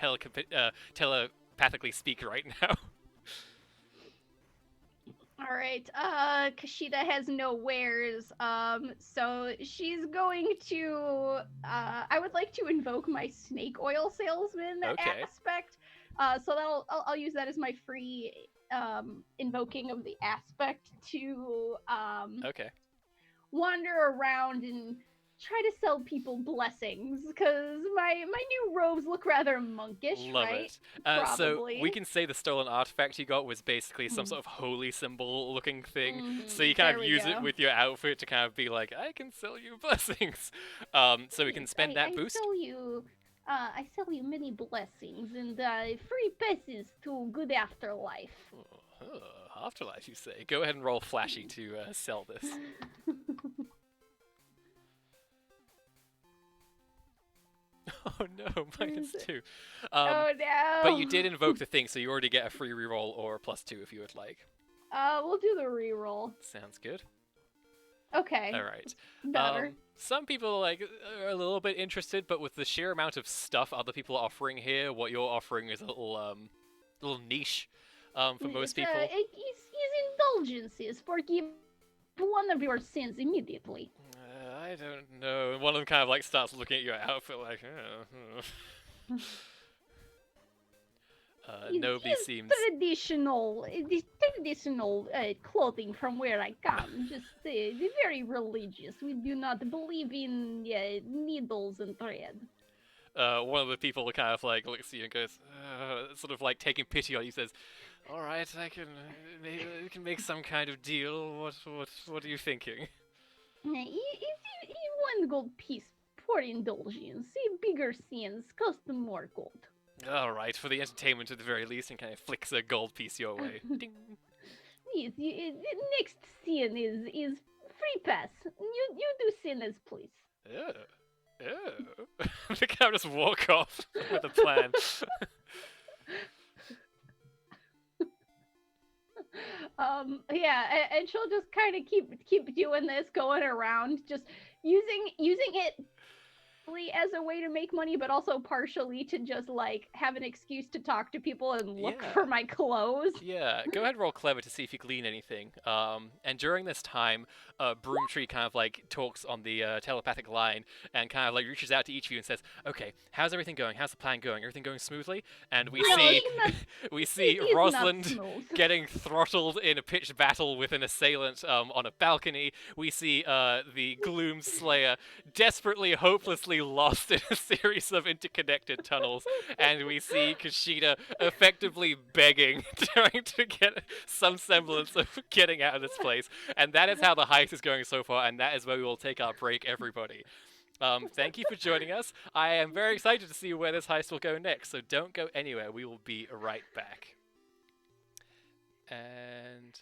telepathically speak right now. Alright, Kushida has no wares, so she's going to, I would like to invoke my snake oil salesman Okay. aspect, so I'll use that as my free, invoking of the aspect to, Okay. wander around and try to sell people blessings, because my new robes look rather monkish, Love right? it. So Probably. we can say the stolen artifact you got was basically some sort of holy symbol looking thing. Mhm, So you kind there of we use go. it with your outfit to kind of be like, I can sell you blessings. So we can spend that boost. I sell you many blessings and free passes to good afterlife. Oh, afterlife, you say? Go ahead and roll flashy to sell this. Oh no, -2. Oh no! But you did invoke the thing, so you already get a free reroll or a +2 if you would like. We'll do the reroll. Sounds good. Okay. All right. Better. Some people like are a little bit interested, but with the sheer amount of stuff other people are offering here, what you're offering is a little niche for most people. His indulgences. Forgive one of your sins immediately. I don't know. And one of them kind of like starts looking at your outfit like, nobody It's seems. traditional clothing from where I come. Just very religious. We do not believe in needles and thread. One of the people kind of like looks at you and goes, sort of like taking pity on you, says, "All right, I can maybe we can make some kind of deal. What are you thinking?" One gold piece for indulgence. Bigger sins cost more gold. All right, for the entertainment at the very least, and kind of flicks a gold piece your way. Ding. Yes, next sin is free pass. You do sinners, please. Oh. They kind of just walk off with a plan. Yeah, and she'll just kind of keep doing this, going around, just using it as a way to make money, but also partially to just like have an excuse to talk to people and look Yeah. for my clothes. Yeah, go ahead and roll clever to see if you glean anything. And during this time, Broomtree kind of like talks on the telepathic line and kind of like reaches out to each of you and says, "Okay, how's everything going? How's the plan going? Everything going smoothly?" And we No, see it's not- we see it is not Rosalind smooth. getting throttled in a pitched battle with an assailant on a balcony. We see the Gloom Slayer desperately, hopelessly lost in a series of interconnected tunnels, and we see Kushida effectively begging, trying to get some semblance of getting out of this place. And that is how the heist is going so far, and that is where we will take our break, everybody. Thank you for joining us. I am very excited to see where this heist will go next, so don't go anywhere. We will be right back. And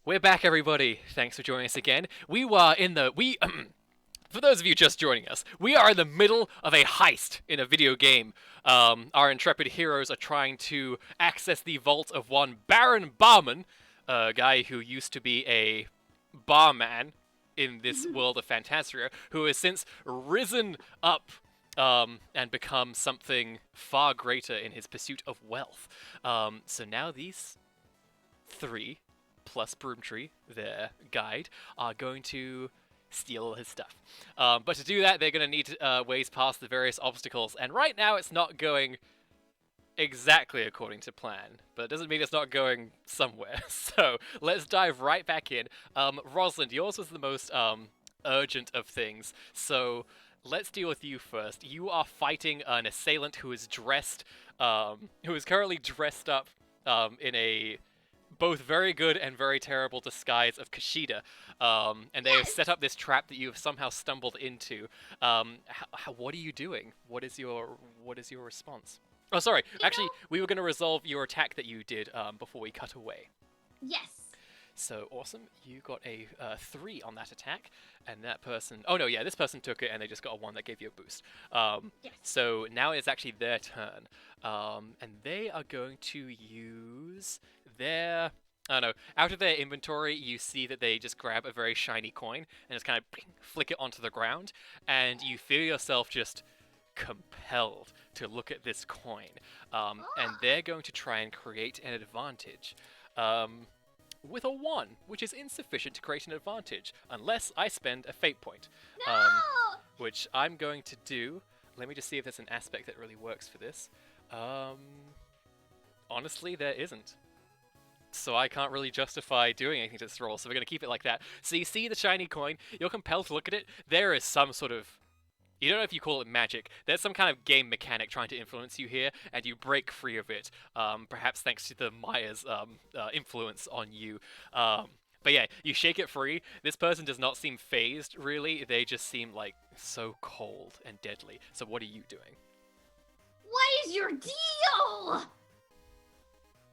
We're back, everybody. Thanks for joining us again. For those of you just joining us, we are in the middle of a heist in a video game. Our intrepid heroes are trying to access the vault of one Baron Barman, a guy who used to be a barman in this world of Phantasia, who has since risen up and become something far greater in his pursuit of wealth. So now these three, plus Broomtree, their guide, are going to steal all his stuff. But to do that, they're going to need ways past the various obstacles, and right now it's not going exactly according to plan, but it doesn't mean it's not going somewhere. So let's dive right back in. Rosalind, yours was the most urgent of things, so let's deal with you first. You are fighting an assailant who is currently dressed up in a both very good and very terrible disguise of Kushida, and they have set up this trap that you have somehow stumbled into. What are you doing? What is your response? Oh, sorry. Actually, we were going to resolve your attack that you did before we cut away. Yes. So awesome. You got a 3 on that attack, and that person. Oh no, yeah, this person took it, and they just got a 1 that gave you a boost. Yes. So now it's actually their turn, and they are going to use their. I don't know. Out of their inventory, you see that they just grab a very shiny coin and just kind of flick it onto the ground, and you feel yourself just compelled to look at this coin, and they're going to try and create an advantage with a 1, which is insufficient to create an advantage unless I spend a fate point, No! which I'm going to do. Let me just see if there's an aspect that really works for this. Honestly, there isn't. So I can't really justify doing anything to this roll, so we're going to keep it like that. So you see the shiny coin, you're compelled to look at it. There is some sort of, you don't know if you call it magic, there's some kind of game mechanic trying to influence you here, and you break free of it, perhaps thanks to the Maya's influence on you. But yeah, you shake it free. This person does not seem phased, really. They just seem like so cold and deadly. So what are you doing? What is your deal?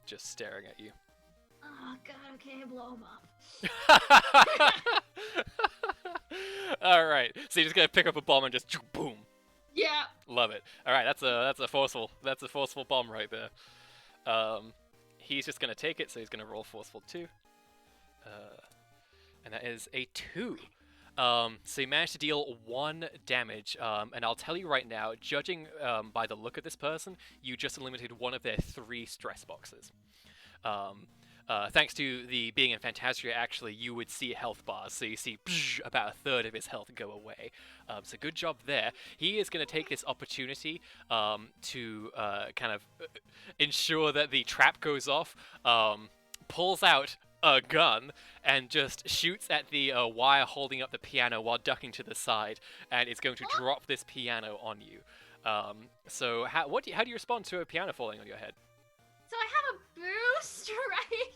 Just staring at you. Oh god, okay, blow him up. All right, so you're just gonna pick up a bomb and just boom. Yeah. Love it. All right, that's a forceful bomb right there. He's just gonna take it, so he's gonna roll forceful 2, and that is a 2. So you managed to deal 1 damage, and I'll tell you right now, judging by the look of this person, you just eliminated 1 of their 3 stress boxes. Thanks to the being in Phantasia, actually, you would see health bars, so you see about a third of his health go away. So good job there. He is going to take this opportunity to kind of ensure that the trap goes off, pulls out a gun, and just shoots at the wire holding up the piano while ducking to the side, and is going to drop this piano on you. So how do you respond to a piano falling on your head? So I have a boost, right?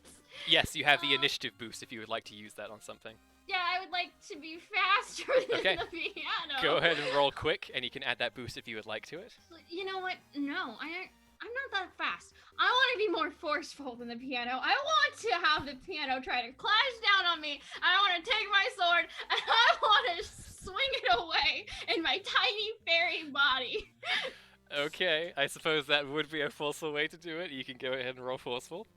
Yes, you have the initiative boost if you would like to use that on something. Yeah, I would like to be faster than Okay. the piano. Go ahead and roll quick, and you can add that boost if you would like to it. You know what? No, I'm not that fast. I want to be more forceful than the piano. I want to have the piano try to clash down on me. I want to take my sword and I want to swing it away in my tiny fairy body. Okay, I suppose that would be a forceful way to do it. You can go ahead and roll forceful.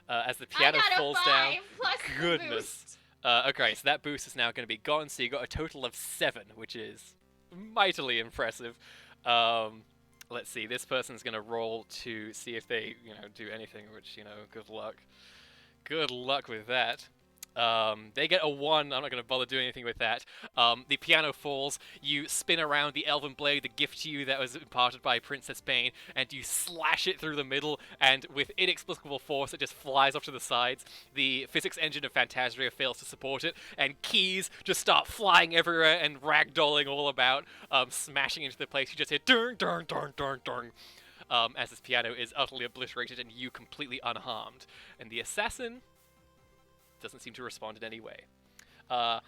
As the piano I got falls a 5 down. plus the Goodness. boost. Okay, so that boost is now going to be gone, so you got a total of 7, which is mightily impressive. Let's see, this person's going to roll to see if they, do anything, which, good luck. Good luck with that. They get a 1. I'm not going to bother doing anything with that. The piano falls. You spin around the elven blade, the gift to you that was imparted by Princess Bane, and you slash it through the middle, and with inexplicable force, it just flies off to the sides. The physics engine of Phantasia fails to support it, and keys just start flying everywhere and ragdolling all about, smashing into the place. You just hear durn, durn, durn, durn, durn. As this piano is utterly obliterated and you completely unharmed. And the assassin doesn't seem to respond in any way. Oh,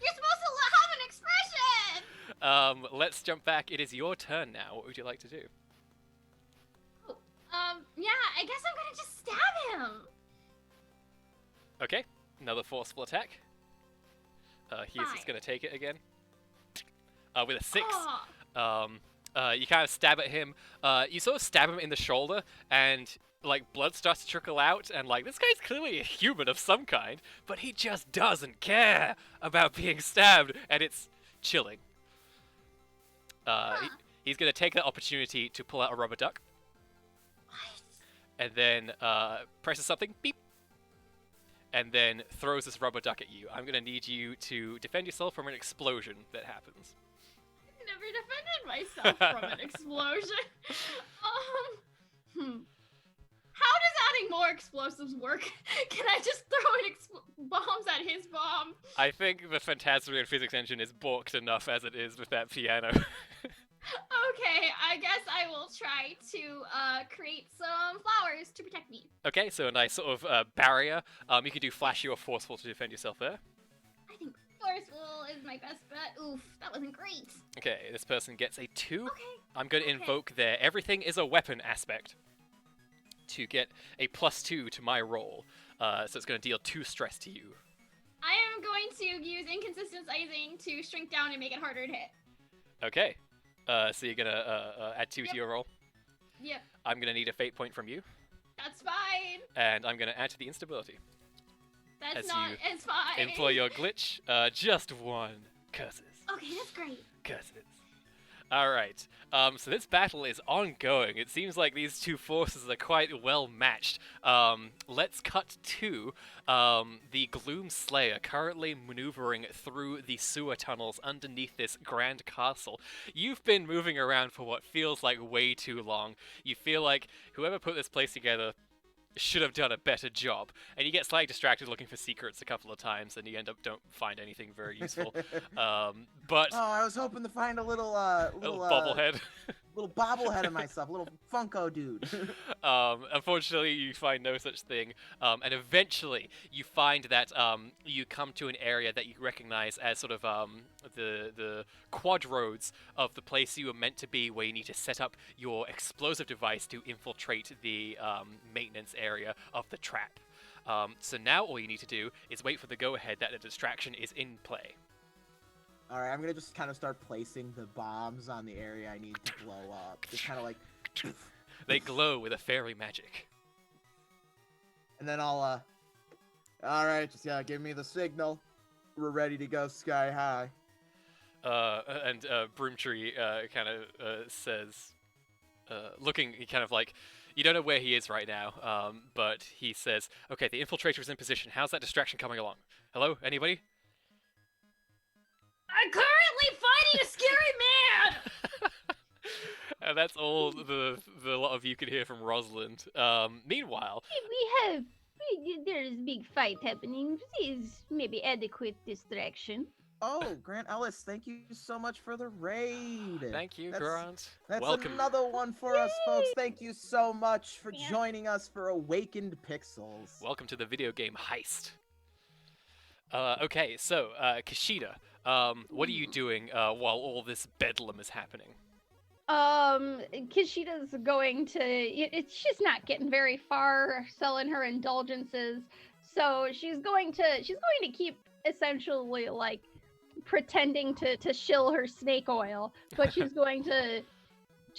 you're supposed to have an expression! Let's jump back. It is your turn now. What would you like to do? Yeah, I guess I'm gonna just stab him. Okay, another forceful attack. He's just 5. gonna take it again. With a 6. Oh, You kind of stab at him. You sort of stab him in the shoulder, and like blood starts to trickle out. And like this guy's clearly a human of some kind, but he just doesn't care about being stabbed, and it's chilling. He's gonna take that opportunity to pull out a rubber duck, what? and then presses something, beep, and then throws this rubber duck at you. I'm gonna need you to defend yourself from an explosion that happens. Never defended myself from an explosion. How does adding more explosives work? Can I just throw in bombs at his bomb? I think the Phantasmagoria physics engine is balked enough as it is with that piano. Okay, I guess I will try to create some flowers to protect me. Okay, so a nice sort of barrier. You can do flashy or forceful to defend yourself there. I think forceful is my best bet. Oof, that wasn't great. Okay, this person gets a 2. Okay. I'm going to Okay. invoke their everything is a weapon aspect to get a +2 to my roll. So it's going to deal 2 stress to you. I am going to use inconsistent sizing to shrink down and make it harder to hit. Okay, so you're going to add 2 to Yep. your roll. Yep, I'm going to need a fate point from you, that's fine. and I'm going to add to the instability. That's As not you as fine. Employ your glitch, just 1. Curses. Okay, that's great. Curses. Alright, so this battle is ongoing. It seems like these two forces are quite well matched. Let's cut to the Gloom Slayer currently maneuvering through the sewer tunnels underneath this grand castle. You've been moving around for what feels like way too long. You feel like whoever put this place together should have done a better job, and you get slightly distracted looking for secrets a couple of times, and you don't find anything very useful. But Oh, I was hoping to find a little little bobblehead. little bobblehead of myself, a little Funko dude. Unfortunately, you find no such thing, and eventually you find that you come to an area that you recognize as sort of the quad roads of the place you were meant to be, where you need to set up your explosive device to infiltrate the maintenance area of the trap. So now all you need to do is wait for the go-ahead that the distraction is in play. All right, I'm gonna just kind of start placing the bombs on the area I need to blow up. Just kind of like, They glow with a fairy magic. and then I'll all right, just give me the signal. We're ready to go sky high. And Broomtree kind of says, looking kind of like, you don't know where he is right now, but he says, okay, the infiltrator is in position. How's that distraction coming along? Hello? Anybody? I'm currently fighting a scary man! And that's all the lot of you can hear from Rosalind. Meanwhile, There's big fight happening. Please, maybe adequate distraction. Oh, Grant Ellis, thank you so much for the raid. thank you, That's- Grant. That's Welcome. another one for us, folks. Thank you so much for Yeah. joining us for Awakened Pixels. Welcome to the video game heist. Okay, so Kashida, what are you doing while all this bedlam is happening? Kishida's going to. She's not getting very far selling her indulgences, so she's going to keep essentially like pretending to shill her snake oil, but she's going to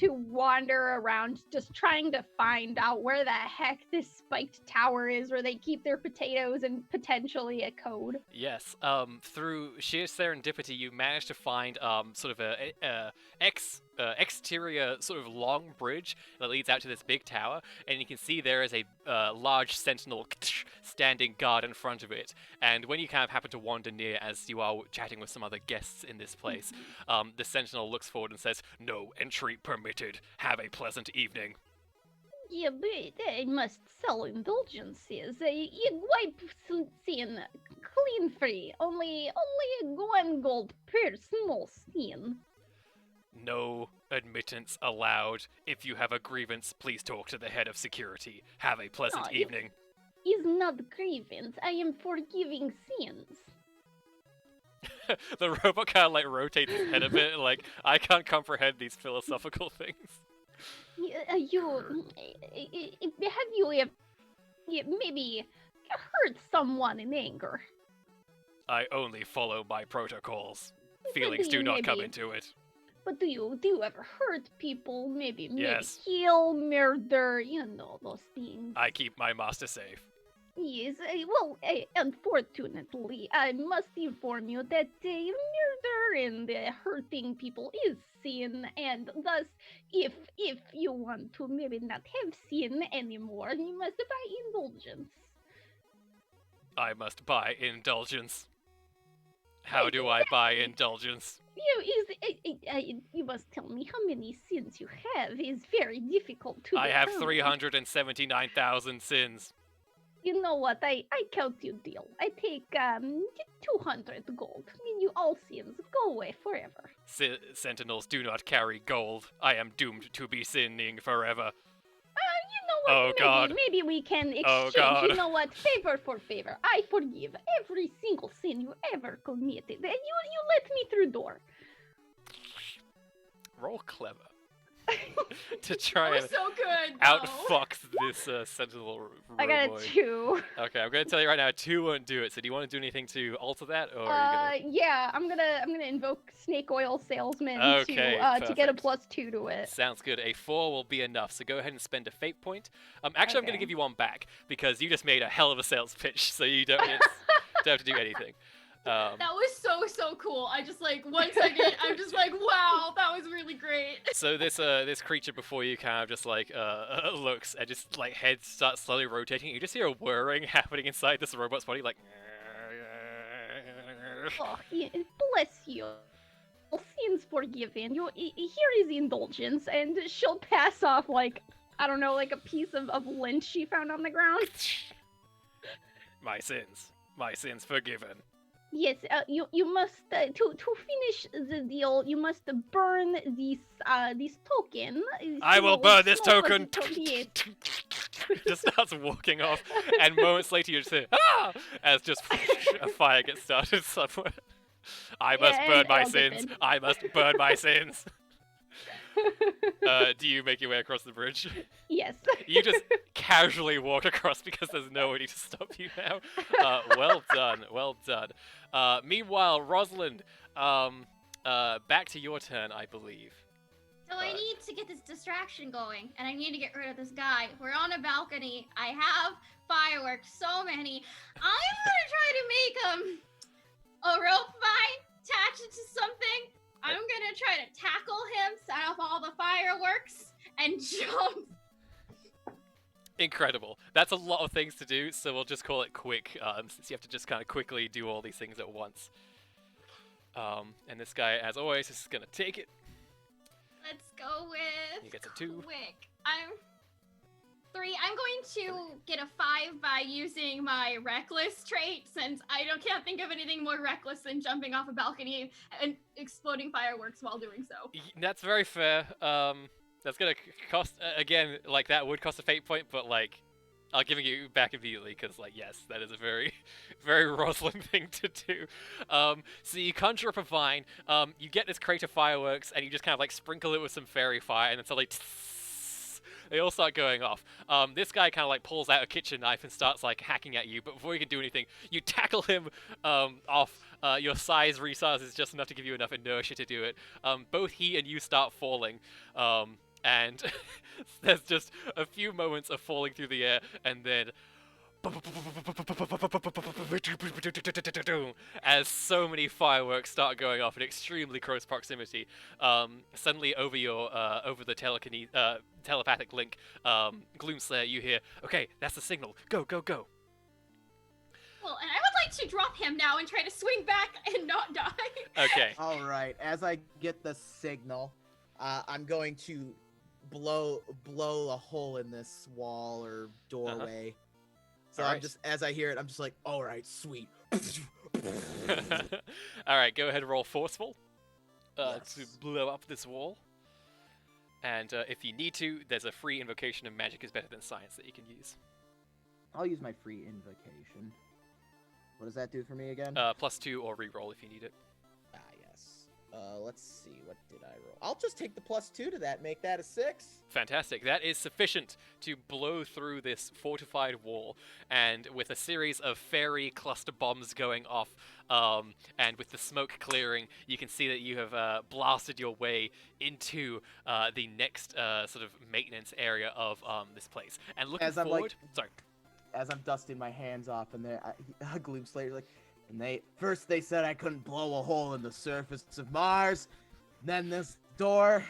wander around just trying to find out where the heck this spiked tower is where they keep their potatoes and potentially a code. Yes, through sheer serendipity, you managed to find sort of a exterior sort of long bridge that leads out to this big tower, and you can see there is a large sentinel standing guard in front of it. And when you kind of happen to wander near, as you are chatting with some other guests in this place, the sentinel looks forward and says, "No entry permitted. Have a pleasant evening." Yeah, but I must sell indulgences. You wipe sin clean free. Only 1 gold per small sin. No admittance allowed. If you have a grievance, please talk to the head of security. Have a pleasant Oh, evening. Is not grievance. I am forgiving sins. The robot kind of like rotates his head a bit, like, I can't comprehend these philosophical things. Have you ever, maybe hurt someone in anger? I only follow my protocols. But Feelings do not come maybe- into it. But do you ever hurt people? Maybe Yes. kill, murder, those things. I keep my master safe. Yes, well, unfortunately, I must inform you that murder and hurting people is sin, and thus, if you want to maybe not have sin anymore, you must buy indulgence. I must buy indulgence. How do I buy indulgence? You must tell me how many sins you have. It's very difficult to I have determine. 379,000 sins. You know what? I count you deal. I take 200 gold. I mean, you all sins go away forever. Sentinels do not carry gold. I am doomed to be sinning forever. You know what? Oh, God. Maybe we can exchange. Oh, God. You know what? Favor for favor. I forgive every single sin you ever committed. And you let me through door. Roll clever. To try That and was so good. though. outfox this sentinel I got a roboid. 2. Okay, I'm gonna tell you right now, 2 won't do it. So do you want to do anything to alter that, or are you Yeah, I'm gonna invoke Snake Oil Salesman Okay, to get a perfect. +2 to it. Sounds good. A 4 will be enough. So go ahead and spend a fate point. Actually, I'm gonna Okay. give you one back because you just made a hell of a sales pitch. So you don't have to do anything. That was so cool. I just like 1 second. I'm just like, wow, that was really great. So this creature before you kind of just like looks and just like head starts slowly rotating. You just hear a whirring happening inside this robot's body, like. Oh, bless you. Sins forgiven. Here is indulgence, and she'll pass off like, I don't know, like a piece of lint she found on the ground. My sins forgiven. Yes, you must to finish the deal. You must burn this token. I will burn this token. Yes. Just starts walking off, and moments later you just hear ah! As just a fire gets started somewhere. I must Yeah, burn and my I'll get sins. in. I must burn my sins. Do you make your way across the bridge? Yes. You just casually walk across because there's nobody to stop you now. Well done, well done. Meanwhile, Rosalind, back to your turn, I believe. So I need to get this distraction going, and I need to get rid of this guy. We're on a balcony. I have fireworks, so many. I'm gonna try to make a rope vine, attach it to something. I'm gonna try to tackle him, set off all the fireworks, and jump. Incredible. That's a lot of things to do, so we'll just call it quick, since you have to just kind of quickly do all these things at once. And this guy, as always, is gonna take it. Let's go with He gets a 2. quick. I'm 3. I'm going to get a 5 by using my reckless trait, since can't think of anything more reckless than jumping off a balcony and exploding fireworks while doing so. That's very fair. That's gonna cost again. Like that would cost a fate point, but like, I'll give you back immediately because like yes, that is a very, very Rosalind thing to do. So you conjure up a vine. You get this crate of fireworks and you just kind of like sprinkle it with some fairy fire, and then suddenly. They all start going off. This guy kind of like pulls out a kitchen knife and starts like hacking at you, but before you can do anything, you tackle him off. Your size resize is just enough to give you enough inertia to do it. Both he and you start falling, and there's just a few moments of falling through the air, and then as so many fireworks start going off in extremely close proximity. Suddenly over the telepathic link, Gloomslayer, you hear, okay, that's the signal. Go, go, go. Well, and I would like to drop him now and try to swing back and not die. Okay. All right. As I get the signal, I'm going to blow a hole in this wall or doorway. So I'm Alright. just, as I hear it, I'm just like, all right, sweet. All right, go ahead and roll forceful Yes. to blow up this wall. And if you need to, there's a free invocation of magic is better than science that you can use. I'll use my free invocation. What does that do for me again? +2 or reroll if you need it. Yes. Let's see. What did I roll? I'll just take the +2 to that. Make that a 6. Fantastic. That is sufficient to blow through this fortified wall, and with a series of fairy cluster bombs going off, and with the smoke clearing, you can see that you have blasted your way into the next sort of maintenance area of this place. And looking As I'm, forward, sorry. As I'm dusting my hands off, and Gloomslayer's like, and they said I couldn't blow a hole in the surface of Mars. Then this door,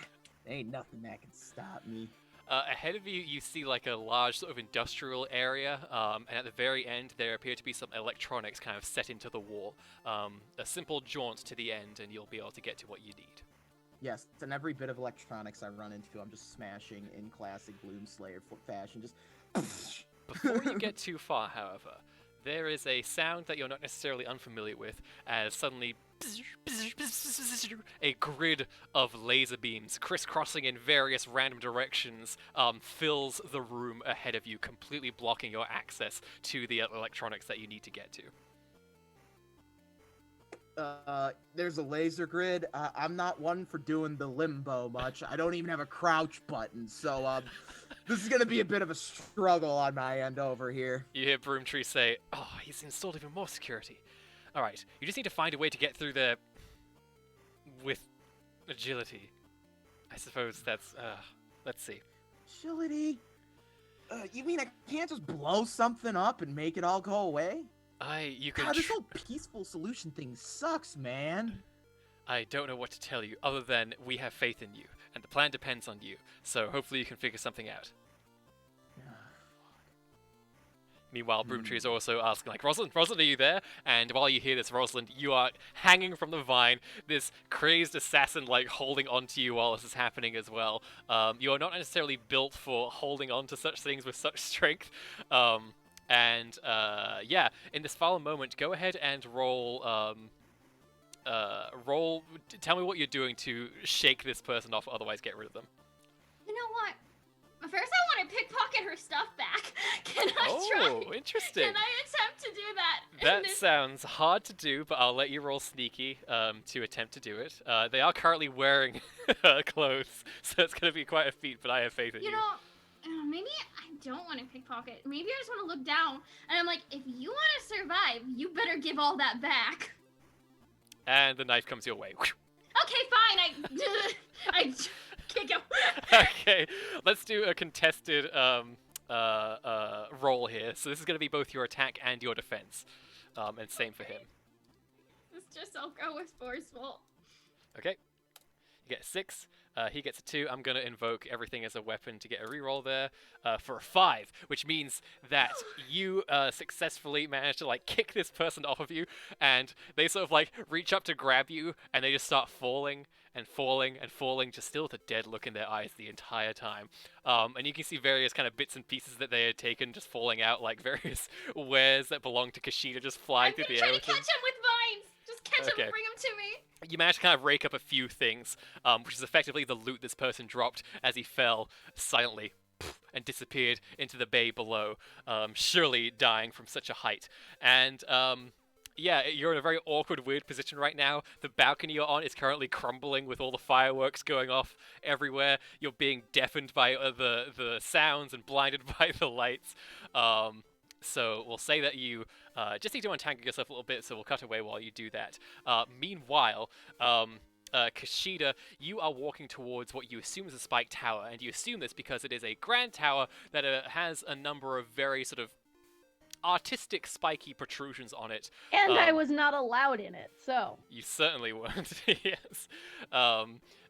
ain't nothing that can stop me. Ahead of you, you see like a large sort of industrial area, and at the very end, there appear to be some electronics kind of set into the wall. A simple jaunt to the end, and you'll be able to get to what you need. Yes, and every bit of electronics I run into, I'm just smashing in classic Gloomslayer fashion. Just. Before you get too far, however, there is a sound that you're not necessarily unfamiliar with, as suddenly a grid of laser beams crisscrossing in various random directions fills the room ahead of you, completely blocking your access to the electronics that you need to get to. There's a laser grid. I'm not one for doing the limbo much. I don't even have a crouch button, so this is gonna be a bit of a struggle on my end over here. You hear Broomtree say, "Oh, he's installed even more security. All right, you just need to find a way to get through there with agility. I suppose that's let's see." Agility? You mean I can't just blow something up and make it all go away? You could. God, this whole peaceful solution thing sucks, man. I don't know what to tell you, other than we have faith in you, and the plan depends on you. So hopefully you can figure something out. Meanwhile, Broomtree is also asking, like, Rosalind, are you there? And while you hear this, Rosalind, you are hanging from the vine, this crazed assassin, like, holding onto you while this is happening as well. You are not necessarily built for holding on to such things with such strength. Yeah, in this final moment, go ahead and roll, tell me what you're doing to shake this person off, otherwise get rid of them. You know what? First, I want to pickpocket her stuff back. Can I try? Oh, interesting. Can I attempt to do that? That sounds hard to do, but I'll let you roll sneaky to attempt to do it. They are currently wearing clothes, so it's going to be quite a feat, but I have faith in you. You know, maybe I don't want to pickpocket. Maybe I just want to look down, and I'm like, if you want to survive, you better give all that back. And the knife comes your way. Okay, fine. I kick him. Okay, let's do a contested roll here. So this is going to be both your attack and your defense. And same for him. I'll go with forceful. Okay. You get a 6. He gets a 2. I'm going to invoke everything as a weapon to get a reroll there for a 5, which means that you successfully manage to like kick this person off of you, and they sort of like reach up to grab you, and they just start falling and falling and falling, just still with a dead look in their eyes the entire time. And you can see various kind of bits and pieces that they had taken just falling out, like various wares that belong to Kushida just flying through the air. I'm trying to catch him with vines. Just catch him and bring him to me. You managed to kind of rake up a few things, which is effectively the loot this person dropped as he fell silently and disappeared into the bay below, surely dying from such a height. And yeah, you're in a very awkward, weird position right now. The balcony you're on is currently crumbling with all the fireworks going off everywhere. You're being deafened by the sounds and blinded by the lights. So we'll say that you just need to untangle yourself a little bit, so we'll cut away while you do that. Meanwhile, Kushida, you are walking towards what you assume is a spike tower, and you assume this because it is a grand tower that has a number of very sort of artistic spiky protrusions on it. And I was not allowed in it, so. You certainly weren't, yes.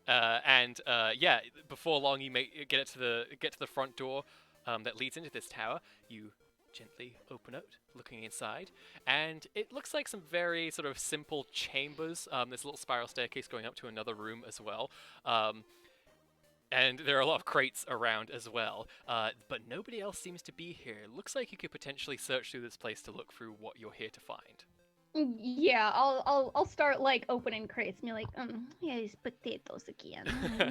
Yeah, before long you may get to the front door that leads into this tower. You gently open it, looking inside, and it looks like some very sort of simple chambers. There's a little spiral staircase going up to another room as well. And there are a lot of crates around as well, but nobody else seems to be here. It looks like you could potentially search through this place to look through what you're here to find. Yeah, I'll start like opening crates and be like, here's potatoes again.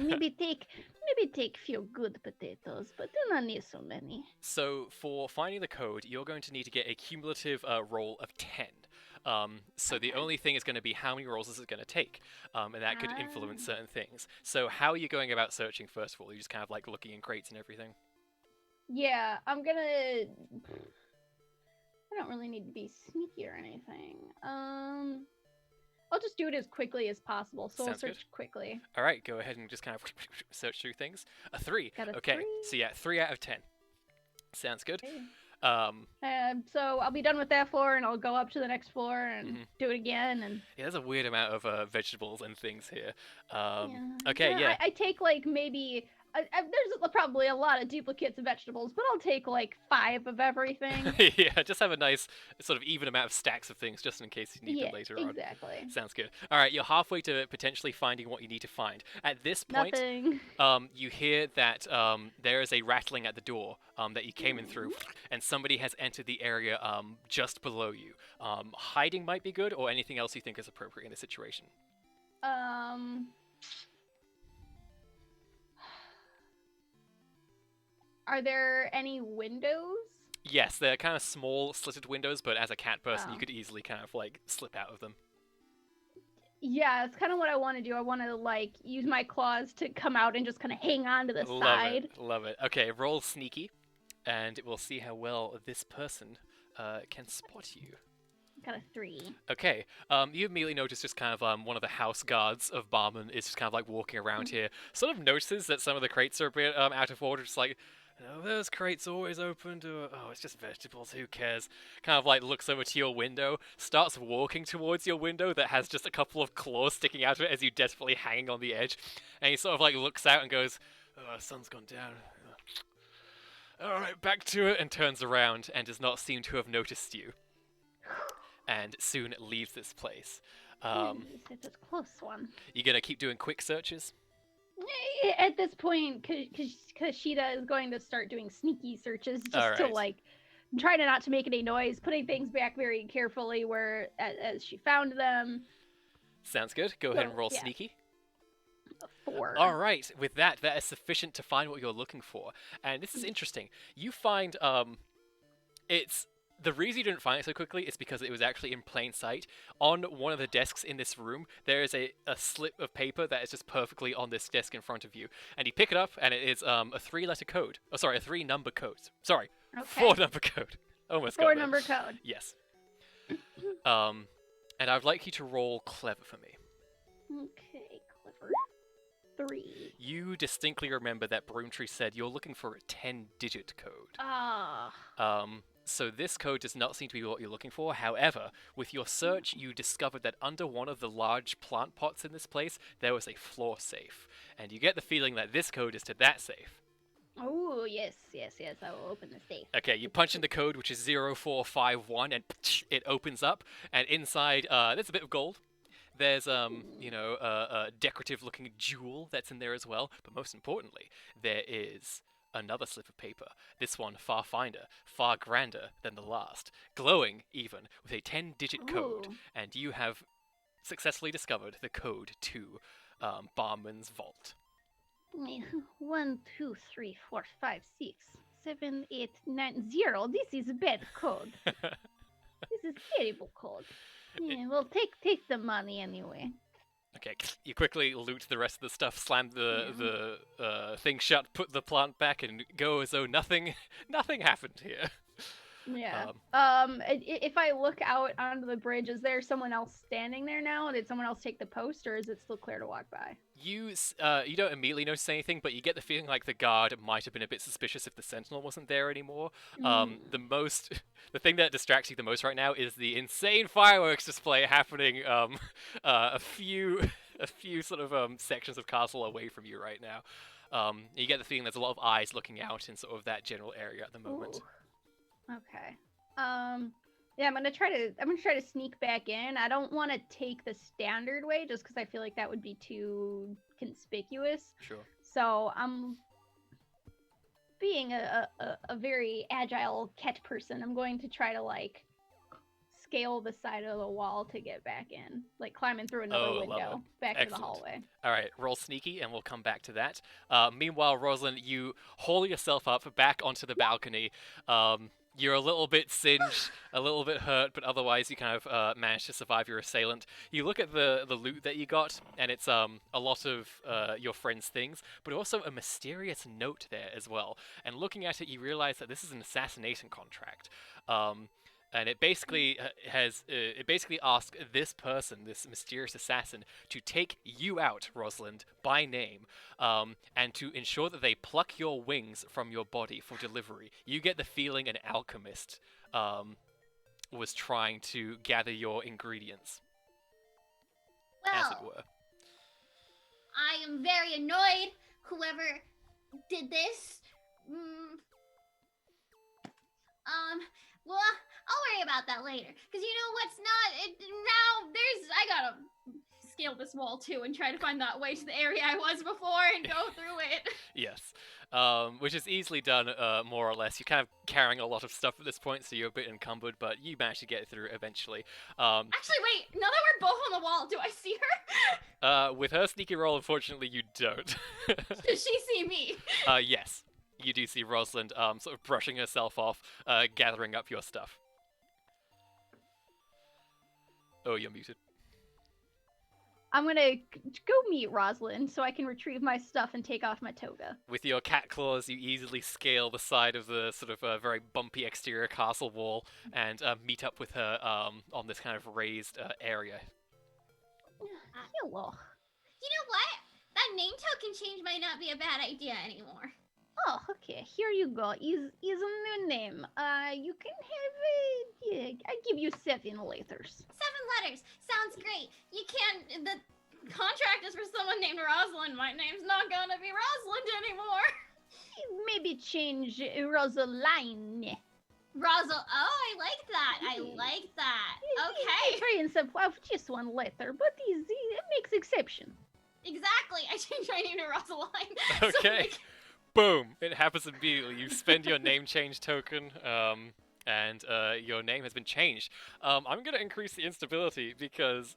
maybe take few good potatoes, but do not need so many. So for finding the code, you're going to need to get a cumulative roll of 10. So the only thing is going to be how many rolls is it going to take, and that could influence certain things. So how are you going about searching first of all? Are you just kind of like looking in crates and everything? Yeah, I'm gonna. I don't really need to be sneaky or anything. I'll just do it as quickly as possible. So Sounds I'll good. search quickly. All right, go ahead and just kind of search through things. A 3. Got a Okay, 3. so yeah, 3 out of 10. Sounds good. Okay. Um, So I'll be done with that floor, and I'll go up to the next floor and Mhm. do it again. And yeah, there's a weird amount of vegetables and things here. yeah. Okay, yeah. I take like maybe. There's probably a lot of duplicates of vegetables, but I'll take like 5 of everything. Yeah, just have a nice sort of even amount of stacks of things just in case you need Yeah, them later on. exactly. Sounds good. All right, you're halfway to potentially finding what you need to find. At this point, Nothing. you hear that there is a rattling at the door that you came in through, and somebody has entered the area just below you. Hiding might be good, or anything else you think is appropriate in this situation. Are there any windows? Yes, they're kind of small, slitted windows, but as a cat person, you Oh. could easily kind of like slip out of them. Yeah, it's kind of what I want to do. I want to like use my claws to come out and just kind of hang on to the Love side. it, love it. Okay, roll sneaky, and we'll see how well this person can spot you. Got a 3. Okay, you immediately notice just kind of one of the house guards of Barman is just kind of like walking around here. Sort of notices that some of the crates are a bit out of order, just like, oh, those crates always open to, oh, it's just vegetables, who cares? Kind of like looks over to your window, starts walking towards your window that has just a couple of claws sticking out of it as you desperately hanging on the edge. And he sort of like looks out and goes, oh, sun's gone down. Alright, back to it, and turns around and does not seem to have noticed you. And soon leaves this place. It's a close one. You gonna keep doing quick searches? At this point, Kashida is going to start doing sneaky searches just to Alright. like try to not to make any noise, putting things back very carefully where as she found them. Sounds good. Go ahead and So, roll yeah. sneaky. A 4. All right, with that is sufficient to find what you're looking for. And this is interesting. You find it's the reason you didn't find it so quickly is because it was actually in plain sight. On one of the desks in this room, there is a slip of paper that is just perfectly on this desk in front of you. And you pick it up, and it is a 3-letter code. Oh, sorry, a 3-number code. Sorry, Okay. 4-number code. Almost got 4 there. number code. Yes. And I'd like you to roll clever for me. Okay, clever. 3. You distinctly remember that Broomtree said you're looking for a 10-digit code. Ah. So this code does not seem to be what you're looking for. However, with your search, you discovered that under one of the large plant pots in this place, there was a floor safe. And you get the feeling that this code is to that safe. Oh, yes. I will open the safe. Okay, you punch in the code, which is 0451, and it opens up. And inside, there's a bit of gold. There's, a decorative-looking jewel that's in there as well. But most importantly, there is another slip of paper. This one far finer, far grander than the last, glowing even with a 10-digit code. Ooh. And you have successfully discovered the code to Barman's vault. 1, 2, 3, 4, 5, 6, 7, 8, 9, 0. This is a bad code. This is terrible code. Yeah, well, take the money anyway. Okay, you quickly loot the rest of the stuff, slam the thing shut, put the plant back, and go as though nothing happened here. Yeah. If I look out onto the bridge, is there someone else standing there now? Did someone else take the post, or is it still clear to walk by? You don't immediately notice anything, but you get the feeling like the guard might have been a bit suspicious if the sentinel wasn't there anymore. The thing that distracts you the most right now is the insane fireworks display happening a few sort of sections of castle away from you right now. You get the feeling there's a lot of eyes looking out in sort of that general area at the moment. Ooh. Okay. Yeah, I'm gonna try to sneak back in. I don't want to take the standard way just because I feel like that would be too conspicuous. Sure. So I'm being a very agile cat person. I'm going to try to like scale the side of the wall to get back in, like climbing through another Oh, love window back to the Excellent. hallway. All right, roll sneaky, and we'll come back to that. Meanwhile, Rosalind, you haul yourself up back onto the balcony. You're a little bit singed, a little bit hurt, but otherwise you kind of managed to survive your assailant. You look at the loot that you got, and it's a lot of your friend's things, but also a mysterious note there as well. And looking at it, you realize that this is an assassination contract. And it basically it basically asks this person, this mysterious assassin, to take you out, Rosalind, by name, and to ensure that they pluck your wings from your body for delivery. You get the feeling an alchemist was trying to gather your ingredients, as it Well, were. I am very annoyed. Whoever did this. Well, I'll worry about that later. Cause you know what's not now. I gotta Scale this wall too and try to find that way to the area I was before and go through it. Yes, which is easily done, more or less. You're kind of carrying a lot of stuff at this point, so you're a bit encumbered, but you manage to get through eventually. Actually, wait. Now that we're both on the wall, do I see her? With her sneaky roll, unfortunately, you don't. Does she see me? Yes, you do see Rosalind sort of brushing herself off, gathering up your stuff. Oh, you're muted. I'm gonna go meet Rosalind so I can retrieve my stuff and take off my toga. With your cat claws, you easily scale the side of the sort of very bumpy exterior castle wall and meet up with her on this kind of raised area. Hello. You know what? That name token change might not be a bad idea anymore. Oh, okay. Here you go. Is a new name. You can have I give you 7 letters. 7 letters. Sounds great. You can. The Contract is for someone named Rosalind. My name's not gonna be Rosalind anymore. Maybe change Rosaline. Rosal. Oh, I like that. I like that. Okay. For instance, of just 1 letter, but it makes exception. Exactly. I changed my name to Rosaline. Okay. Boom! It happens immediately. You spend your name change token, and your name has been changed. I'm going to increase the instability because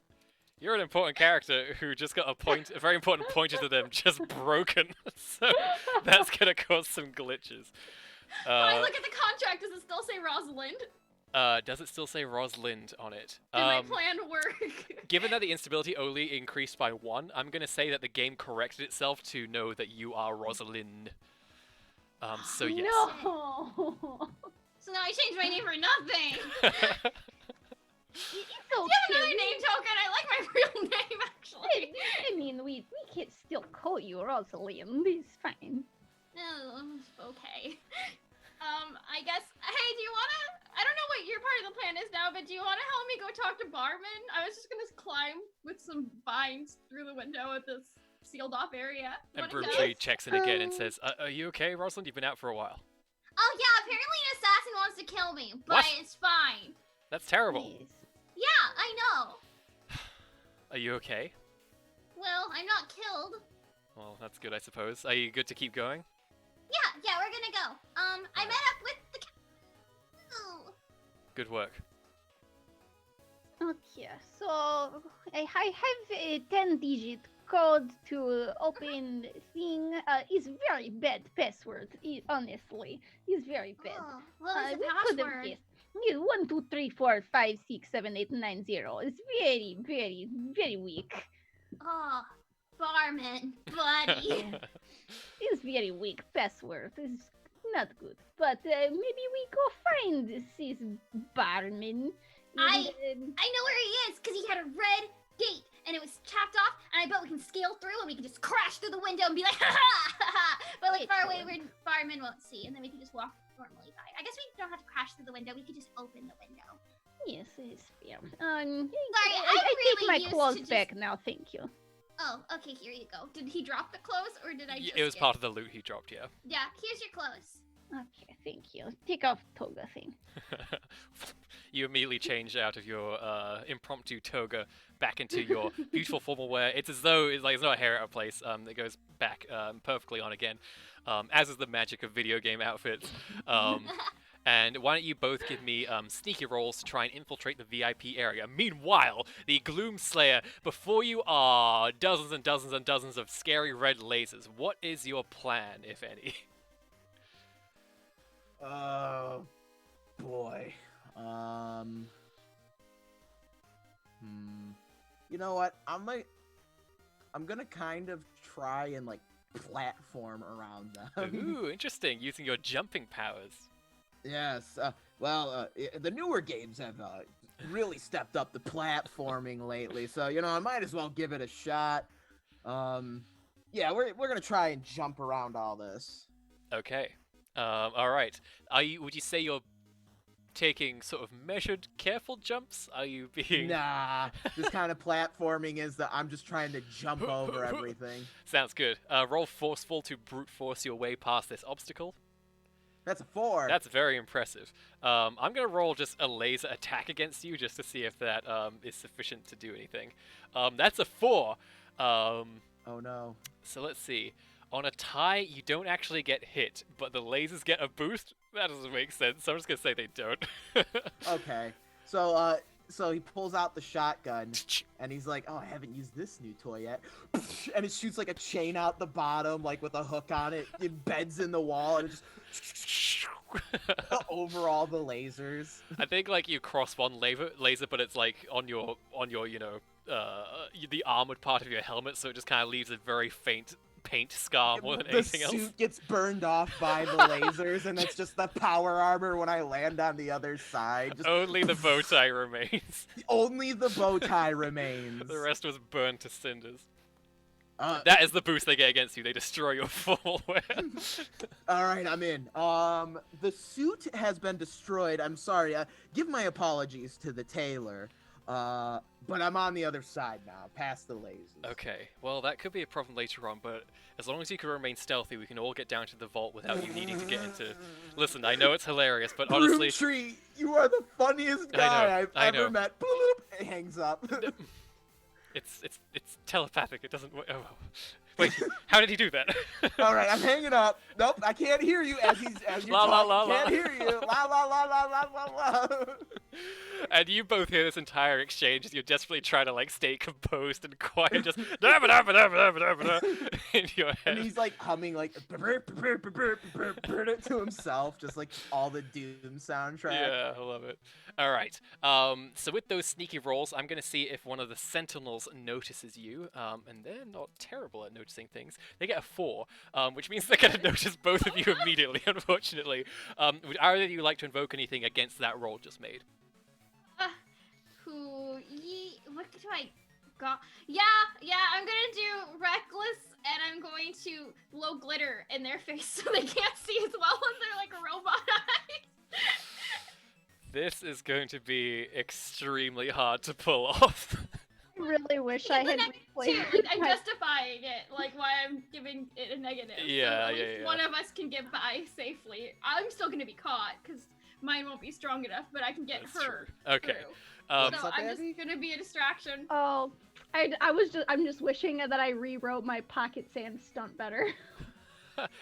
you're an important character who just got a very important pointer to them just broken. So that's going to cause some glitches. When I look at the contract, does it still say Rosalind? Does it still say Rosalind on it? Did my plan work? Given that the instability only increased by 1, I'm going to say that the game corrected itself to know that you are Rosalind. So yes. No. So now I changed my name for nothing. It's Do you have another okay. name token? I like my real name, actually. I mean, we can still call you Rosalind. It's fine. Oh, Okay. I guess. Hey, do you wanna? I don't know what your part of the plan is now, but do you wanna help me go talk to Barman? I was just gonna climb with some vines through the window at this sealed off area. And Wanna go? Broomtree checks in again and says, Are you okay, Rosalind? You've been out for a while. Oh yeah, apparently an assassin wants to kill me, but What? it's fine. That's terrible. Yes. Yeah, I know. Are you okay? Well, I'm not killed. Well, that's good, I suppose. Are you good to keep going? Yeah, we're gonna go. I met up with the. Ooh. Good work. Okay, so I have a 10-digit code to open thing. It's very bad password. Honestly, it's very bad. Oh, what was the We could have password? guessed. It's 1, 2, 3, 4, 5, 6, 7, 8, 9, 0. It's very, very, very weak. Oh, barman, buddy. It's very weak password. It's not good. But maybe we go find this barman. I And, know where he is, because he had a red gate, and it was capped off, and I bet we can scale through, and we can just crash through the window and be like, ha ha ha ha! But like far away where barman won't see, and then we can just walk normally by. I guess we don't have to crash through the window, we could just open the window. yes, it's fair. Sorry, I I'm take really my used clothes to just- back now, thank you. Oh, okay, here you go. Did he drop the clothes, or did I just? It was get- part of the loot he dropped, yeah. Yeah, here's your clothes. Okay, thank you. Take off toga thing. You immediately change out of your impromptu toga back into your beautiful formal wear. It's as though there's no hair out of place. It goes back perfectly on again, as is the magic of video game outfits. And why don't you both give me sneaky rolls to try and infiltrate the VIP area? Meanwhile, the Gloom Slayer, before you are dozens and dozens and dozens of scary red lasers. What is your plan, if any? boy. You know what? I'm gonna kind of try and like platform around them. Ooh, interesting. Using your jumping powers. Yes. The newer games have really stepped up the platforming lately, so I might as well give it a shot. Yeah, we're gonna try and jump around all this. Okay. All right. Would you say you're taking sort of measured, careful jumps? Are you being... Nah, this kind of platforming is that I'm just trying to jump over everything. Sounds good. Roll forceful to brute force your way past this obstacle. That's a 4. That's very impressive. I'm going to roll just a laser attack against you just to see if that is sufficient to do anything. That's a 4. Oh no. So let's see. On a tie, you don't actually get hit, but the lasers get a boost? That doesn't make sense, so I'm just going to say they don't. Okay. So he pulls out the shotgun and he's like, "Oh, I haven't used this new toy yet." And it shoots like a chain out the bottom, like with a hook on it. It beds in the wall and it just over all the lasers. I think like you cross one laser, but it's like on your the armored part of your helmet, so it just kind of leaves a very faint paint scar more than anything else. The suit gets burned off by the lasers, and it's just the power armor when I land on the other side. Just Only the bow tie remains. only the bow tie remains. The rest was burned to cinders. Uh, That is the boost they get against you. They destroy your full wear. All right, I'm in. The suit has been destroyed. I'm sorry. Give my apologies to the tailor. But I'm on the other side now, past the lasers. Okay, well that could be a problem later on, but as long as you can remain stealthy, we can all get down to the vault without you needing to get into... Listen, I know it's hilarious, but honestly... Tree, you are the funniest guy I've I ever know. met. Boop, it hangs up. It's telepathic, it doesn't... Oh, wait, how did he do that? All right, I'm hanging up. Nope, I can't hear you as you're La, la, talking. la, la. Can't hear you. La la la la la la la. And you both hear this entire exchange as you're desperately trying to like stay composed and quiet, just da ba da ba da ba da ba da ba da in your And head. he's like humming like to himself, just like all the Doom soundtrack. Yeah, I love it. All right. So with those sneaky rolls, I'm gonna see if one of the Sentinels notices you. And they're not terrible at noticing things. They get a 4, which means they're gonna notice both of you immediately. Unfortunately, would either of you like to invoke anything against that roll just made? What do I got? Yeah, I'm gonna do reckless, and I'm going to blow glitter in their face so they can't see as well as they're like robot eyes. This is going to be extremely hard to pull off. I really wish I had replayed Like, I'm justifying it, like why I'm giving it a negative. Yeah, so at yeah, least yeah. one of us can get by safely. I'm still gonna be caught because mine won't be strong enough, but I can get That's her. true. Okay. through. What's So up, I'm Abby? just gonna be a distraction. Oh, I'm just wishing that I rewrote my pocket sand stunt better.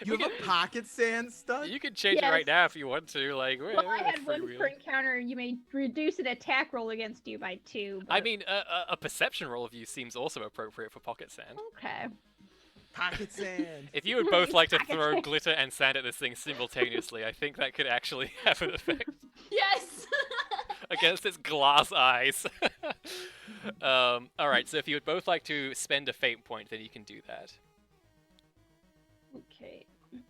You have a pocket sand stunt? You can change it right Yes. now if you want to. Like, Well, I had one freewheeling. per encounter. You may reduce an attack roll against you by 2. I but- mean, a perception roll of you seems also appropriate for pocket sand. Okay. Pocket sand. If you would both like to Pocket throw sand. glitter and sand at this thing simultaneously, I think that could actually have an effect Yes. against its glass eyes. All right, so if you would both like to spend a fate point, then you can do that. Okay. And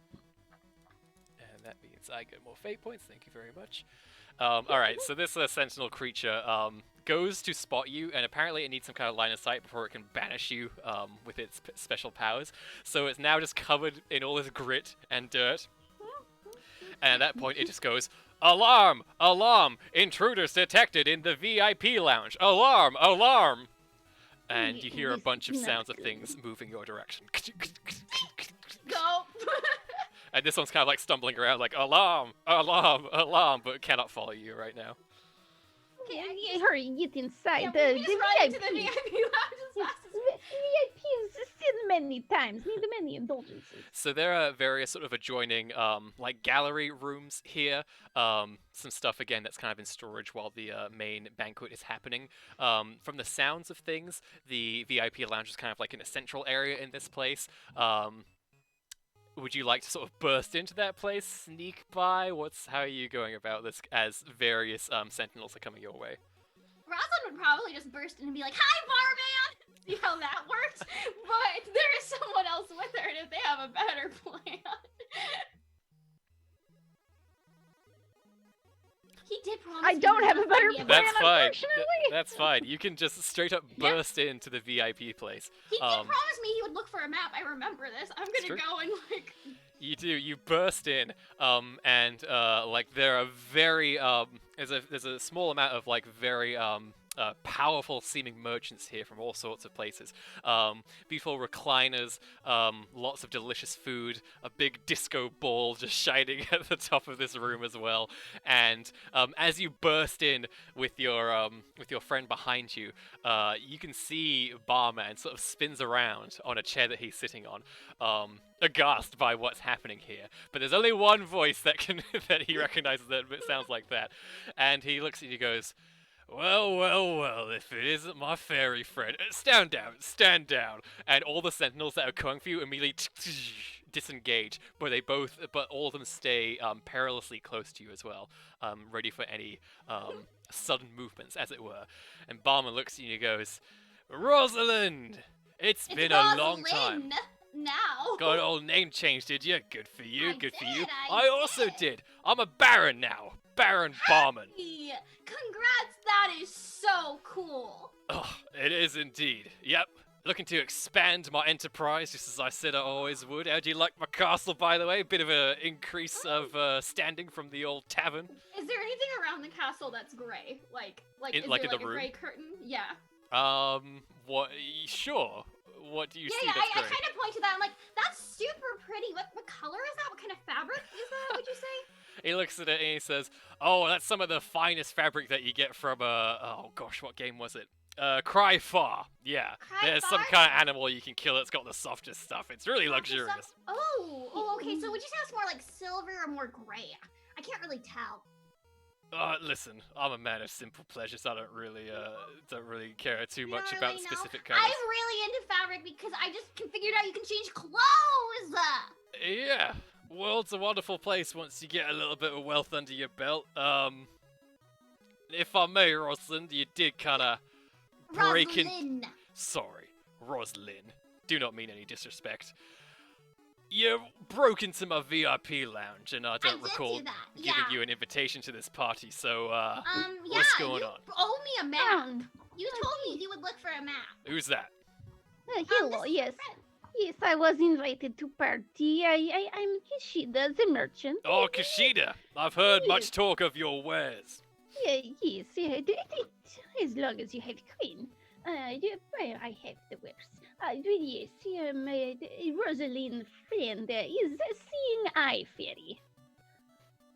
that means I get more fate points. Thank you very much. All right, so this sentinel creature goes to spot you, and apparently it needs some kind of line of sight before it can banish you with its special powers. So it's now just covered in all this grit and dirt. And at that point, it just goes, "Alarm! Alarm! Intruders detected in the VIP lounge! Alarm! Alarm!" And you hear a bunch of Not sounds of good. things moving your direction. Go. And this one's kind of like stumbling around, like, "Alarm! Alarm! Alarm!" but cannot follow you right now. Okay, hurry, get inside. Yeah, the we just run into VIP. the VIP lounge as fast as we VIP is seen many times. Need many indulgences. So there are various sort of adjoining, like gallery rooms here. Some stuff again that's kind of in storage while the main banquet is happening. From the sounds of things, the VIP lounge is kind of like in a central area in this place. would you like to sort of burst into that place, sneak by? How are you going about this as various sentinels are coming your way? Rosalind would probably just burst in and be like, "Hi, barman!" See how that works? But there is someone else with her, and if they have a better plan. He did promise. I me don't he have was a better gonna be That's plan, fine. unfortunately. That's fine. You can just straight up Yeah. burst into the VIP place. He did promise me he would look for a map. I remember this. I'm It's gonna true. go and like. You do. You burst in, and like there are very there's a small amount of like very powerful seeming merchants here from all sorts of places. Beautiful recliners, lots of delicious food, a big disco ball just shining at the top of this room as well. And as you burst in with your friend behind you, you can see Barman sort of spins around on a chair that he's sitting on, aghast by what's happening here. But there's only one voice that can that he recognizes that it sounds like that, and he looks at you and goes, "Well, well, well, if it isn't my fairy friend, stand down." And all the sentinels that are coming for you immediately disengage, but all of them stay perilously close to you as well, ready for any sudden movements, as it were. And Barman looks at you and he goes, "Rosalind, it's been a long time. Rosalind now. Got an old name change, did you? Good for you, I good for you. did, I also did. did. I'm a baron now. Baron Barman." Hey, congrats, that is so cool. Oh, it is indeed. Yep. Looking to expand my enterprise, just as I said I always would. How do you like my castle, by the way? Bit of an increase of standing from the old tavern. Is there anything around the castle that's gray? Like In- is like there in like the a room? gray curtain? Yeah. What? Sure. What do you see I that's kind great? of point to that. I'm like, that's super pretty. What color is that? What kind of fabric is that? Would you say? He looks at it and he says, "Oh, that's some of the finest fabric that you get from oh gosh, what game was it? Cry Far. Yeah. There's some Cry-Far? kind of animal you can kill that's got the softest stuff. It's really Softest stuff? luxurious." Oh, okay. So would you say it's more like silver or more gray? I can't really tell. Listen, I'm a man of simple pleasures. I don't really care too You much don't about really know? specific colors. I'm really into fabric because I just figured out you can change clothes. Yeah, world's a wonderful place once you get a little bit of wealth under your belt. If I may, Rosalind, you did kind of break in. Rosalind. Sorry, Roslyn. Do not mean any disrespect. You broke into my VIP lounge, and I don't did recall do that. giving Yeah. you an invitation to this party. So, Yeah, what's going you on? owe me a map. Um, You told me you would look for a map. Who's that? Hello, this is your yes. friend. Yes, I was invited to party. I'm Kishida, the merchant. Oh, Kushida. I've heard much talk of your wares. Yeah, yes, as long as you have coin. I have the wares. Yes, Rosalind friend is seeing eye fairy.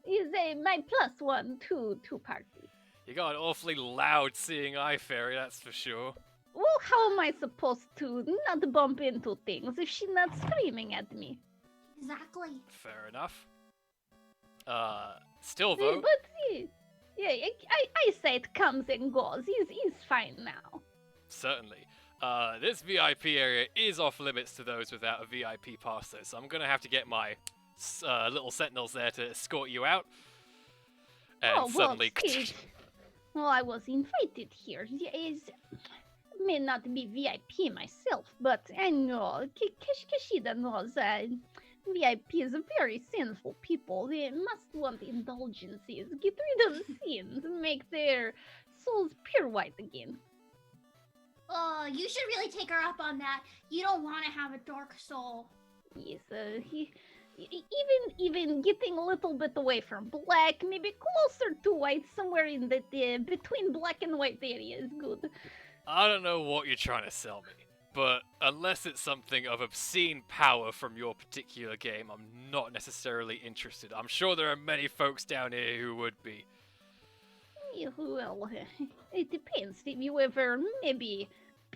Is my +1 to party. You got an awfully loud seeing eye fairy, that's for sure. Well, how am I supposed to not bump into things if she's not screaming at me? Exactly. Fair enough. Still though, But eyesight comes and goes. He's fine now. certainly. This VIP area is off limits to those without a VIP pass, though, so I'm gonna have to get my little sentinels there to escort you out. And suddenly, Well, I was invited here. Yes, may not be VIP myself, but I know Kishida knows VIPs are very sinful people. They must want indulgences, get rid of sins, make their souls pure white again. Oh, you should really take her up on that. You don't want to have a dark soul. Yes, even getting a little bit away from black, maybe closer to white, somewhere in the between black and white area is good. I don't know what you're trying to sell me, but unless it's something of obscene power from your particular game, I'm not necessarily interested. I'm sure there are many folks down here who would be. Well, it depends. If you ever maybe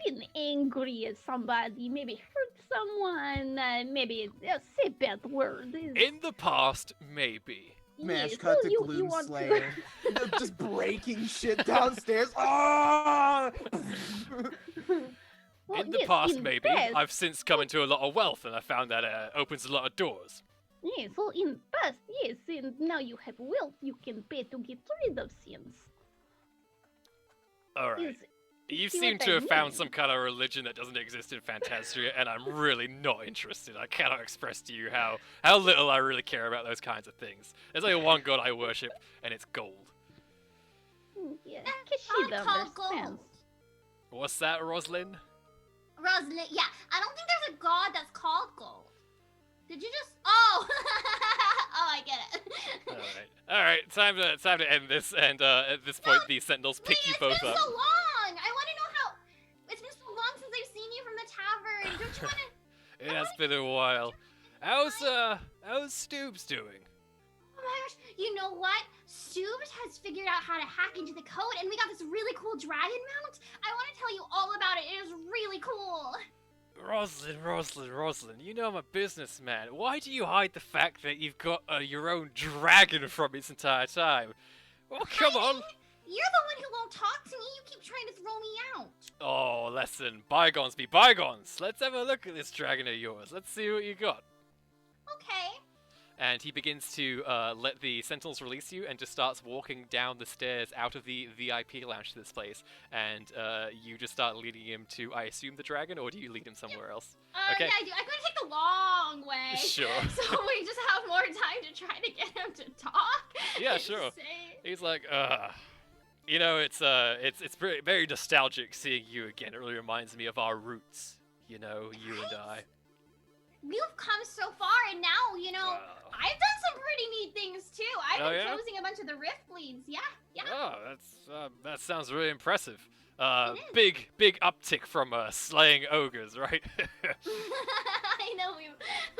been angry at somebody, maybe hurt someone, maybe say bad word. In the past, maybe. Mash Yes, cut well, to you Gloom want to- Slayer. Just breaking shit downstairs. Ah! Well, In the yes, past, in maybe. past- I've since come into a lot of wealth, and I found that opens a lot of doors. Yes, well, in past, yes, and now you have wealth, you can pay to get rid of sins. All right. Yes, You see seem what to I have found mean? some kind of religion that doesn't exist in Fantasia, and I'm really not interested. I cannot express to you how little I really care about those kinds of things. There's only one god I worship, and it's gold. Yeah, It's Kishida called understands. gold. What's that, Roslyn? Rosalind, yeah, I don't think there's a god that's called gold. Did you just? Oh, oh, I get it. All right. Time to end this. And at this point, the Sentinels pick Wait, you it's both been up. so long. I want to know how. It's been so long since I've seen you from the tavern. Don't you want to? It has been a while. How's Stoobs doing? Oh my gosh! You know what? Stoobs has figured out how to hack into the code, and we got this really cool dragon mount. I want to tell you all about it. It is really cool. Roslyn, you know I'm a businessman. Why do you hide the fact that you've got your own dragon from its entire time? Oh, come on. You're the one who won't talk to me. You keep trying to throw me out. Oh, listen, bygones be bygones. Let's have a look at this dragon of yours. Let's see what you got. Okay. And he begins to let the Sentinels release you and just starts walking down the stairs out of the VIP lounge to this place. And you just start leading him to, I assume, the dragon, or do you lead him somewhere else? Okay. Yeah, I do. I'm gonna take the long way. Sure. So we just have more time to try to get him to talk. Yeah, and sure. say- He's like, you know, it's very, very nostalgic seeing you again. It really reminds me of our roots. You know, you and I. We've come so far, and now, you know, Wow. I've done some pretty neat things too. I've Oh, been yeah? closing a bunch of the rift bleeds. Yeah. Oh, that sounds really impressive. It is. Big uptick from slaying ogres, right? I know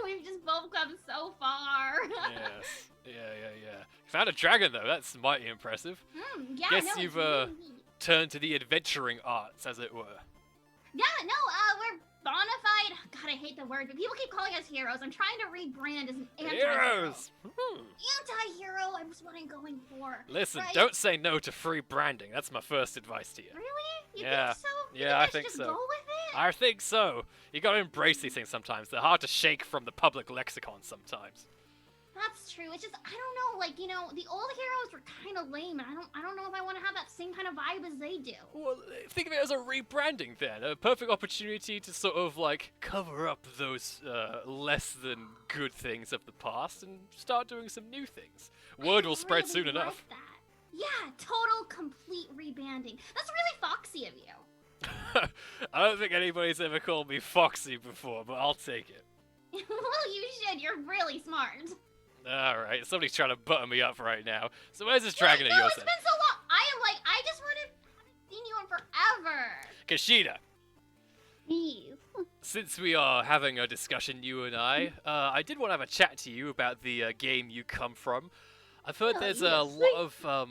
we've just both come so far. Yes. Yeah. Found a dragon though. That's mighty impressive. Yeah, Guess no, you've, it's really neat. Turned to the adventuring arts, as it were. Yeah, no, we're bona fide. God, I hate the word, but people keep calling us heroes. I'm trying to rebrand as an anti-hero. Heroes. Anti-hero is what I'm going for. Listen, right? don't say no to free branding. That's my first advice to you. Really? You Yeah. think so? You Yeah, I should think just so. Go with it? I think so. You gotta embrace these things sometimes. They're hard to shake from the public lexicon sometimes. That's true. It's just I don't know, like, you know, the old heroes were kind of lame, and I don't know if I want to have that same kind of vibe as they do. Well, think of it as a rebranding then. A perfect opportunity to sort of like cover up those less than good things of the past and start doing some new things. Word will spread soon Really like enough. that. Yeah, total complete rebanding. That's really foxy of you. I don't think anybody's ever called me Foxy before, but I'll take it. Well, you should. You're really smart. Alright, somebody's trying to butter me up right now. So where's this dragon of No, yours it's then? been so long. I just haven't seen you in forever. Kashida, Yes. since we are having a discussion, you and I did want to have a chat to you about the game you come from. I've heard Oh, there's yes, a lot of,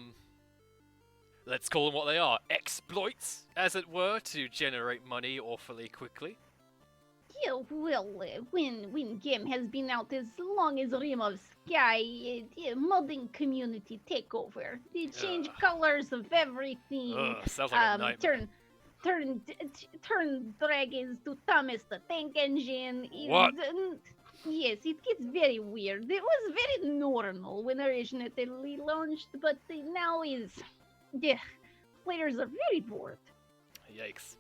let's call them what they are, exploits, as it were, to generate money awfully quickly. Yeah, well, when game has been out as long as Rim of Sky, modding community take over. They change Ugh. colors of everything. Ugh, sounds like a nightmare. Turn dragons to Thomas the Tank Engine. What? Yes, it gets very weird. It was very normal when originally launched, but now yeah, players are very bored. Yikes.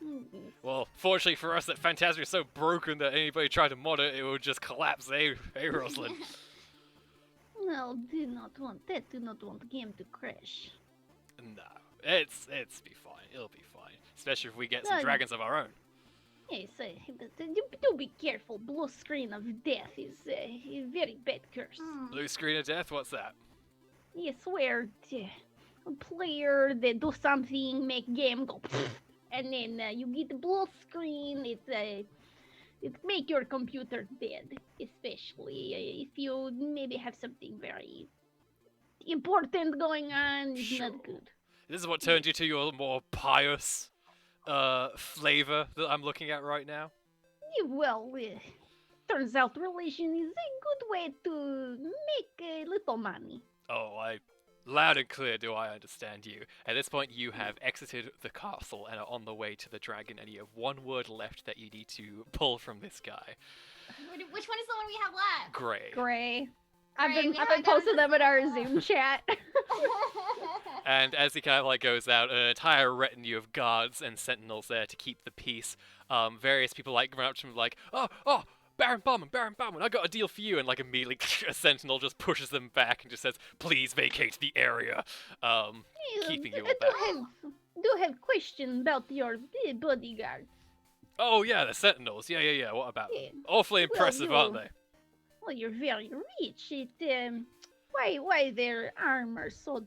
Mhm. Well, fortunately for us, that Phantasma is so broken that anybody tried to mod it, it would just collapse. Hey, Rosalind. No, do not want the game to crash. No, it's be fine. It'll be fine, especially if we get some No, dragons of our own. Yes, do be careful. Blue screen of death is a very bad curse. Hmm. Blue screen of death. What's that? Yes, where a player that do something make game go, and then you get the blue screen. It make your computer dead, especially if you maybe have something very important going on. It's Sure. not good. This is what turned you to your more pious flavor that I'm looking at right now. Yeah, well, turns out religion is a good way to make a little money. Oh, I Loud and clear do I understand you. At this point, you have exited the castle and are on the way to the dragon, and you have one word left that you need to pull from this guy. Which one is the one we have left? Gray. Gray. I've Gray, been we I've haven't been gotten posting to them in our circle. Zoom chat. And as he kind of like goes out, an entire retinue of guards and sentinels there to keep the peace. Various people like run up to him like, oh, Baron Barman, I got a deal for you, and like immediately a sentinel just pushes them back and just says, please vacate the area. Keeping you all back. Do have question about your bodyguard. Oh yeah, the sentinels. Yeah. What about them? Yeah. Awfully Well, impressive, aren't you- they? Well, you're very rich. Why their armor so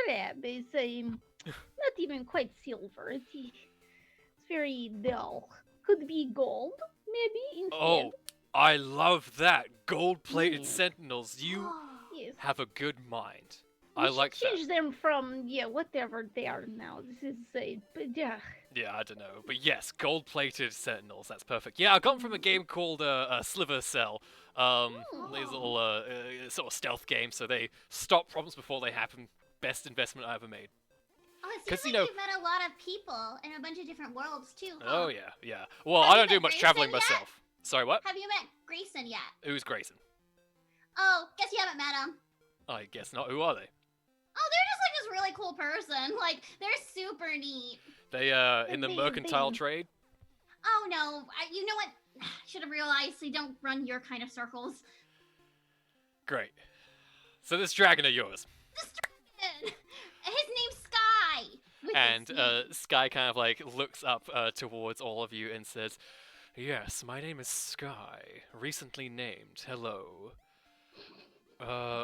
drab is not even quite silver. It's very dull. Could be gold, maybe instead. Oh, I love that. Gold-plated Yeah. sentinels. You Yes. have a good mind. We I should like that. change them from whatever they are now. This is Yeah, I don't know. But yes, gold-plated sentinels. That's perfect. Yeah, I got them from a game called Sliver Cell. These little sort of stealth games, so they stop problems before they happen. Best investment I ever made. Oh, it 'Cause, seems you like know- you've met a lot of people in a bunch of different worlds too. Oh huh? yeah. Well, Have I you don't do met much Grayson traveling yet? myself. Sorry, what? Have you met Grayson yet? Who's Grayson? Oh, guess you haven't met him. I guess not. Who are they? Oh, they're just like this really cool person. Like they're super neat. They in the They- mercantile they- trade. Oh no, you know what? Should have realized they don't run your kind of circles. Great. So this dragon of yours. This dragon, his name's Sky. with a And snake. Sky kind of like looks up towards all of you and says, "Yes, my name is Sky, recently named. Hello.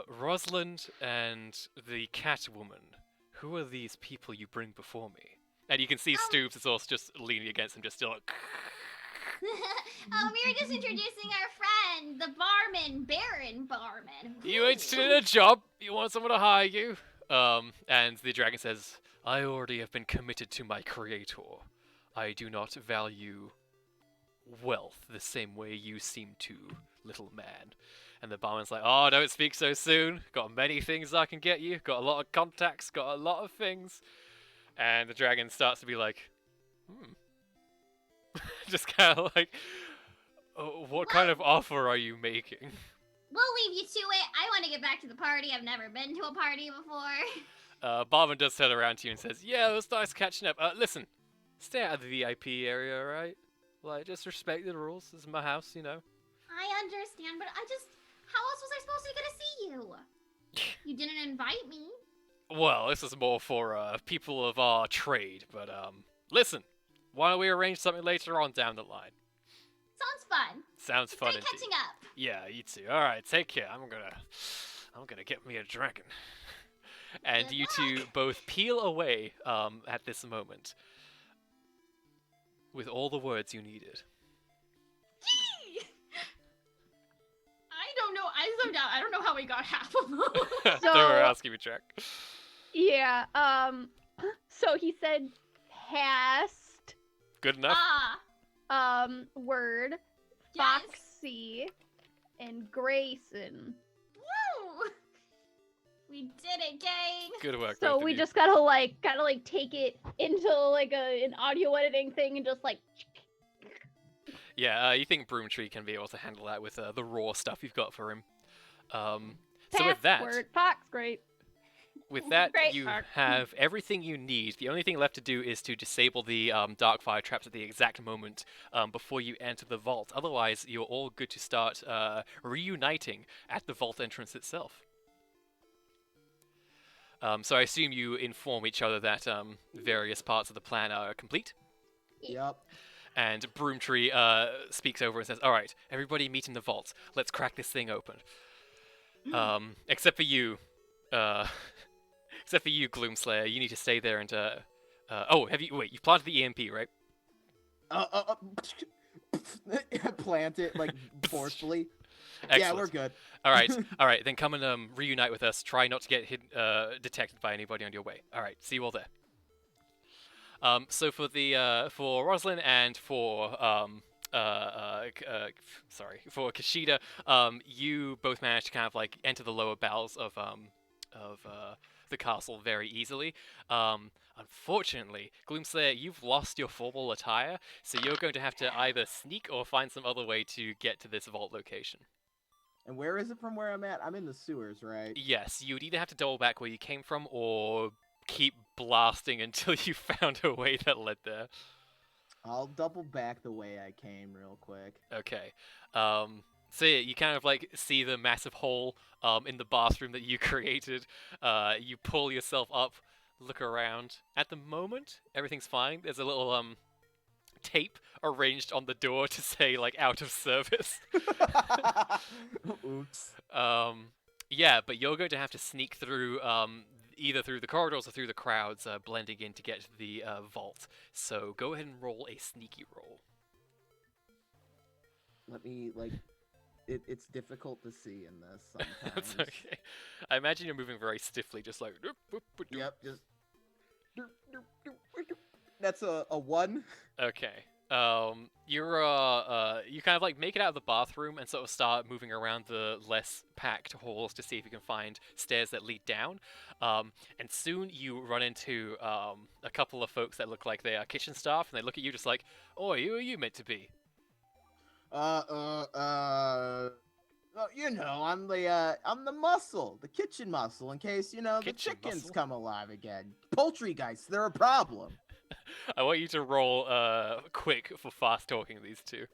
Rosalind and the Catwoman. Who are these people you bring before me?" And you can see Stoops is also just leaning against him, just still like, We were just introducing our friend, the barman, Baron Barman. "You interested in a job? You want someone to hire you?" And the dragon says, "I already have been committed to my creator. I do not value wealth the same way you seem to, little man." And the barman's like, "Oh, don't speak so soon. Got many things I can get you. Got a lot of contacts. Got a lot of things." And the dragon starts to be like, just kind of like, "Oh, what kind of offer are you making?" We'll leave you to it. I want to get back to the party. I've never been to a party before. Barman does turn around to you and says, "Yeah, it was nice catching up. Listen, stay out of the VIP area, alright? Like, just respect the rules. This is my house, you know." I understand, but how else was I supposed to get to see you? You didn't invite me. Well, this is more for people of our trade, but listen, why don't we arrange something later on down the line? Sounds fun. Sounds fun Great indeed. catching up. Yeah, you too. All right, take care. I'm gonna get me a dragon. And Good you two both peel away at this moment with all the words you needed. I don't know. I zoned out. I don't know how we got half of them. They were So- asking me, Jack. Yeah. So he said past Good enough. word Yes. Foxy and Grayson. Woo! We did it, gang. Good work. So both of we you. just gotta like take it into like an audio editing thing and just like Yeah, you think Broomtree can be able to handle that with the raw stuff you've got for him. So with password Fox. Great. Great. you Mark. have everything you need. The only thing left to do is to disable the dark fire traps at the exact moment before you enter the vault. Otherwise, you're all good to start reuniting at the vault entrance itself. So I assume you inform each other that various parts of the plan are complete. Yep. And Broomtree speaks over and says, "All right, everybody meet in the vault. Let's crack this thing open." Except for you, Gloomslayer. You need to stay there and you've planted the EMP, right? Plant it like forcefully. Excellent. Yeah, we're good. All right. Then come and reunite with us. Try not to get detected by anybody on your way. All right. See you all there. So for Rosalind and for Kashida, you both managed to kind of like enter the lower bowels of the the castle very easily. Unfortunately, Gloomslayer, you've lost your formal attire, so you're going to have to either sneak or find some other way to get to this vault location. And where is it from where I'm at? I'm in the sewers, right? Yes, you would either have to double back where you came from or keep blasting until you found a way that led there. I'll double back the way I came real quick. Okay. So yeah, you kind of like see the massive hole in the bathroom that you created. You pull yourself up, look around. At the moment, everything's fine. There's a little tape arranged on the door to say like out of service. Oops. Yeah, but you're going to have to sneak through either through the corridors or through the crowds, blending in to get to the vault. So go ahead and roll a sneaky roll. Let me like. It's difficult to see in this sometimes. That's okay. I imagine you're moving very stiffly, just like. Yep, just. That's a 1. Okay. You kind of like make it out of the bathroom and sort of start moving around the less packed halls to see if you can find stairs that lead down. And soon you run into a couple of folks that look like they are kitchen staff, and they look at you just like, "Oh, who are you meant to be?" Well, you know, I'm the muscle, the kitchen muscle, in case, you know, the Kitchen chickens muscle? come alive again. Poultry guys, they're a problem. I want you to roll quick for fast talking these two.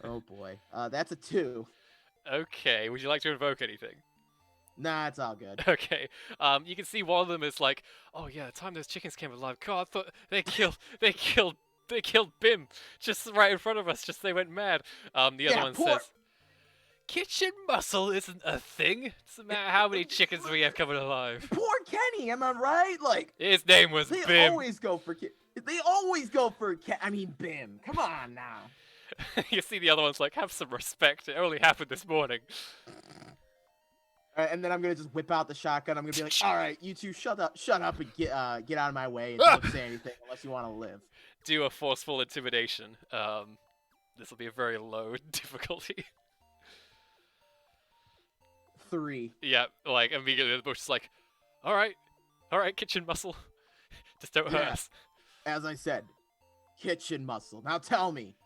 Oh boy. That's a 2. Okay. Would you like to invoke anything? Nah, it's all good. Okay. You can see one of them is like, "Oh yeah, the time those chickens came alive. God, I thought they killed Bim just right in front of us. Just they went mad." The other Yeah, one poor- says, "Kitchen muscle isn't a thing. Doesn't matter how many chickens we have coming alive. Poor Kenny, am I right? Like, His name was they Bim." always go for They always go for I mean, Bim. Come on now. You see the other one's like, "Have some respect. It only happened this morning." And then I'm gonna just whip out the shotgun. I'm gonna be like, "All right, you two, shut up, and get out of my way, and don't say anything unless you want to live." Do a forceful intimidation. This will be a very low difficulty. 3. Yeah, like immediately the bush is like, all right, kitchen muscle, just don't hurt Yeah. us." As I said, kitchen muscle. Now tell me,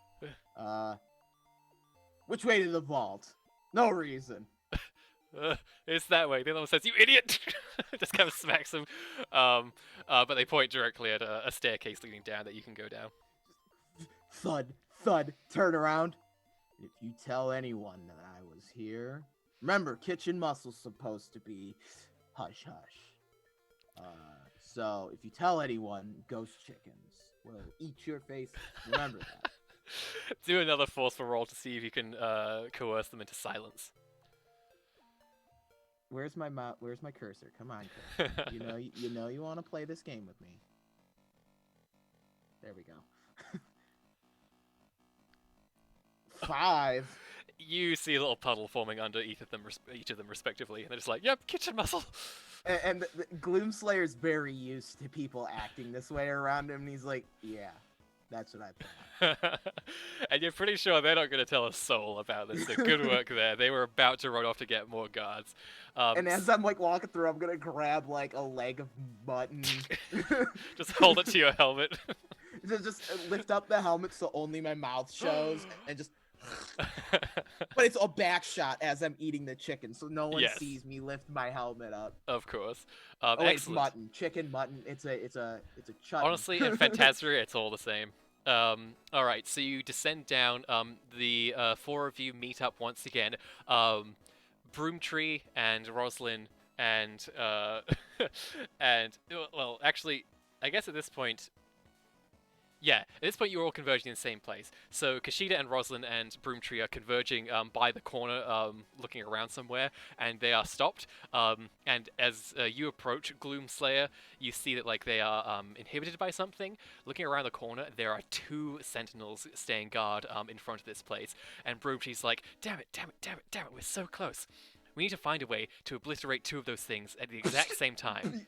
which way to the vault? No reason. It's that way. The other one says, "You idiot!" Just kind of smacks him. But they point directly at a staircase leading down that you can go down. Thud, thud. Turn around. If you tell anyone that I was here, remember, kitchen muscle's supposed to be hush hush. So if you tell anyone, ghost chickens will eat your face. Remember that. Do another forceful roll to see if you can coerce them into silence. Where's my Where's my cursor? Come on, cursor. You know you want to play this game with me. There we go. 5. You see a little puddle forming under each of them respectively, and they're just like, "Yep, kitchen muscle." And the Gloomslayer's very used to people acting this way around him, and he's like, "Yeah, that's what I thought." And you're pretty sure they're not going to tell a soul about this. So good work there. They were about to run off to get more guards. And as I'm like walking through, I'm gonna grab like a leg of mutton. Just hold it to your helmet. just lift up the helmet so only my mouth shows, and just. But it's a back shot as I'm eating the chicken, so no one Yes. sees me lift my helmet up. Of course. Oh, wait, it's Excellent. mutton, chicken, mutton. It's a chutney. Honestly, in Phantasmagoria, it's all the same. All right, so you descend down. The 4 of you meet up once again. Broomtree and Roslyn and and well, actually, I guess at this point. Yeah, at this point you're all converging in the same place. So Kushida and Roslyn and Broomtree are converging by the corner, looking around somewhere, and they are stopped. And as you approach Gloomslayer, you see that like they are inhibited by something. Looking around the corner, there are 2 sentinels staying guard in front of this place. And Broomtree's like, damn it, we're so close. We need to find a way to obliterate 2 of those things at the exact same time.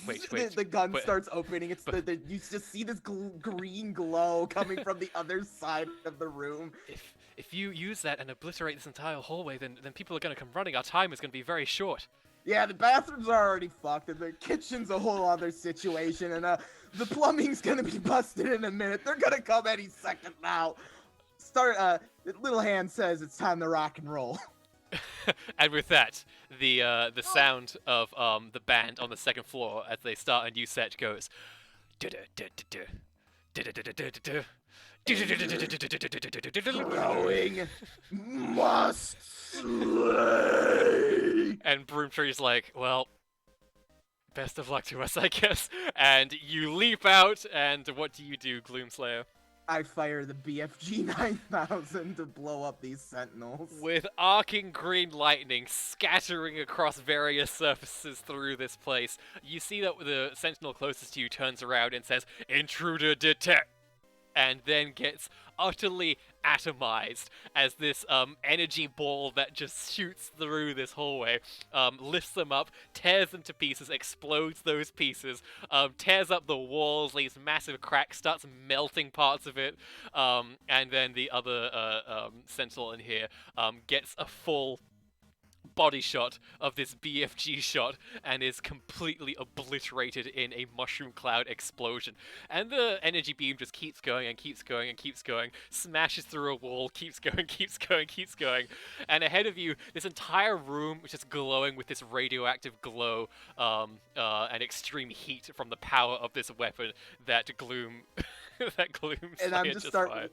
Wait, The gun but- starts opening. It's you just see this green glow coming from the other side of the room. If you use that and obliterate this entire hallway, then people are gonna come running. Our time is gonna be very short. Yeah, the bathrooms are already fucked, and the kitchen's a whole other situation, and the plumbing's gonna be busted in a minute. They're gonna come any second now. Little Hand says it's time to rock and roll. And with that, the sound of the band on the second floor as they start a new set goes. Growing must slay. And Broomtree's like, well, best of luck to us, I guess. And you leap out, and what do you do, Gloomslayer? I fire the BFG 9000 to blow up these sentinels. With arcing green lightning scattering across various surfaces through this place, you see that the sentinel closest to you turns around and says, "Intruder detect," and then gets utterly atomized as this energy ball that just shoots through this hallway lifts them up, tears them to pieces, explodes those pieces, tears up the walls, leaves massive cracks, starts melting parts of it, and then the other sentinel in here gets a full body shot of this BFG shot and is completely obliterated in a mushroom cloud explosion. And the energy beam just keeps going and keeps going and keeps going, smashes through a wall, keeps going, keeps going, keeps going. And ahead of you, this entire room is just glowing with this radioactive glow and extreme heat from the power of this weapon that Gloom And I'm Slayer just fired.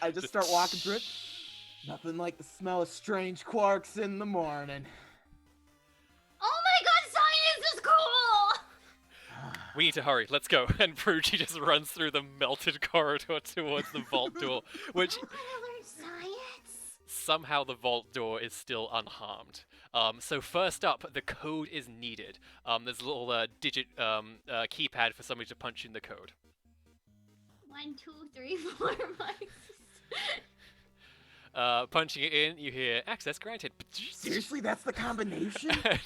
I just start walking through it. Nothing like the smell of strange quarks in the morning. Oh my god, science is cool! We need to hurry. Let's go. And Brucci just runs through the melted corridor towards the vault door, which I wanna learn science. somehow the vault door is still unharmed. So first up, the code is needed. There's a little digit keypad for somebody to punch in the code. 1, 2, 3, 4, 5, 6. Punching it in, you hear access granted. Seriously, that's the combination? And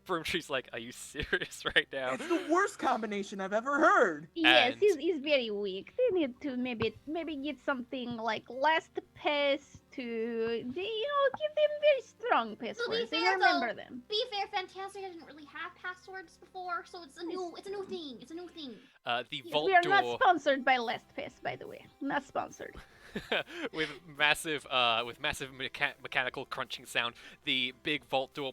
Broomtree's like, are you serious right now? It's the worst combination I've ever heard. Yes, And- he's very weak. They need to maybe get something like last pass to give them very strong passwords. They fair, remember though, them. Be fair, Fantasia didn't really have passwords before, so it's a new thing. It's a new thing. The Yes, vault we are door not sponsored by LastPass, by the way. Not sponsored. with massive mechanical crunching sound. The big vault door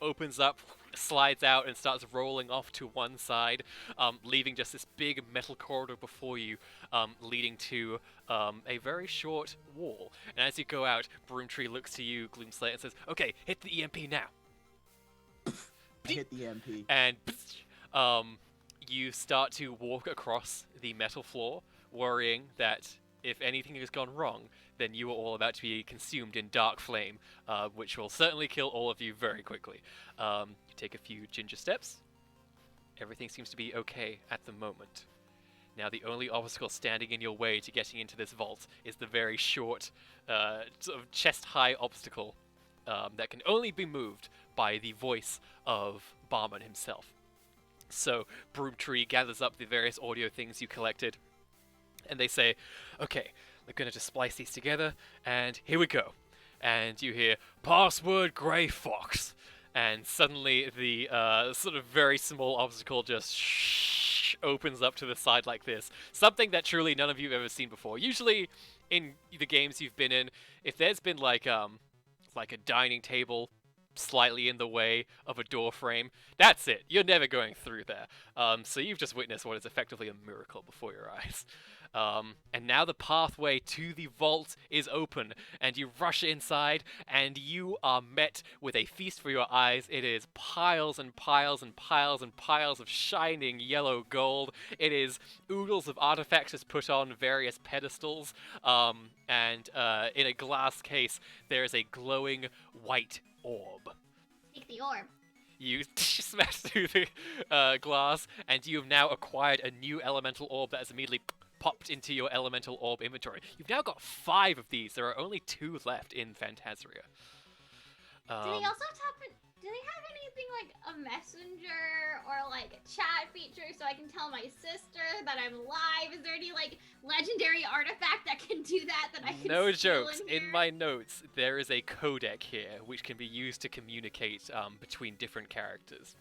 opens up, slides out, and starts rolling off to one side, leaving just this big metal corridor before you, leading to a very short wall. And as you go out, Broomtree looks to you, Gloomslayer, and says, "Okay, hit the EMP now." I hit the MP. And you start to walk across the metal floor, worrying that if anything has gone wrong, then you are all about to be consumed in dark flame, which will certainly kill all of you very quickly. You take a few ginger steps. Everything seems to be okay at the moment. Now, the only obstacle standing in your way to getting into this vault is the very short, sort of chest-high obstacle that can only be moved by the voice of Barman himself. So, Broomtree gathers up the various audio things you collected, and they say, okay, they're going to just splice these together, and here we go. And you hear, password Grey Fox. And suddenly the sort of very small obstacle just opens up to the side like this. Something that truly none of you have ever seen before. Usually, in the games you've been in, if there's been like a dining table slightly in the way of a door frame, that's it. You're never going through there. So you've just witnessed what is effectively a miracle before your eyes. And now the pathway to the vault is open, and you rush inside, and you are met with a feast for your eyes. It is piles and piles and piles and piles of shining yellow gold. It is oodles of artifacts just put on various pedestals, and in a glass case, there is a glowing white orb. Take the orb. You smash through the glass, and you have now acquired a new elemental orb that is immediately popped into your elemental orb inventory. You've now got 5 of these. There are only 2 left in Phantasia. Did he also tap in? do they have anything like a messenger or like a chat feature so I can tell my sister that I'm live? Is there any like legendary artifact that can do that I can No steal jokes. in, In here? my notes, there is a codec here which can be used to communicate between different characters.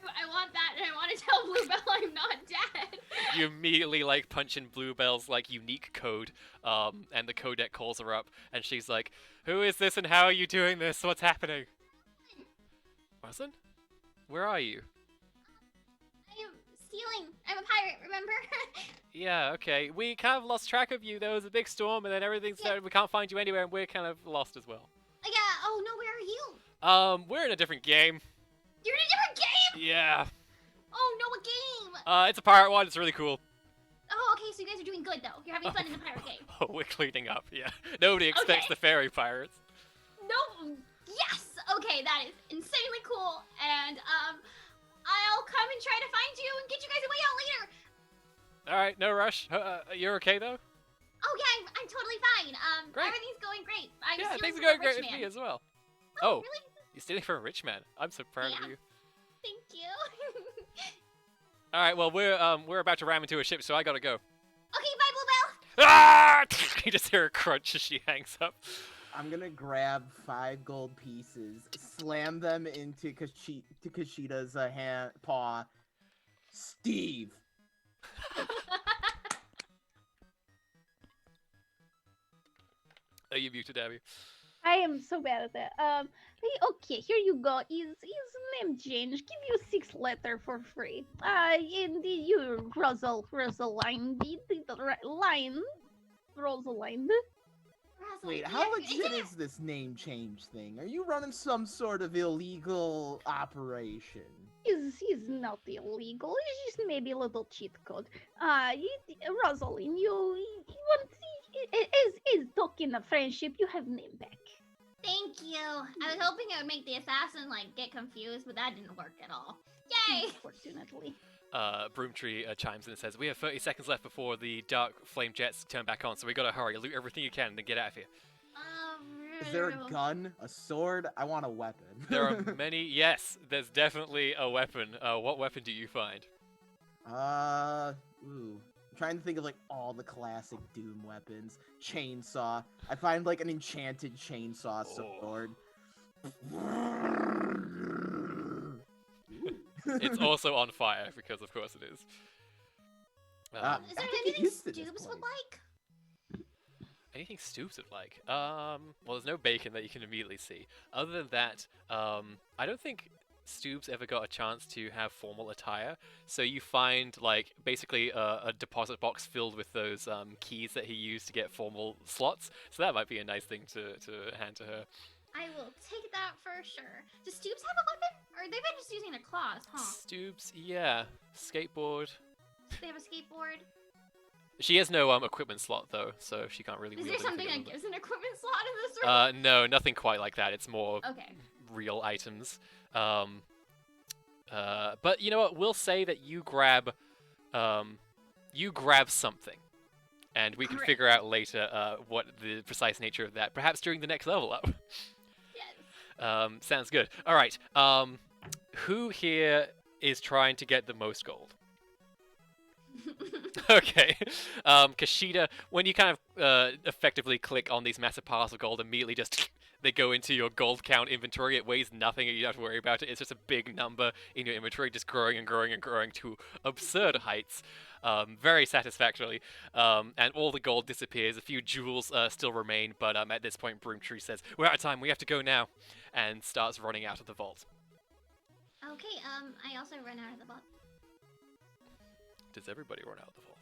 I want that, and I want to tell Bluebell I'm not dead. You immediately like punch in Bluebell's like unique code, and the codec calls her up, and she's like, "Who is this, and how are you doing this? What's happening?" Wasn't? Where are you? I am stealing. I'm a pirate, remember? Yeah, okay. We kind of lost track of you. There was a big storm, and then everything started. We can't find you anywhere, and we're kind of lost as well. Yeah. Oh no, where are you? We're in a different game. You're in a different game. Yeah. Oh no, a game. It's a pirate one. It's really cool. Oh, okay. So you guys are doing good though. You're having fun in the pirate game. Oh, we're cleaning up. Yeah. Nobody expects Okay. the fairy pirates. No. Yes. Okay, that is insanely cool. And I'll come and try to find you and get you guys away out later. All right, no rush. You're okay though? Oh yeah, I'm totally fine. Great. Everything's going great. I'm Yeah, stealing things are from a going great rich with man. me as well. Oh, Oh. really? You're stealing from a rich man. I'm so proud of Yeah. you. Thank you. All right, well we're about to ram into a ship, so I gotta go. Okay, bye, Bluebell. Ah! You just hear a crunch as she hangs up. I'm gonna grab 5 gold pieces, slam them into Kashida's paw. Steve. Are you muted, Abby? I am so bad at that. Hey, okay, here you go. Is name change? Give you 6 letter for free. And you Rosalind, line, Rosalind. Wait, Rosalind, how yeah, legit is this name change thing? Are you running some sort of illegal operation? Is not illegal. It's just maybe a little cheat code. Rosalind, you want is talking of friendship. You have name back. Thank you. I was hoping it would make the assassin like get confused, but that didn't work at all. Yay! Unfortunately. Broomtree chimes in and says, "We have 30 seconds left before the dark flame jets turn back on, so we gotta hurry. Loot everything you can and then get out of here." Is there a gun? A sword? I want a weapon. There are many. Yes, there's definitely a weapon. What weapon do you find? I'm trying to think of like all the classic Doom weapons. Chainsaw. I find like an enchanted chainsaw sword. It's also on fire because, of course, it is. Is I there could get anything used to this Stoops would place. like? Anything Stoops would like? Well, there's no bacon that you can immediately see. Other than that, I don't think Stoops ever got a chance to have formal attire. So you find, like, basically a deposit box filled with those keys that he used to get formal slots. So that might be a nice thing to hand to her. I will take that for sure. Does Stoops have a weapon? Or they've been just using their claws, huh? Stoops, yeah. Skateboard. They have a skateboard. She has no equipment slot, though, so she can't really Is wield there something anything that other gives an equipment slot in this than- room? No, nothing quite like that. It's more Okay. real items. But you know what? We'll say that you grab something, and we can Great. figure out later what the precise nature of that. Perhaps during the next level up. Yes. Sounds good. All right. Who here is trying to get the most gold? Okay. Kashida, when you kind of effectively click on these massive piles of gold, immediately just they go into your gold count inventory. It weighs nothing, and you don't have to worry about it. It's just a big number in your inventory, just growing and growing and growing to absurd heights. Very satisfactorily. And all the gold disappears. A few jewels still remain, but at this point, Broomtree says, "We're out of time. We have to go now," and starts running out of the vault. Okay, I also run out of the vault. Does everybody run out of the vault?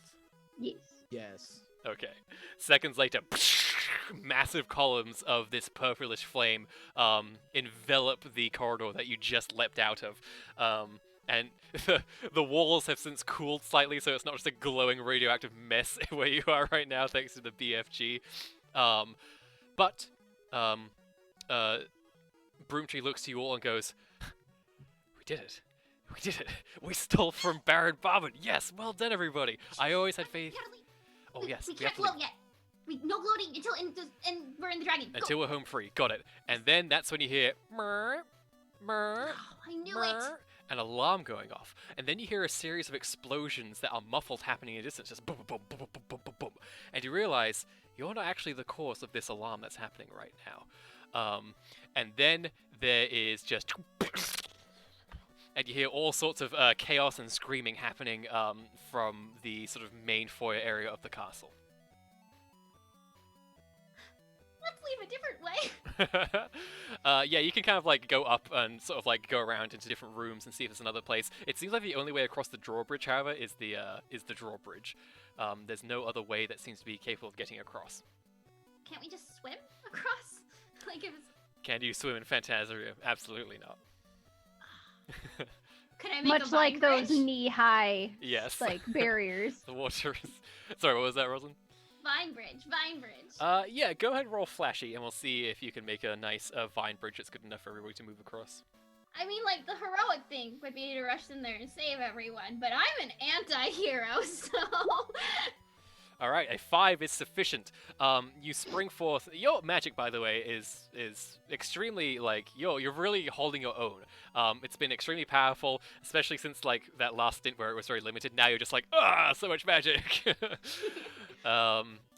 Yes. Yes. Okay. Seconds later, massive columns of this purplish flame envelop the corridor that you just leapt out of. And the walls have since cooled slightly, so it's not just a glowing radioactive mess where you are right now, thanks to the BFG. But Broomtree looks to you all and goes, "We did it. We did it. We stole from Baron Bobbin. Yes, well done, everybody. I always had faith." We gotta leave. Oh, yes. We have can't to leave. float yet. No gloating until we're in the dragon. Go. Until we're home free. Got it. And then that's when you hear, "Mrrr," Murr, Oh, I knew murr, an alarm going off, and then you hear a series of explosions that are muffled happening in the distance, just boom, boom, boom, boom, boom, boom, boom, boom, and you realize you're not actually the cause of this alarm that's happening right now. And then there is just, and you hear all sorts of chaos and screaming happening from the sort of main foyer area of the castle. Let's leave a different way. Yeah, you can kind of like go up and sort of like go around into different rooms and see if there's another place. It seems like the only way across the drawbridge, however, is the drawbridge. There's no other way that seems to be capable of getting across. Can't we just swim across? Like if it's... Can you swim in Phantasaria? Absolutely not. Could I make a Much vine like those bridge? knee-high Yes. like barriers. The water is... Sorry, what was that, Rosalind? Vine bridge. Yeah, go ahead and roll Flashy, and we'll see if you can make a nice vine bridge that's good enough for everybody to move across. I mean, like, the heroic thing would be to rush in there and save everyone, but I'm an anti-hero, so... Alright, a 5 is sufficient. You spring forth. Your magic, by the way, is extremely, like, you're really holding your own. It's been extremely powerful, especially since, like, that last stint where it was very limited. Now you're just like, so much magic!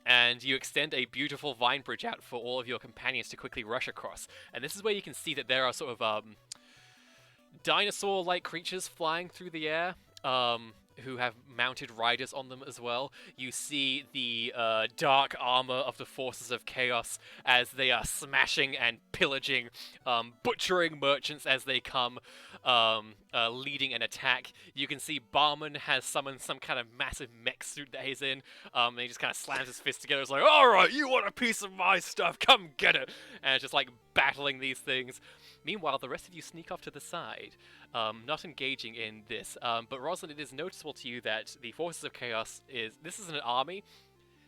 And you extend a beautiful vine bridge out for all of your companions to quickly rush across. And this is where you can see that there are sort of, dinosaur-like creatures flying through the air. Who have mounted riders on them as well. You see the dark armor of the forces of chaos as they are smashing and pillaging, butchering merchants as they come, leading an attack. You can see Barman has summoned some kind of massive mech suit that he's in, and he just kind of slams his fist together. It's like, alright, you want a piece of my stuff? Come get it! And it's just like battling these things. Meanwhile, the rest of you sneak off to the side, not engaging in this. But Rosalind, it is noticeable to you that the Forces of Chaos this is an army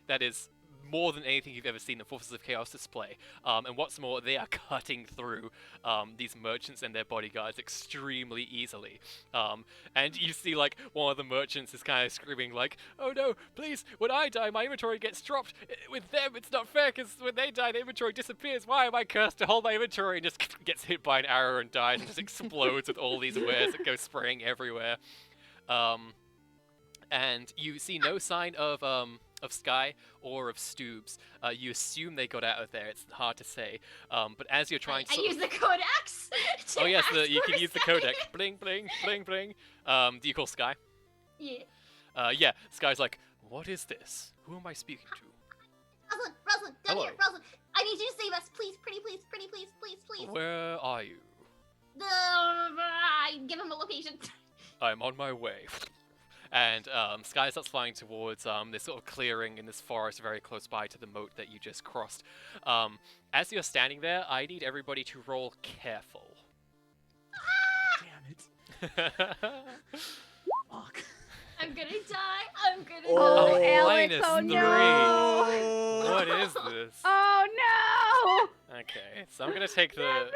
that is more than anything you've ever seen the Forces of Chaos display. And what's more, they are cutting through these merchants and their bodyguards extremely easily. And you see, like, one of the merchants is kind of screaming, like, oh no, please, when I die, my inventory gets dropped. With them, it's not fair, because when they die, the inventory disappears. Why am I cursed to hold my inventory? And just gets hit by an arrow and dies, and just explodes with all these wares that go spraying everywhere. And you see no sign of Sky or of Stoobs. You assume they got out of there. It's hard to say. But as you're trying to... I use the codex. Oh yes, ask you for can use the Sky. codex. Bling, bling, bling, bling. Do you call Sky? Yeah. Yeah, Sky's like, what is this? Who am I speaking to? Rosalind, down Hello. here, Rosalind. I need you to save us, please, pretty please, pretty please, please, please. Where are you? Give him a location. I'm on my way. And Sky starts flying towards this sort of clearing in this forest very close by to the moat that you just crossed. As you're standing there, I need everybody to roll careful. Damn it. Fuck. I'm gonna die. I'm gonna Oh, die. Alex, minus oh 3. no! What is this? Oh no! Okay, so I'm gonna take the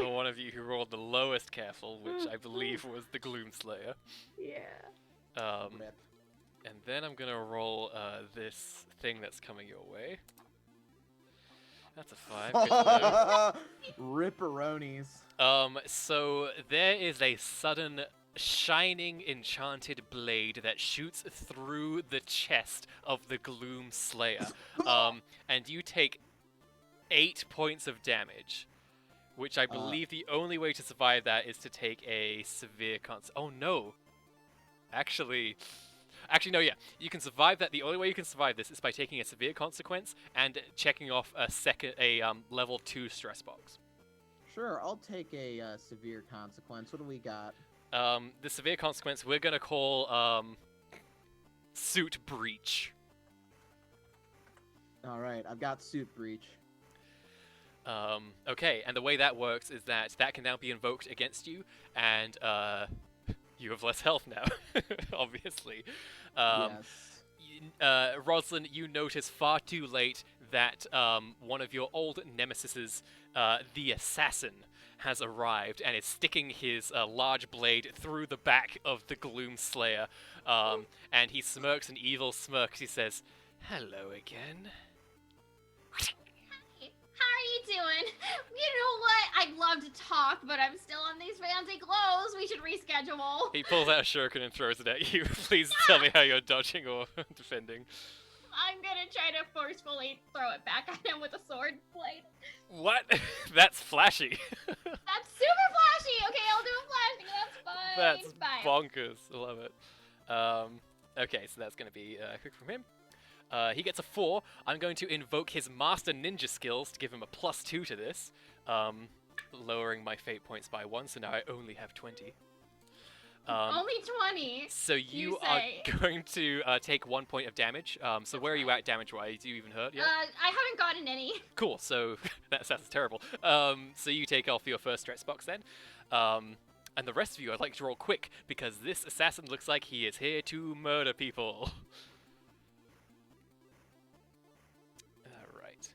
one of you who rolled the lowest careful, which I believe was the Gloomslayer. Yeah. Rip. And then I'm gonna roll this thing that's coming your way. That's a 5. Good to Ripperonis. know. So there is a sudden shining enchanted blade that shoots through the chest of the Gloom Slayer. And you take 8 points of damage, which I believe the only way to survive that is to take a severe Oh no! Actually, no, yeah. You can survive that. The only way you can survive this is by taking a severe consequence and checking off a level 2 stress box. Sure, I'll take a severe consequence. What do we got? The severe consequence we're gonna call suit breach. All right, I've got suit breach. Okay, and the way that works is that can now be invoked against you, and you have less health now, obviously. Yes. Rosalind, you notice far too late that one of your old nemesises, the Assassin, has arrived and is sticking his large blade through the back of the Gloom Slayer. And he smirks an evil smirk. He says, "Hello again." How are you doing? You know what? I'd love to talk, talk, but I'm still on these fancy clothes. We should reschedule. He pulls out a shuriken and throws it at you. Please tell me how you're dodging or defending. I'm gonna try to forcefully throw it back at him with a sword blade. What? That's flashy. That's super flashy. Okay, I'll do a flashing. That's fine. That's fine. bonkers. I love it. Okay, so that's going to be quick from him. He gets a 4. I'm going to invoke his Master Ninja skills to give him a +2 to this, lowering my fate points by 1, so now I only have 20. Only 20. So you are going to take 1 point of damage. So where are you at damage-wise? Do you even hurt yet? I haven't gotten any. Cool, so that sounds terrible. So you take off your first stress box then. And the rest of you, I'd like to roll quick, because this assassin looks like he is here to murder people. Alright.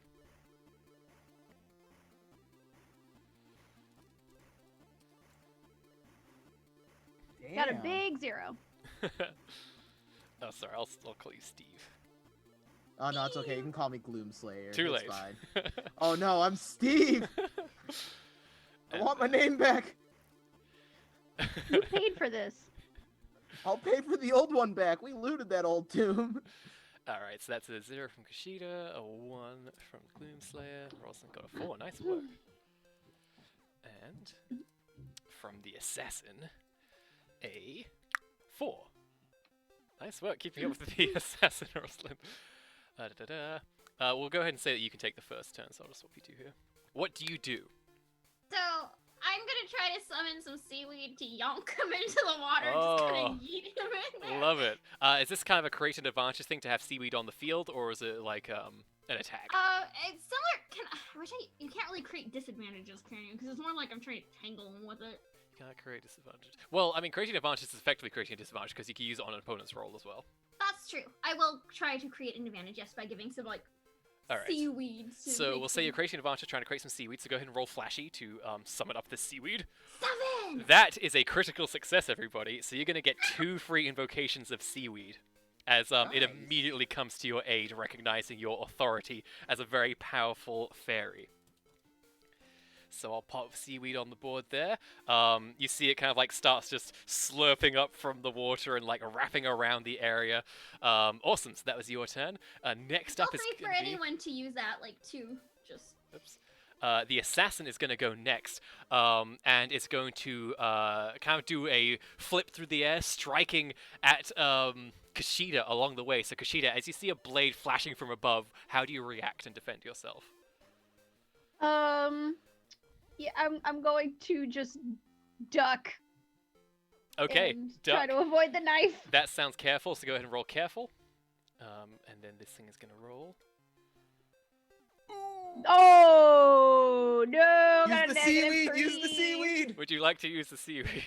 Got a big 0. Oh, sorry, I'll call you Steve. Oh no, it's okay. You can call me Gloomslayer. Too It's late. fine. Oh no, I'm Steve. I want my name back. You paid for this. I'll pay for the old one back. We looted that old tomb. Alright, so that's a 0 from Kushida, a 1 from Gloomslayer. Rawson got a 4. Nice work. And from the assassin, a 4. Nice work keeping up with the assassin, Roslyn. We'll go ahead and say that you can take the first turn, so I'll just swap you two here. What do you do? So I'm gonna try to summon some seaweed to yonk him into the water. Just kind Oh. of yeet him in there. Love it. Is this kind of a create an advantage thing to have seaweed on the field, or is it like an attack? It's similar. You can't really create disadvantages, can you? Because it's more like I'm trying to tangle him with it. Can I create disadvantage? Well, I mean, creating advantage is effectively creating a disadvantage because you can use it on an opponent's roll as well. That's true. I will try to create an advantage, yes, by giving some like Alright. seaweeds. to So make we'll say you're some- creating an advantage trying to create some seaweed, so go ahead and roll flashy to summon up this seaweed. 7. That is a critical success, everybody. So you're going to get 2 free invocations of seaweed, as it Nice. immediately comes to your aid, recognizing your authority as a very powerful fairy. So I'll pop seaweed on the board there. You see it kind of like starts just slurping up from the water and like wrapping around the area. Awesome. So that was your turn. Next Feel up is free for gonna be... anyone to use that, like, to just. Oops. The assassin is going to go next, and it's going to kind of do a flip through the air, striking at Kushida along the way. So Kushida, as you see a blade flashing from above, how do you react and defend yourself? Yeah, I'm going to just duck. Okay, and duck. try to avoid the knife. That sounds careful, so go ahead and roll careful. And then this thing is going to roll. Oh no! got a Use the negative seaweed. Use the 3. seaweed. Would you like to use the seaweed?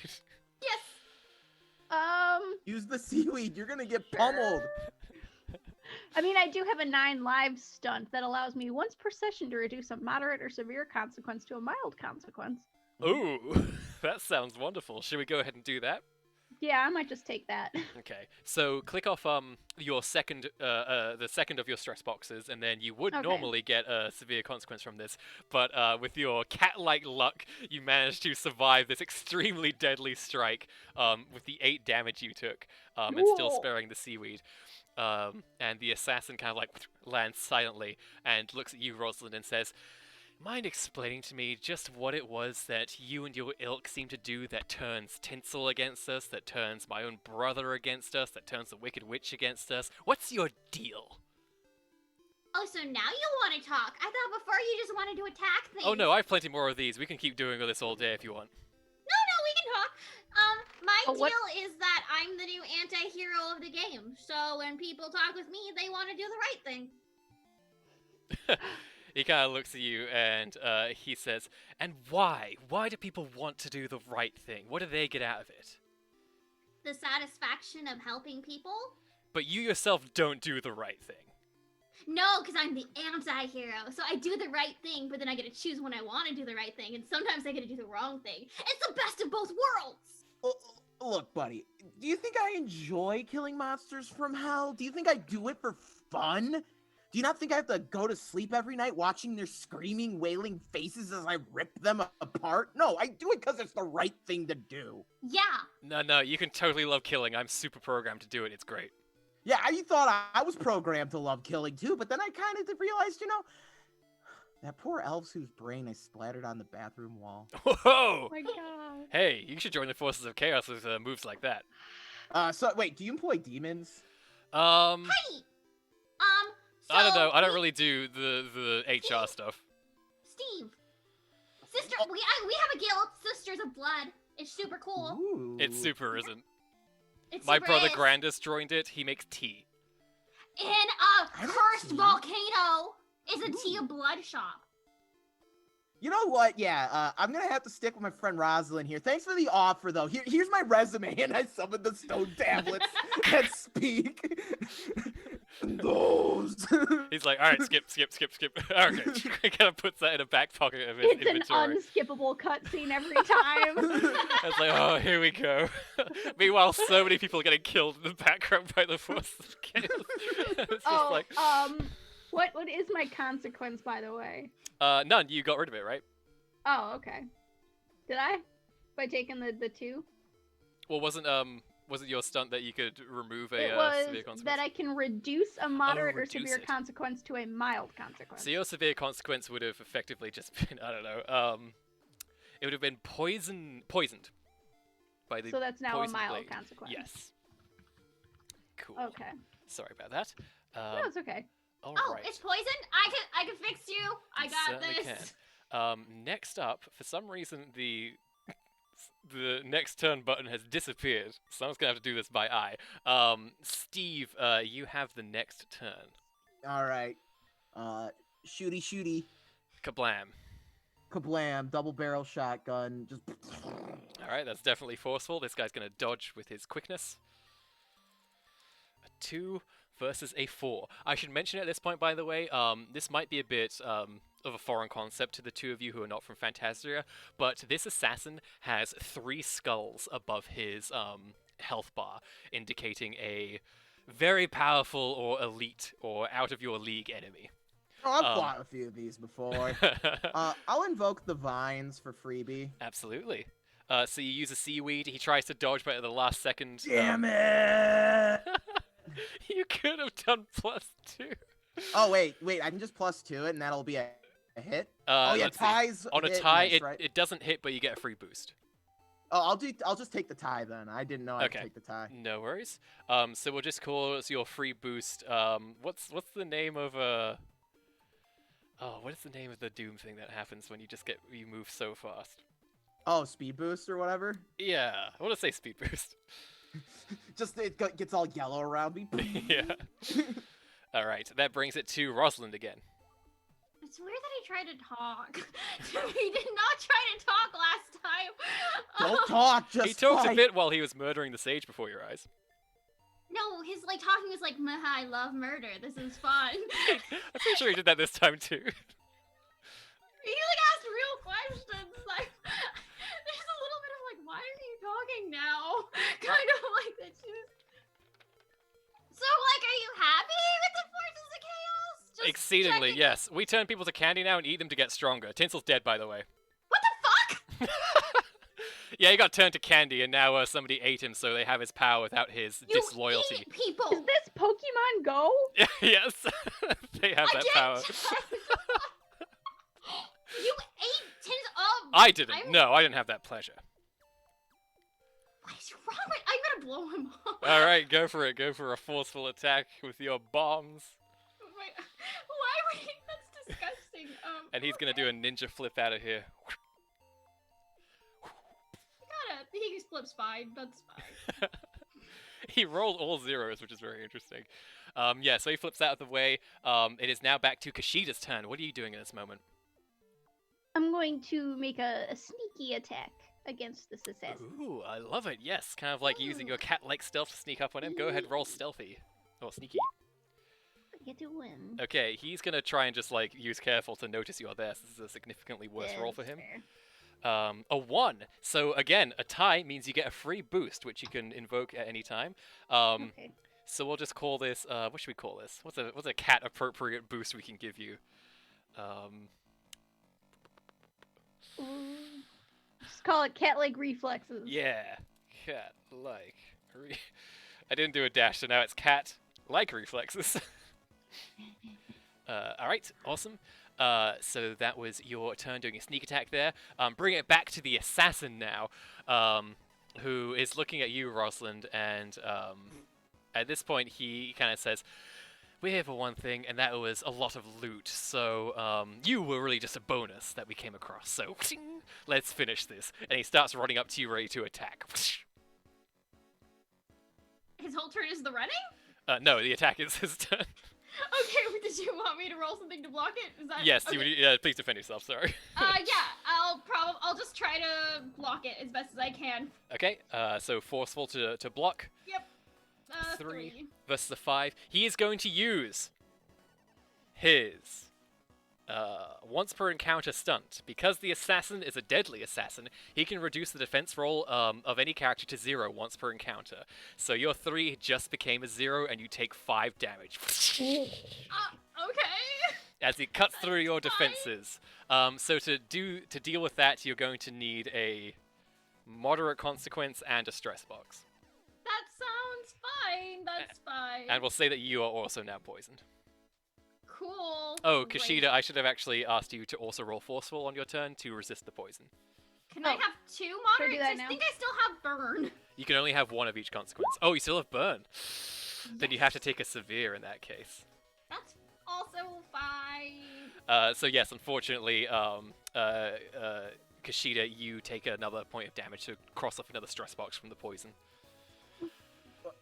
Yes! Use the seaweed. You're gonna get pummeled. I mean, I do have a 9 live stunt that allows me once per session to reduce a moderate or severe consequence to a mild consequence. Ooh, that sounds wonderful. Should we go ahead and do that? Yeah, I might just take that. Okay, so click off your second, the second of your stress boxes, and then you would Okay. normally get a severe consequence from this, but with your cat-like luck, you managed to survive this extremely deadly strike with the 8 damage you took, and still Whoa. sparing the seaweed. And the assassin kind of like lands silently and looks at you, Rosalind, and says, "Mind explaining to me just what it was that you and your ilk seem to do that turns Tinsel against us, that turns my own brother against us, that turns the Wicked Witch against us? What's your deal?" Oh, so now you want to talk? I thought before you just wanted to attack things. Oh no, I have plenty more of these. We can keep doing all this all day if you want. No, we can talk. My Oh, what- deal is that I'm the new anti-hero of the game. So when people talk with me, they want to do the right thing. He kind of looks at you and he says, "And why? Why do people want to do the right thing? What do they get out of it? The satisfaction of helping people? But you yourself don't do the right thing." No, because I'm the anti-hero. So I do the right thing, but then I get to choose when I want to do the right thing, and sometimes I get to do the wrong thing. It's the best of both worlds! Look, buddy. Do you think I enjoy killing monsters from hell? Do you think I do it for fun? Do Do you not think I have to go to sleep every night watching their screaming, wailing faces as I rip them apart? No, I do it because it's the right thing to do. Yeah. No, you can totally love killing. I'm super programmed to do it. It's great. Yeah, I thought I was programmed to love killing too, but then I kind of realized, that poor elf whose brain I splattered on the bathroom wall. Whoa! Oh my god. Hey, you should join the Forces of Chaos with moves like that. So wait, do you employ demons? Hey. I don't know. So I don't really do the HR stuff. Steve. Sister, we have a guild, Sisters of Blood. It's super cool. Ooh. It super isn't. It My super brother is. Grandis joined it. He makes tea. In a I don't cursed see. volcano is a tea of blood shop. You know what? Yeah, I'm gonna have to stick with my friend Rosalind here. Thanks for the offer, though. Here's my resume, and I summoned the stone tablets that speak. Those. He's like, all right, skip. Okay, kind of puts that in a back pocket of his It's an inventory. unskippable cutscene every time. It's like, oh, here we go. Meanwhile, so many people are getting killed in the background by the Forces of Chaos. It's just Oh, like, what is my consequence, by the way? none. You got rid of it, right? Oh, okay. Did I? By taking the 2? Well, wasn't your stunt that you could remove a It was severe consequence? that I can reduce a moderate or reduce severe it. consequence to a mild consequence. So your severe consequence would have effectively just been, I don't know, it would have been poisoned by the So that's now a poison mild blade. consequence. Yes. Cool. Okay. Sorry about that. No, it's okay. All Oh, right. it's poisoned? I can fix you. I You got certainly this. Next up, for some reason, the next turn button has disappeared. Someone's gonna have to do this by eye. Steve, you have the next turn. All right. Shooty. Kablam. Kablam. Double barrel shotgun. Just. All right, that's definitely forceful. This guy's gonna dodge with his quickness. A 2 versus a 4. I should mention at this point, by the way, this might be a bit of a foreign concept to the two of you who are not from Phantasia, but this assassin has 3 skulls above his health bar, indicating a very powerful or elite or out of your league enemy. Oh, I've fought a few of these before. I'll invoke the vines for freebie. Absolutely. So you use a seaweed. He tries to dodge, but at the last second. Damn it! You could have done +2. Oh wait, I can just +2 it, and that'll be a hit. Oh yeah, Let's see. ties. On a hit, tie, nice, right? it doesn't hit, but you get a free boost. Oh, I'll just take the tie then. I didn't know I Okay. could take the tie. No worries. So we'll just call it your free boost. What's the name of Oh, what is the name of the Doom thing that happens when you move so fast? Oh, speed boost or whatever. Yeah, I want to say speed boost. Just gets all yellow around me. Yeah. All right, that brings it to Rosalind again. It's weird that he tried to talk. He did not try to talk last time. Don't talk. Just He talked a fight. bit while he was murdering the sage before your eyes. No, his talking was like, "Meh, I love murder. This is fun." I'm pretty sure he did that this time too. He asked real questions. Like, there's a little bit of like, "Why are you talking now?" Kind of like that. So, are you happy with the Forces of Chaos? Just Exceedingly, checking- yes. We turn people to candy now and eat them to get stronger. Tinsel's dead, by the way. What the fuck? Yeah, he got turned to candy, and now somebody ate him, so they have his power without his You disloyalty. eat people. Is this Pokemon Go? Yes, they have that power. You ate tins of. I didn't. No, I didn't have that pleasure. What is wrong with? I'm gonna blow him up. All right, go for it. Go for a forceful attack with your bombs. Wait, why would he? That's disgusting. And he's gonna do a ninja flip out of here. He flips fine. That's fine. He rolled all zeros, which is very interesting. Yeah, so he flips out of the way. It is now back to Kashida's turn. What are you doing in this moment? I'm going to make a sneaky attack against this assassin. Ooh, I love it. Yes, kind of like using your cat-like stealth to sneak up on him. Go ahead, roll stealthy. Or sneaky. Get to win. Okay, he's gonna try and just use careful to notice you're there. So this is a significantly worse roll for him. A 1. So again, a tie means you get a free boost, which you can invoke at any time. Okay. So we'll just call this. What should we call this? What's a cat appropriate boost we can give you? Just call it cat-like reflexes. Yeah, cat-like. I didn't do a dash, so now it's cat-like reflexes. All right, awesome. So that was your turn doing a sneak attack there. Bring it back to the assassin now, who is looking at you, Rosalind, and at this point he kind of says, "We're here for one thing, and that was a lot of loot. So you were really just a bonus that we came across. So let's finish this." And he starts running up to you, ready to attack. His whole turn is the running? No, the attack is his turn. Okay, did you want me to roll something to block it? Is that Yes, okay. please defend yourself. Sorry. Yeah, I'll just try to block it as best as I can. Okay, so forceful to block. Yep. 3 versus the 5. He is going to use his once per encounter stunt. Because the assassin is a deadly assassin, he can reduce the defense roll of any character to 0 once per encounter. So your 3 just became a 0, and you take 5 damage. Okay. As it cuts through your That's fine. defenses. So to deal with that, you're going to need a moderate consequence and a stress box. That sounds fine. That's fine. And we'll say that you are also now poisoned. Cool. Oh, Great. Kushida, I should have actually asked you to also roll forceful on your turn to resist the poison. Can I Oh. have 2 Should I do moderates? that I now? think I still have burn. You can only have 1 of each consequence. Oh, you still have burn. Then you have to take a severe in that case. That's also fine. So yes, unfortunately, Kushida, you take another point of damage to cross off another stress box from the poison.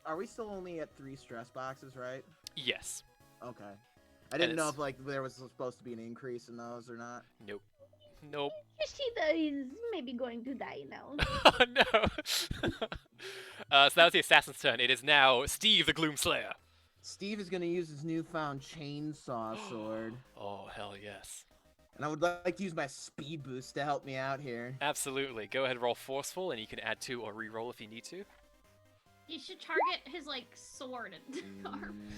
Are we still only at 3 stress boxes, right? Yes. Okay. I didn't know it's- if like there was supposed to be an increase in those or not. Nope. Nope. Yoshida is maybe going to die now. Oh no. So that was the assassin's turn. It is now Steve the Gloomslayer. Steve is gonna use his newfound chainsaw sword, Oh hell yes. and I would like to use my speed boost to help me out here. Absolutely. Go ahead and roll forceful, and you can add 2 or re-roll if you need to. You should target his like sword and arm.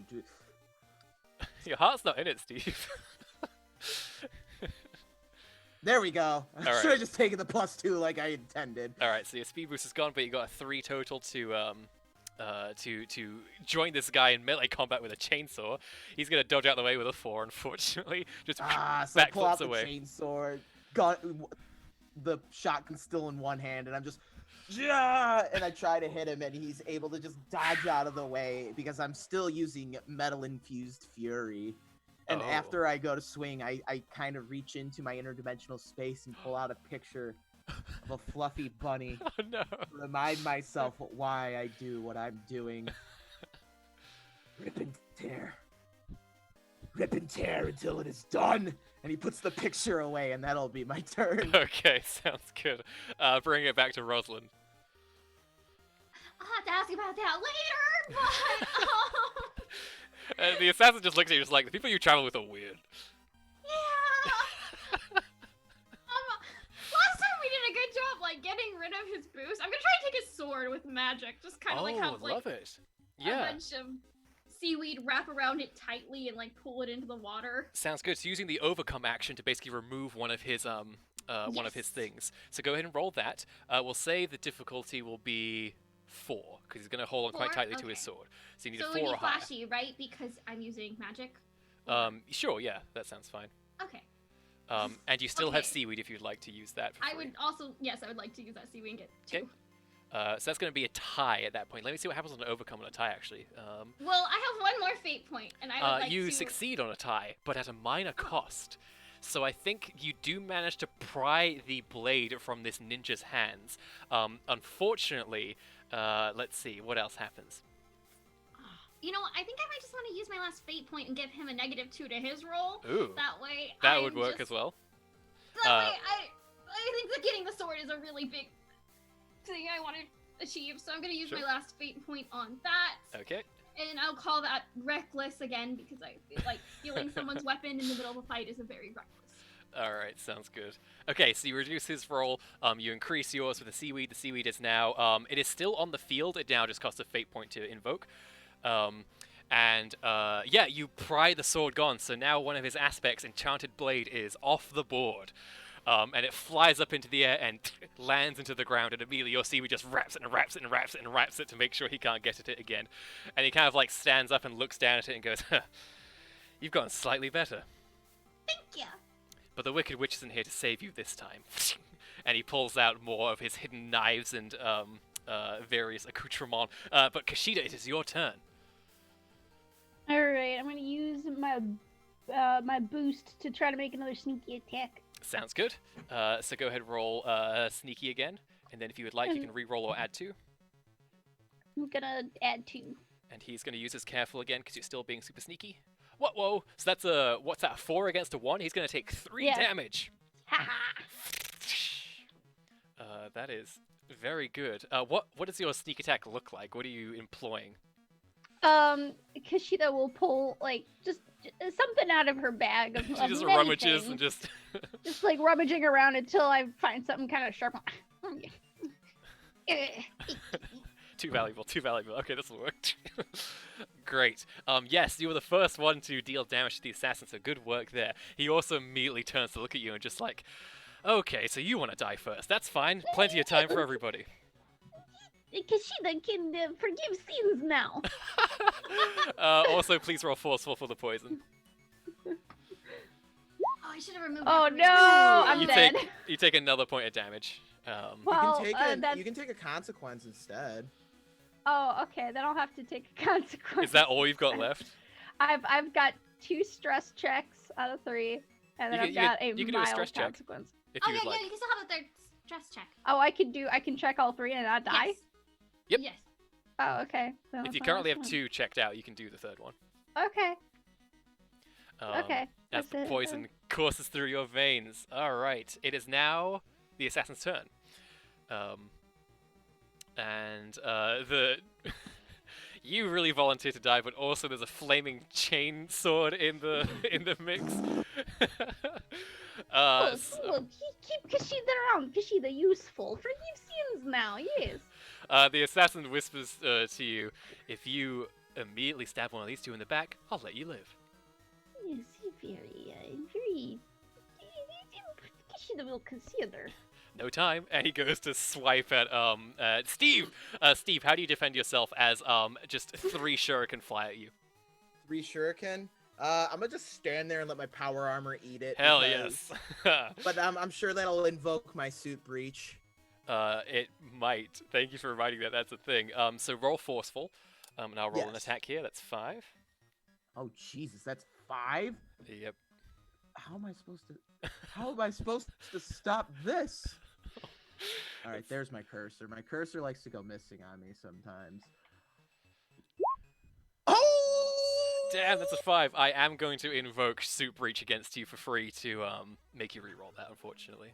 Do Your heart's not in it, Steve. There we go. I Alright. should have just taken the +2 like I intended. All right, so your speed boost is gone, but you got a 3 total to join this guy in melee combat with a chainsaw. He's gonna dodge out the way with a 4, unfortunately. Just So I pull out backflips the away. chainsaw, gun, the shotgun's still in one hand, and I'm just, yeah, and I try to hit him, and he's able to just dodge out of the way because I'm still using metal-infused fury. And Oh. after I go to swing, I kind of reach into my interdimensional space and pull out a picture of a fluffy bunny Oh no. to remind myself why I do what I'm doing. Rip and tear. Rip and tear until it is done. And he puts the picture away, and that'll be my turn. Okay, sounds good. Bring it back to Rosalind. I'll have to ask you about that later, but The assassin just looks at you, just like, the people you travel with are weird. Yeah. Last time we did a good job like getting rid of his boost. I'm gonna try and take his sword with magic, just kind of like have like love it. a Yeah, bunch of seaweed wrap around it tightly and like pull it into the water. sounds good. So using the overcome action to basically remove one of his one of his Yes. things. So go ahead and roll that. We'll say the difficulty will be 4 because he's gonna hold on quite 4? tightly to his Okay. sword. So you need so a it would 4 be or higher. flashy, right? Because I'm using magic. Sure, yeah, that sounds fine. Okay. And you still have Okay. seaweed if you'd like to use that for I free. would also, yes, I would like to use that seaweed and get 2. Okay. So that's going to be a tie at that point. Let me see what happens on an overcome on a tie, actually. Well, I have one more fate point, and I would like You to. succeed on a tie, but at a minor cost. So I think you do manage to pry the blade from this ninja's hands. Unfortunately, let's see, what else happens? You know, I think I might just want to use my last fate point and give him a -2 to his roll. Ooh, That way, that I'm would work just, as well. That Uh, way, I think that getting the sword is a really big thing I want to achieve, so I'm gonna use Sure. my last fate point on that, Okay. and I'll call that reckless again because I feel like stealing someone's weapon in the middle of a fight is a very reckless. All right, sounds good. Okay, so you reduce his roll. You increase yours with the seaweed. The seaweed is now. It is still on the field. It now just costs a fate point to invoke. Yeah, you pry the sword gone. So now one of his aspects, Enchanted Blade, is off the board. And it flies up into the air and lands into the ground, and immediately your seaweed just wraps it and wraps it and wraps it and wraps it to make sure he can't get at it again. And he kind of like stands up and looks down at it and goes, "You've gotten slightly better. Thank you. But the Wicked Witch isn't here to save you this time." And he pulls out more of his hidden knives and various accoutrements. But Kushida, it is your turn. All right, I'm gonna use my boost to try to make another sneaky attack. Sounds good. So go ahead and roll sneaky again. And then if you would like, you can re-roll or add 2. I'm gonna add 2. And he's going to use his careful again because you're still being super sneaky. Whoa. So that's what's that, 4 against a 1? He's going to take 3 Yeah. damage. Haha. That is very good. What does your sneak attack look like? What are you employing? Kushida will pull like just something out of her bag of, She of just many rummages things. and just... Just like rummaging around until I find something kind of sharp. Too valuable. Okay, this will work. Great. Yes, you were the first one to deal damage to the assassin, so good work there. He also immediately turns to look at you and just like, okay, so you want to die first. That's fine. Plenty of time for everybody. Kushida can forgive sins now. Also, please roll forceful for the poison. Oh, I should have removed. Oh that from no, his- I'm you dead. take another point of damage. Well, You you can take a consequence instead. Oh, okay. Then I'll have to take a consequence. Is that all you've got left? I've got 2 stress checks out of 3, and then I've got a you can do a mild stress check. consequence. If Oh you yeah, would like. yeah. You can still have a third stress check. Oh, I can check all 3 and not die. Yes. Yep. Yes. Oh, okay. Then If that's you my currently last have one. 2 checked out, you can do the third one. Okay. Okay. As That's the it. poison courses through your veins. All right, it is now the assassin's turn. You really volunteer to die, but also there's a flaming chain sword in the mix. Look, keep Kushida around. Kushida useful. Forgive sins now. Yes. The assassin whispers to you, "If you immediately stab one of these 2 in the back, I'll let you live." Yes, very. Kushida will consider. No time, and he goes to swipe at Steve. Steve, how do you defend yourself as just 3 shuriken fly at you? 3 shuriken. I'm gonna just stand there and let my power armor eat it. Hell because- yes. But I'm sure that'll invoke my suit breach. It might. Thank you for reminding that. That's a thing. So roll forceful, and I'll roll an Yes. attack here. That's 5. Oh Jesus, that's 5. Yep. How am I supposed to stop this? All right, there's my cursor. My cursor likes to go missing on me sometimes. Oh! Damn, that's a 5. I am going to invoke Suit Breach against you for free to make you reroll that, unfortunately.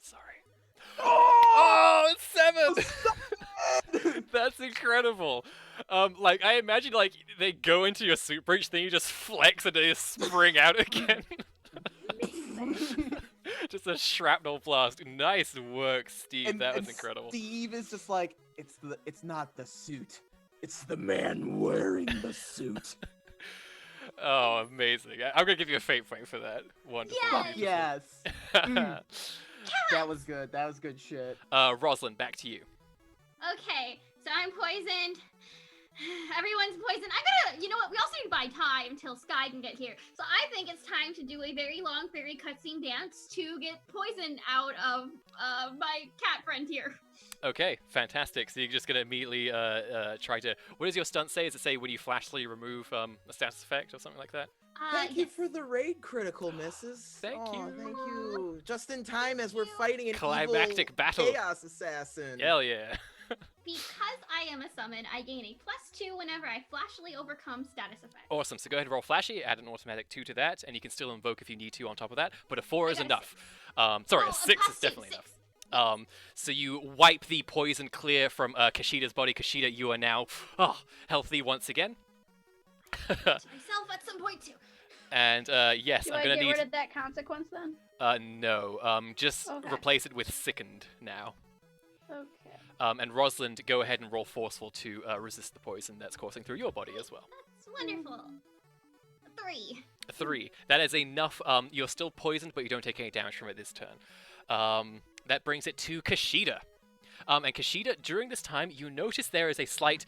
Sorry. Oh, it's 7! That's incredible. Like, I imagine, like, they go into your Suit Breach, then you just flex and they just spring out again. Just a shrapnel blast. Nice work, Steve. And- that and was incredible. Steve is just like, it's not the suit. It's the man wearing the suit. Oh, amazing. I'm going to give you a fate point for that. Wonderful. Yes. beautiful. Yes. That was good. That was good shit. Rosalind, back to you. Okay, so I'm poisoned. Everyone's poisoned. You know what? We also need to buy time till Sky can get here. So I think it's time to do a very long fairy cutscene dance to get poison out of my cat friend here. Okay, fantastic. So you're just going to immediately try to... What does your stunt say? Does it say when you flashly remove a status effect or something like that? Thank you Yes. for the raid, critical misses. Thank Aw, you. Thank you. Just in time as we're fighting an Climactic evil battle. chaos assassin. Hell yeah. Because I am a summon, I gain a +2 whenever I flashily overcome status effect. Awesome. So go ahead and roll flashy, add an automatic 2 to that, and you can still invoke if you need to on top of that, but a 4 I is got a enough. Sorry, Oh, a 6 is +2, definitely 6. enough. So you wipe the poison clear from Kashida's body. Kashida, you are now healthy once again. To myself at some point too. And yes, Do I'm I gonna get need. rid of that consequence then? No. Just Okay. replace it with sickened now. Okay. And Rosalind, go ahead and roll forceful to resist the poison that's coursing through your body as well. That's wonderful. 3. 3. That is enough. You're still poisoned, but you don't take any damage from it this turn. That brings it to Kushida. And Kushida, during this time, you notice there is a slight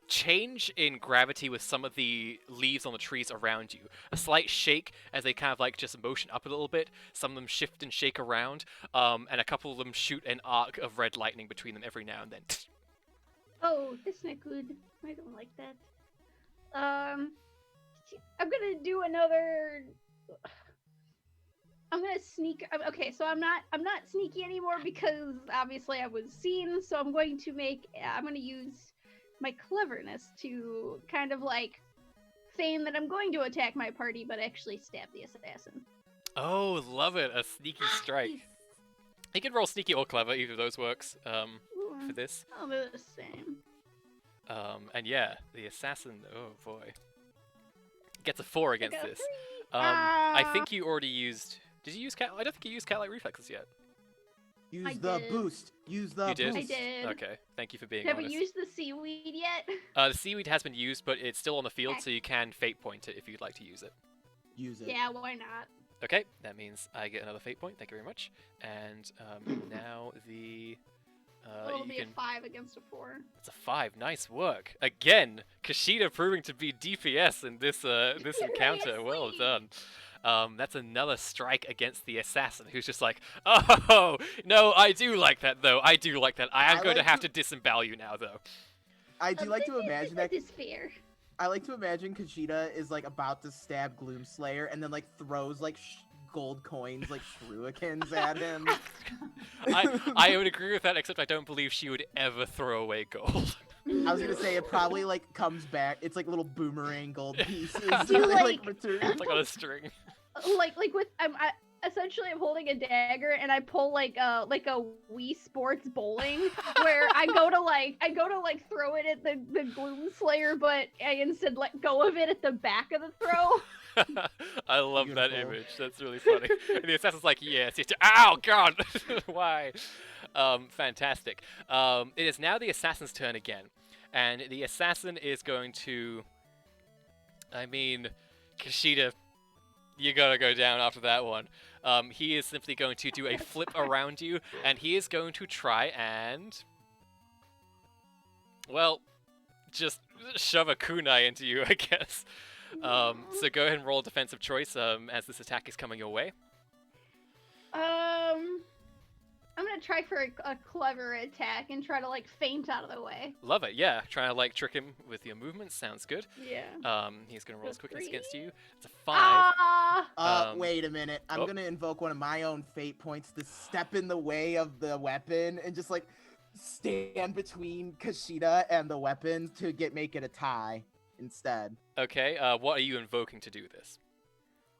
change in gravity with some of the leaves on the trees around you. A slight shake as they kind of like just motion up a little bit. Some of them shift and shake around, and a couple of them shoot an arc of red lightning between them every now and then. Oh, that's not good. I don't like that. I'm gonna do another. I'm gonna sneak. Okay, so I'm not sneaky anymore because obviously I was seen. So I'm going to use my cleverness to kind of like feign that I'm going to attack my party, but actually stab the assassin. Oh, love it! A sneaky strike. You can roll sneaky or clever. Either of those works. For this. I'll do the same. And yeah, the assassin. Oh boy, gets a 4 against got a this. 3. I think you already used. Did you use cat? I don't think you used cat-like reflexes yet. Use I the did. boost. Use the You did? boost. I did. Okay, thank you for being Have we honest. used the seaweed yet? The seaweed has been used, but it's still on the field, so you can fate point it if you'd like to use it. Use it. Yeah, why not? Okay, that means I get another fate point. Thank you very much. And now the It'll you be can. a 5 against a 4. It's a 5. Nice work again. Kushida proving to be DPS in this this encounter. Well Seriously. done. That's another strike against the assassin, who's just like, oh no, I do like that though. I do like that. I am I going to like have to- to disembowel you now though. I do like to imagine that. This is fair. I like to imagine Kushida is like about to stab Gloomslayer and then like throws like gold coins like shurikens at him. I would agree with that, except I don't believe she would ever throw away gold. I was gonna say it probably like comes back. It's like little boomerang gold pieces. Do that, like- return. It's like on a string. like with essentially I'm holding a dagger and I pull like a Wii Sports bowling where I go to like throw it at the Gloom Slayer, but I instead let go of it at the back of the throw. I love that Beautiful. image. That's really funny. And the assassin's like, yes, yes. Ow, God! Why? Fantastic. It is now the assassin's turn again. And the assassin is going to... I mean, Kushida, you gotta go down after that one. He is simply going to do a flip around you, and he is going to try and... Well, just shove a kunai into you, I guess. So go ahead and roll a defensive choice as this attack is coming your way. I'm gonna try for a clever attack and try to like feint out of the way. Love it, yeah. Trying to like trick him with your movements sounds good. Yeah. He's gonna roll his A quickness 3? against you. It's a 5. Ah! Wait a minute. I'm oh. gonna invoke one of my own fate points to step in the way of the weapon and just like stand between Kushida and the weapon to make it a tie instead. Okay, what are you invoking to do this?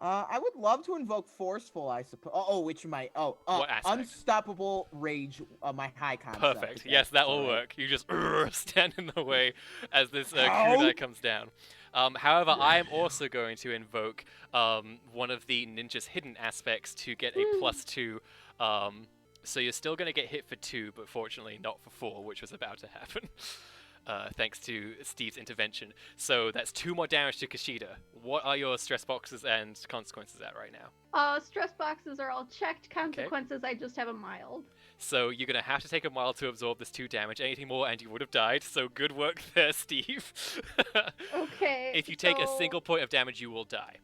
I would love to invoke forceful, I suppose. Which might. What aspect? Unstoppable rage. My high concept. Perfect. Yes, that will work. You just stand in the way as this Ow. kunai comes down. However, I am also going to invoke one of the ninja's hidden aspects to get a +2. So you're still going to get hit for 2, but fortunately not for 4, which was about to happen. Thanks to Steve's intervention. So that's 2 more damage to Kushida. What are your stress boxes and consequences at right now? Stress boxes are all checked. Consequences, I just have a mild. So you're going to have to take a while to absorb this 2 damage. Anything more and you would have died. So good work there, Steve. Okay. If you take a so- single point of damage, you will die.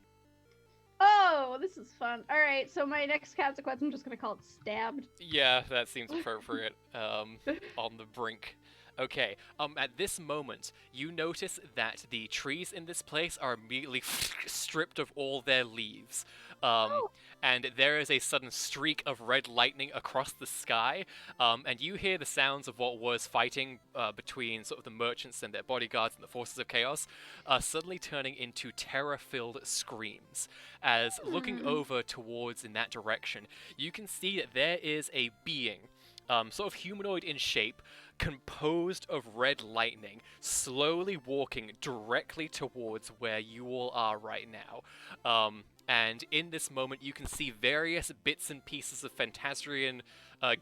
Oh, this is fun. All right, so my next consequence, I'm just gonna call it stabbed. Yeah, that seems appropriate. On the brink. Okay, at this moment, you notice that the trees in this place are immediately stripped of all their leaves. And there is a sudden streak of red lightning across the sky, and you hear the sounds of what was fighting between sort of the merchants and their bodyguards and the forces of chaos, suddenly turning into terror-filled screams. As looking over towards in that direction, you can see that there is a being, sort of humanoid in shape, composed of red lightning, slowly walking directly towards where you all are right now. And in this moment, you can see various bits and pieces of Phantasrian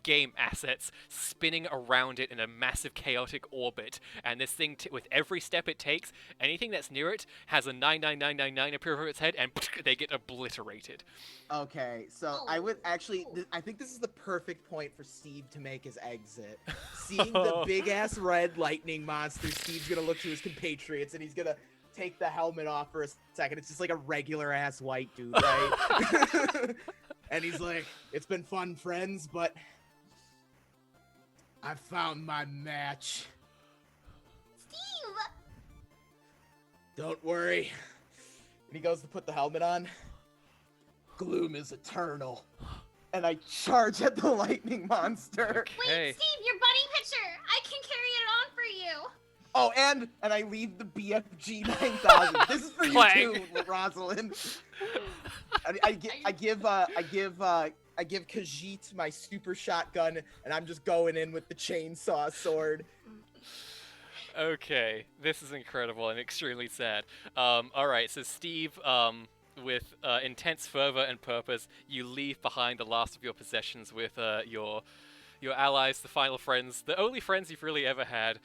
game assets spinning around it in a massive chaotic orbit. And this thing, with every step it takes, anything that's near it has a 99999 appear over its head, and they get obliterated. Okay, so I would actually, I think this is the perfect point for Steve to make his exit. Seeing the big ass red lightning monster, Steve's gonna look to his compatriots and he's gonna take the helmet off for a second. It's just like a regular ass white dude, right? And he's like, "It's been fun, friends, but I found my match. Steve! Don't worry." And he goes to put the helmet on. Gloom is eternal. And I charge at the lightning monster. Okay. Wait, Steve, your bunny picture! I can carry it on for you! Oh, and I leave the BFG 9000. This is for you Clang. too, Rosalind. I give Khajiit my super shotgun, and I'm just going in with the chainsaw sword. Okay, this is incredible and extremely sad. Alright, so Steve, with intense fervor and purpose, you leave behind the last of your possessions with your allies, the final friends, the only friends you've really ever had.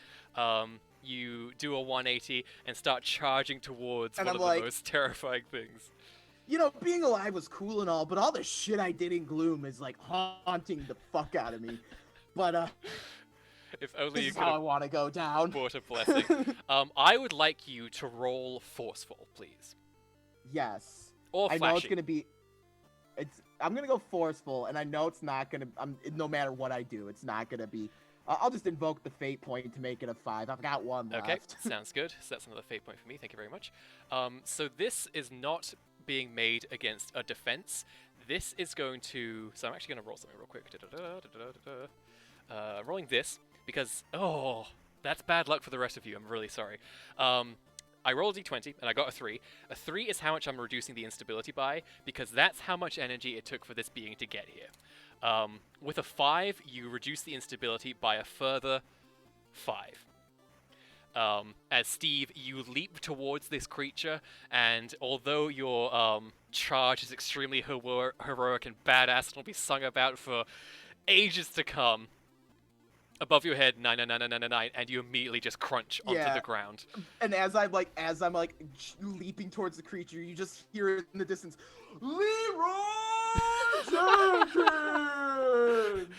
You do a 180 and start charging towards one of the most terrifying things. You know, being alive was cool and all, but all the shit I did in Gloom is like haunting the fuck out of me. But If only this you is could how I have want to go down. bought a blessing. I would like you to roll forceful, please. Yes. Or I flashing. know it's gonna be. I'm gonna go forceful, and I know it's not gonna. No matter what I do, it's not gonna be. I'll just invoke the fate point to make it a 5. I've got one left. Okay, sounds good. So that's another fate point for me. Thank you very much. So this is not being made against a defense. This is going to. So I'm actually going to roll something real quick. Rolling this because that's bad luck for the rest of you. I'm really sorry. I rolled a d20 and I got a 3. A 3 is how much I'm reducing the instability by, because that's how much energy it took for this being to get here. With a 5, you reduce the instability by a further 5. As Steve, you leap towards this creature, and although your charge is extremely heroic and badass and will be sung about for ages to come, above your head, 99999, and you immediately just crunch onto the ground. And as I'm leaping towards the creature, you just hear it in the distance, Leroy Jenkins!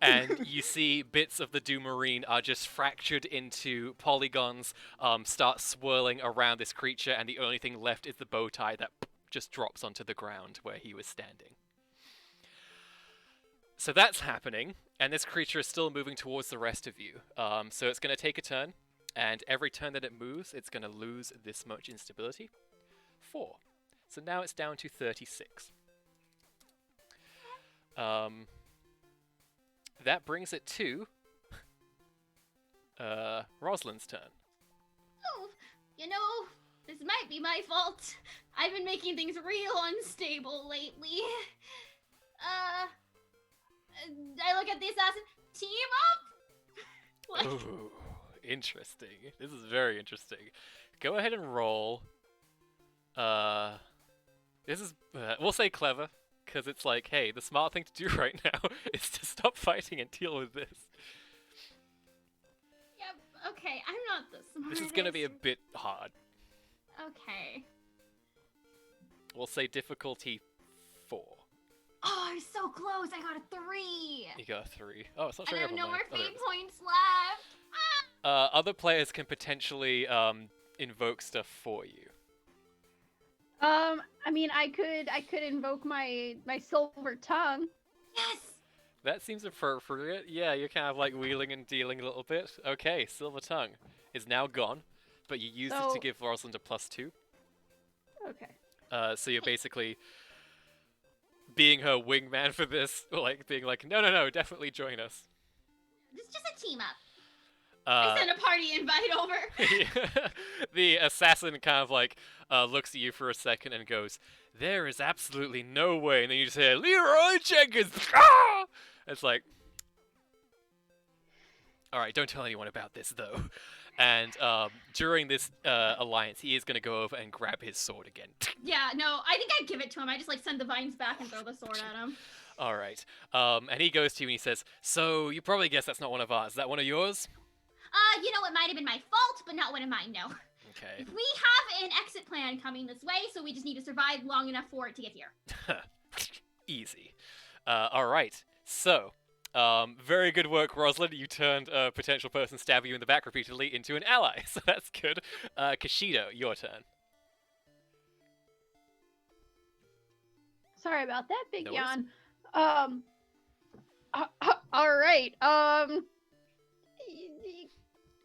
And you see bits of the Doomarine are just fractured into polygons, start swirling around this creature, and the only thing left is the bow tie that just drops onto the ground where he was standing. So that's happening, and this creature is still moving towards the rest of you. So it's going to take a turn, and every turn that it moves, it's going to lose this much instability. 4. So now it's down to 36. That brings it to Rosalind's turn. Oh, you know, this might be my fault. I've been making things real unstable lately. I look at the assassin. Team up! Ooh, interesting. This is very interesting. Go ahead and roll. This is, we'll say clever, because it's like, hey, the smart thing to do right now is to stop fighting and deal with this. Yep, okay, I'm not the smartest. This is gonna be a bit hard. Okay. We'll say difficulty 4. Oh, I'm so close. I got a 3. You got a 3. Oh, it's not And I showing have up no on more mine. Oh, there it fate is. points left. Other players can potentially invoke stuff for you. I mean, I could invoke my silver tongue. Yes. That seems appropriate. Yeah, you're kind of like wheeling and dealing a little bit. Okay, Silver Tongue is now gone, but you used it to So- give Rosalind a +2. Okay. So you're basically being her wingman for this, like being like, no, definitely join us. It's just a team up. I sent a party invite over. The assassin kind of like looks at you for a second and goes, "There is absolutely no way," and then you just hear Leroy Jenkins. Ah! It's like, All right, don't tell anyone about this though. And during this alliance, he is going to go over and grab his sword again. Yeah, no, I think I'd give it to him. I just like send the vines back and throw the sword at him. All right. And he goes to you and he says, "So you probably guess that's not one of ours. Is that one of yours?" You know, it might have been my fault, but not one of mine, no. Okay. We have an exit plan coming this way, so we just need to survive long enough for it to get here. Easy. All right. So, very good work, Rosalind. You turned a potential person stabbing you in the back repeatedly into an ally, so that's good. Kishido, your turn. Sorry about that, big No worries. yawn. All right.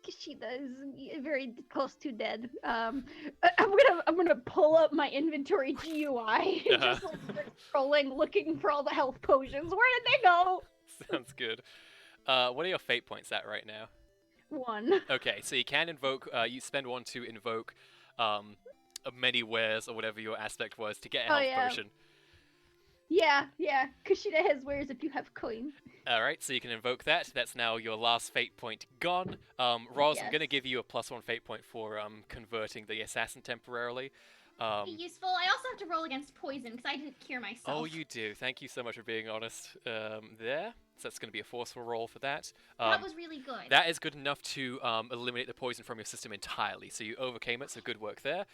Kishida is very close to dead. I'm gonna pull up my inventory GUI, just like start scrolling, looking for all the health potions. Where did they go? Sounds good. What are your fate points at right now? 1. Okay, so you can invoke. You spend 1 to invoke many wares or whatever your aspect was to get a Oh, health yeah. potion. Yeah. Kushida has wares if you have coin. Alright, so you can invoke that. That's now your last fate point gone. Roz, I'm Yes. going to give you a +1 fate point for converting the assassin temporarily. Be useful. I also have to roll against poison because I didn't cure myself. Oh, you do. Thank you so much for being honest there. So that's going to be a forceful roll for that. That was really good. That is good enough to eliminate the poison from your system entirely. So you overcame it, so good work there.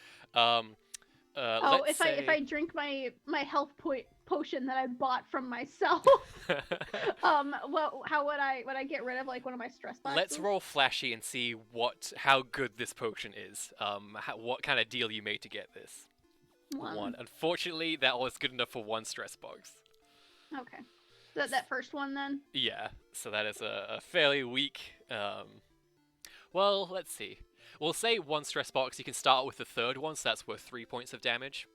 Let's if I drink my health potion that I bought from myself, how would I get rid of like one of my stress boxes? Let's roll flashy and see how good this potion is. What kind of deal you made to get this. 1. Unfortunately, that was good enough for 1 stress box. Okay. That first one then? Yeah, so that is a fairly weak. Well, let's see. We'll say 1 stress box. You can start with the 3rd one, so that's worth 3 points of damage.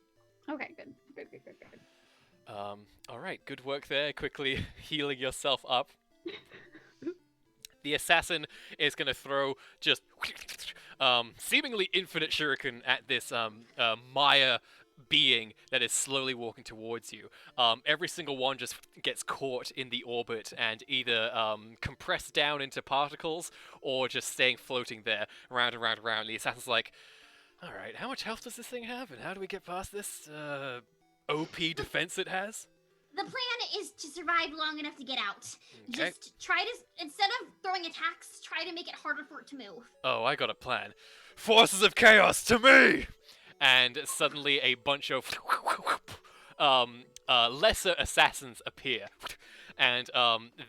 Okay, good. All right, good work there. Quickly healing yourself up. The assassin is going to throw just seemingly infinite shuriken at this Maya being that is slowly walking towards you. Every single one just gets caught in the orbit and either compressed down into particles or just staying floating there, round and round and round. The assassin's like, all right, how much health does this thing have, and how do we get past this OP defense it has? The plan is to survive long enough to get out. Okay. Just try to, instead of throwing attacks, try to make it harder for it to move. Oh, I got a plan. Forces of chaos to me! And suddenly a bunch of lesser assassins appear. And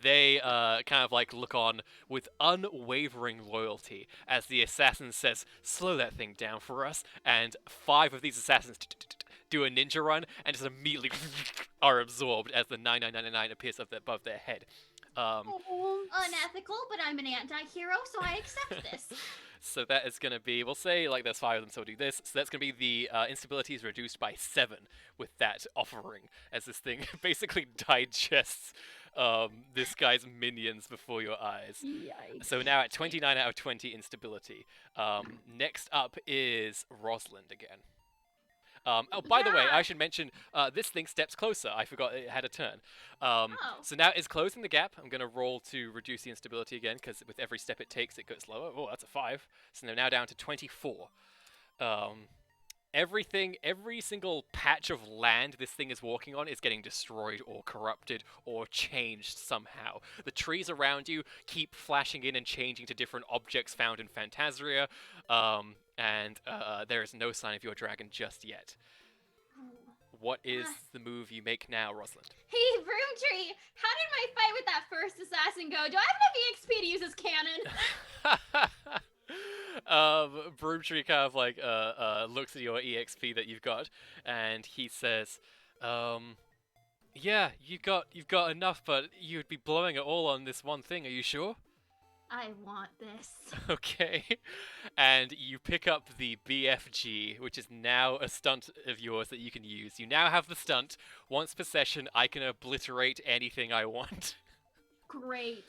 they kind of like look on with unwavering loyalty as the assassin says, slow that thing down for us. And 5 of these assassins do a ninja run and just immediately are absorbed as the 9999 appears above their head. Unethical, but I'm an anti-hero, so I accept this. So that is going to be, we'll say like there's 5 of them, so we'll do this. So that's going to be the instability is reduced by 7 with that offering, as this thing basically digests this guy's minions before your eyes. Yikes. So now at 29 out of 20 instability. Next up is Rosalind again. By the way, I should mention, this thing steps closer. I forgot it had a turn. So now it's closing the gap. I'm going to roll to reduce the instability again, because with every step it takes, it goes lower. Oh, that's a 5. So they're now down to 24. Every single patch of land this thing is walking on is getting destroyed or corrupted or changed somehow. The trees around you keep flashing in and changing to different objects found in Phantasria, and there is no sign of your dragon just yet. What is the move you make now, Rosalind? Hey, Broomtree, how did my fight with that first assassin go? Do I have enough EXP to use as cannon? Broomtree kind of like looks at your EXP that you've got, and he says, "Yeah, you've got enough, but you'd be blowing it all on this one thing. Are you sure?" I want this. Okay. And you pick up the BFG, which is now a stunt of yours that you can use. You now have the stunt. Once per session, I can obliterate anything I want. Great.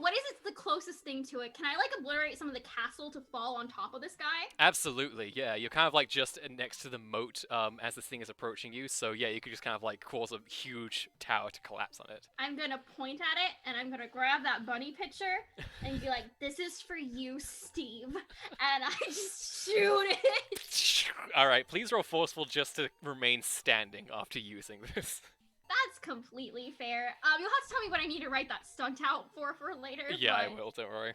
what is it the closest thing to it? Can I like obliterate some of the castle to fall on top of this guy? Absolutely, yeah. You're kind of like just next to the moat as this thing is approaching you, so yeah, you could just kind of like cause a huge tower to collapse on it. I'm gonna point at it and I'm gonna grab that bunny picture and be like, "This is for you, Steve," and I just shoot it. Alright, please roll forceful just to remain standing after using this. That's completely fair. You'll have to tell me what I need to write that stunt out for later. Yeah, I but will, don't worry.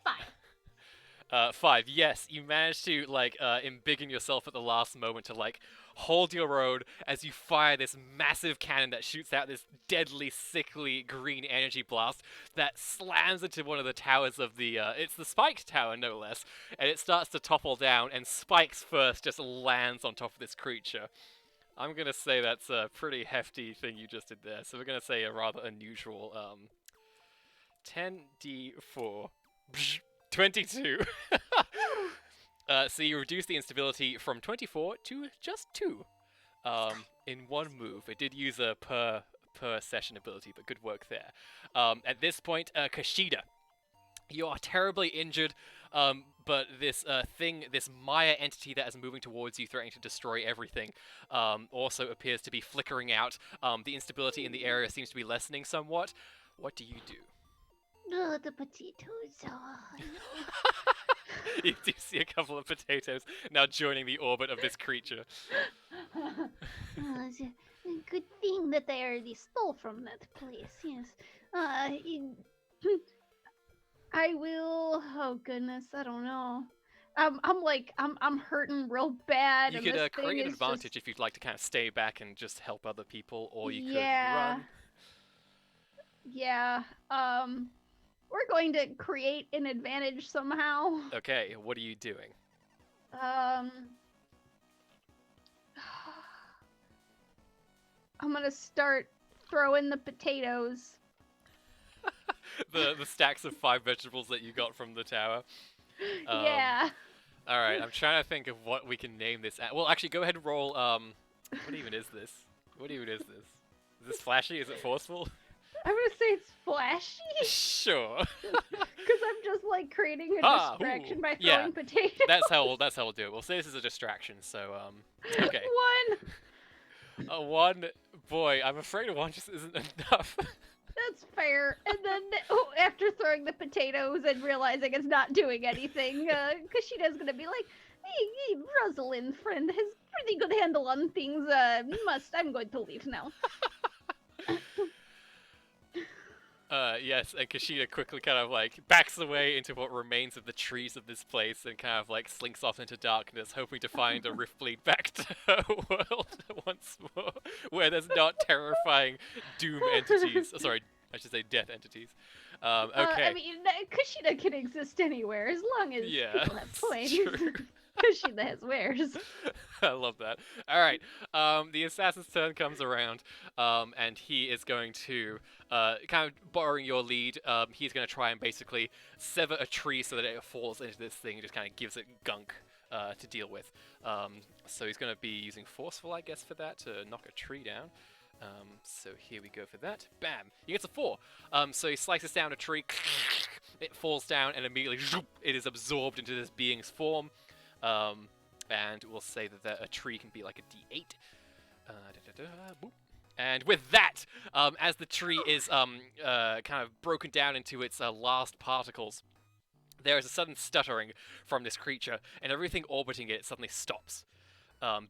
Fine. 5. Yes, you managed to like embiggen yourself at the last moment to like hold your own as you fire this massive cannon that shoots out this deadly, sickly green energy blast that slams into one of the towers of the it's the Spiked Tower no less, and it starts to topple down, and Spike's first just lands on top of this creature. I'm gonna say that's a pretty hefty thing you just did there, so we're gonna say a rather unusual 10d4 22. So you reduce the instability from 24 to just 2 in one move. It did use a per session ability, but good work there. At this point, Kushida, you are terribly injured, but this this Maya entity that is moving towards you, threatening to destroy everything, also appears to be flickering out. The instability in the area seems to be lessening somewhat. What do you do? Oh, the potatoes. You do see a couple of potatoes now joining the orbit of this creature. It's a good thing that they already stole from that place. Yes. I will. Oh goodness, I don't know. I'm hurting real bad. You and could this create thing an is advantage just- if you'd like to kind of stay back and just help other people, or you Yeah. could run. Yeah. We're going to create an advantage somehow. Okay, what are you doing? I'm gonna start throwing the potatoes. The stacks of 5 vegetables that you got from the tower. Yeah. All right, I'm trying to think of what we can name this. Well, actually, go ahead and roll. What even is this? What even is this? Is this flashy? Is it forceful? I'm gonna say it's flashy Sure. because I'm just like creating a Ah, distraction ooh, by yeah. throwing potatoes. That's how we'll do it. We'll say this is a distraction. So okay. 1. A 1. Boy, I'm afraid a 1 just isn't enough. That's fair. And then after throwing the potatoes and realizing it's not doing anything, Kushida's gonna be like, "Hey, Rosalind, friend, has pretty good handle on things. I'm going to leave now." Yes, and Kushida quickly kind of like backs away into what remains of the trees of this place and kind of like slinks off into darkness, hoping to find a Riftbleed back to her world once more, where there's not terrifying doom entities. Sorry, I should say death entities. Okay. I mean, Kushida can exist anywhere as long as Yeah, people have it's planes. true. Kushida has wares. I love that. All right, the assassin's turn comes around, and he is going to, kind of borrowing your lead, he's going to try and basically sever a tree so that it falls into this thing and just kind of gives it gunk to deal with. So he's going to be using forceful, I guess, for that to knock a tree down. So here we go for that. Bam! He gets a 4. So he slices down a tree, it falls down, and immediately it is absorbed into this being's form. And we'll say that a tree can be like a D8. Boop. And with that, as the tree is kind of broken down into its last particles, there is a sudden stuttering from this creature, and everything orbiting it suddenly stops.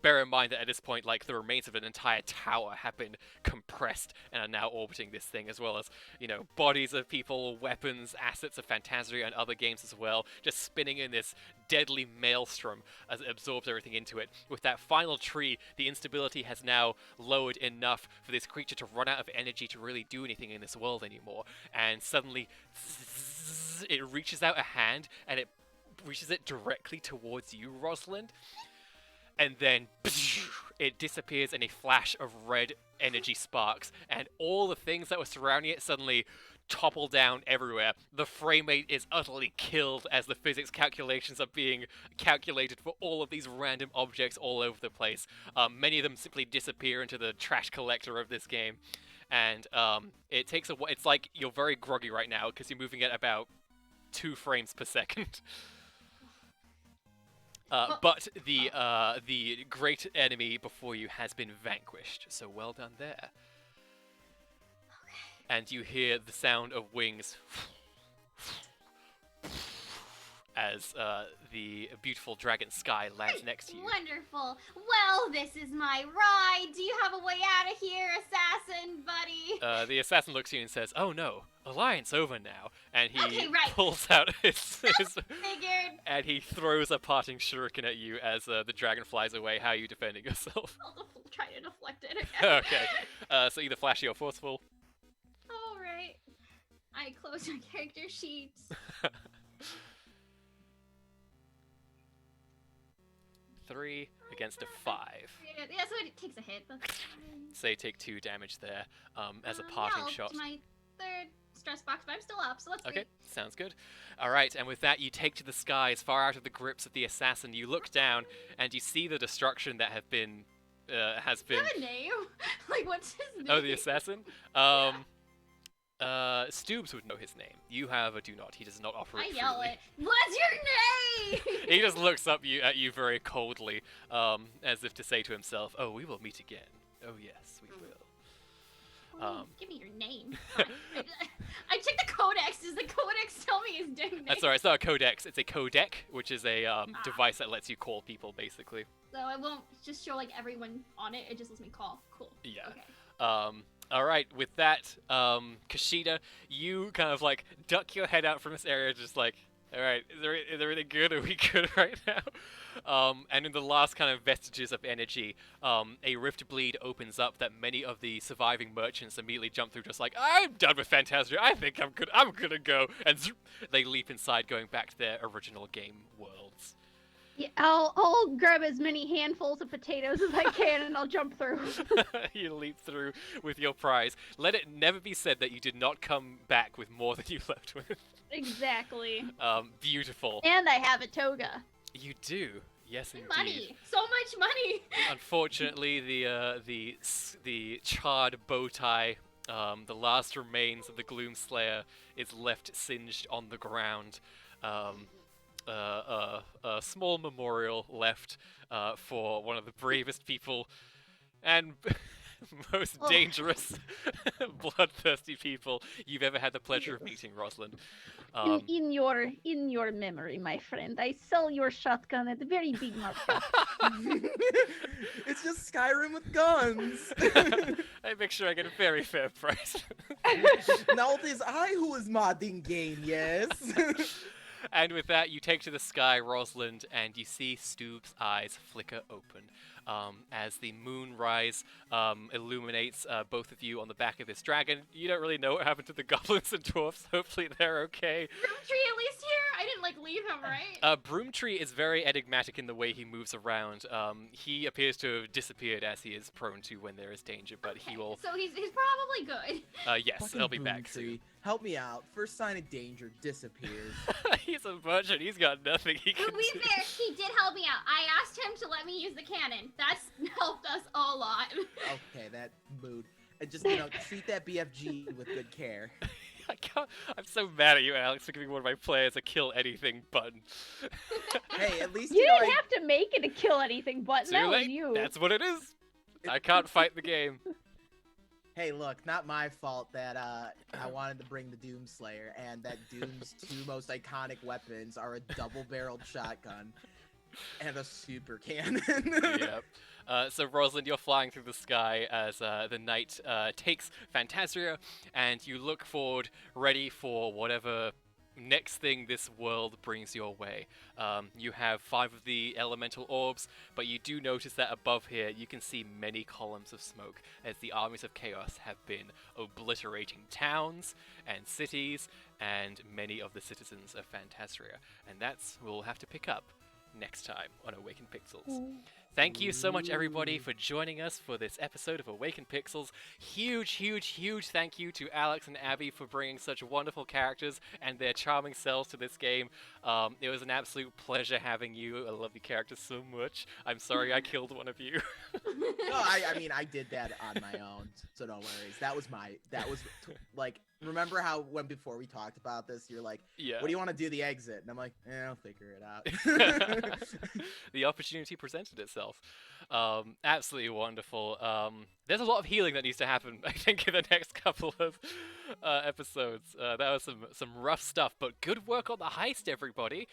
Bear in mind that at this point, like, the remains of an entire tower have been compressed and are now orbiting this thing, as well as, you know, bodies of people, weapons, assets of Phantasia and other games as well, just spinning in this deadly maelstrom as it absorbs everything into it. With that final tree, the instability has now lowered enough for this creature to run out of energy to really do anything in this world anymore, and suddenly it reaches out a hand, and it reaches it directly towards you, Rosalind. And then it disappears in a flash of red energy sparks, and all the things that were surrounding it suddenly topple down everywhere. The frame rate is utterly killed as the physics calculations are being calculated for all of these random objects all over the place. Many of them simply disappear into the trash collector of this game. and it takes a. It's like you're very groggy right now because you're moving at about 2 frames per second. But the great enemy before you has been vanquished, so well done there. And you hear the sound of wings as the beautiful dragon Sky lands next to you. Wonderful. Well, this is my ride. Do you have a way out of here, assassin buddy? The assassin looks at you and says, "Oh no, alliance over now." And he Okay, right. pulls out his Figured. and he throws a parting shuriken at you as the dragon flies away. How are you defending yourself? I'll try to deflect it again. Okay. So either flashy or forceful. All right. I close my character sheets. 3 against a 5. Yeah, so it takes a hit. That's fine. Say take 2 damage there as a parting yeah, shot. To my third stress box, but I'm still up, so let's Okay, sounds good. All right, and with that, you take to the skies, far out of the grips of the assassin. You look down, and you see the destruction that has been. Do you have a name? Like, what's his name? Oh, the assassin. Stoobs would know his name. You, however, do not. He does not operate I yell freely. it. What's your name? He just looks up at you very coldly, as if to say to himself, "Oh, we will meet again. Oh yes, we will." Give me your name. I checked the codex. Does the codex tell me his damn name? That's alright. It's not a codex. It's a codec, which is a device that lets you call people, basically. So it won't just show like everyone on it. It just lets me call. Cool. Yeah. Okay. All right. With that, Kushida, you kind of like duck your head out from this area, just like, all right, is everything good? Are we good right now? And in the last kind of vestiges of energy, a rift bleed opens up that many of the surviving merchants immediately jump through, just like, I'm done with Phantasia. I think I'm good. I'm gonna go, and zoop, they leap inside, going back to their original game worlds. Yeah, I'll grab as many handfuls of potatoes as I can and I'll jump through. You leap through with your prize. Let it never be said that you did not come back with more than you left with. Exactly. Beautiful. And I have a toga. You do. Yes, indeed. Money. So much money. Unfortunately, the charred bow tie, the last remains of the Gloomslayer, is left singed on the ground. A small memorial left for one of the bravest people and most dangerous, bloodthirsty people you've ever had the pleasure of meeting, Rosalind. In your memory, my friend, I sell your shotgun at a very big markup. It's just Skyrim with guns. I make sure I get a very fair price. Now it is I who is modding game, yes. And with that, you take to the sky, Rosalind, and you see Stoob's eyes flicker open as the moonrise illuminates both of you on the back of this dragon. You don't really know what happened to the goblins and dwarfs. Hopefully they're okay. Broomtree at least here? I didn't like leave him, right? Broomtree is very enigmatic in the way he moves around. He appears to have disappeared as he is prone to when there is danger, but he will. So he's probably good. Yes, Fucking he'll be back Boomtree. soon. Help me out. First sign of danger, disappears. He's a merchant. He's got nothing he can To be do. fair, he did help me out. I asked him to let me use the cannon. That's helped us a lot. Okay, that mood. And just, treat that BFG with good care. I can't. I'm so mad at you, Alex, for giving one of my players a kill anything button. Hey, at least, You didn't have to make it a kill anything button. Too That was late. you. That's what it is. I can't fight the game. Hey, look, not my fault that I wanted to bring the Doomslayer, and that Doom's 2 most iconic weapons are a double-barreled shotgun and a super cannon. Yep. So Rosalind, you're flying through the sky as the night takes Phantasia, and you look forward, ready for whatever next thing this world brings your way. You have 5 of the elemental orbs, but you do notice that above here you can see many columns of smoke as the armies of chaos have been obliterating towns and cities and many of the citizens of Phantasia. And that's where we'll have to pick up next time on Awakened Pixels. Thank you so much, everybody, for joining us for this episode of Awakened Pixels. Huge thank you to Alex and Abby for bringing such wonderful characters and their charming selves to this game. It was an absolute pleasure having you. I love your characters so much. I'm sorry I killed one of you. No, I mean, I did that on my own, so no worries. That was like, remember how before we talked about this, you're like, Yeah. what do you want to do the exit? And I'm like, I'll figure it out. The opportunity presented itself. Absolutely wonderful. There's a lot of healing that needs to happen, I think, in the next couple of episodes. That was some rough stuff, but good work on the heist, everybody.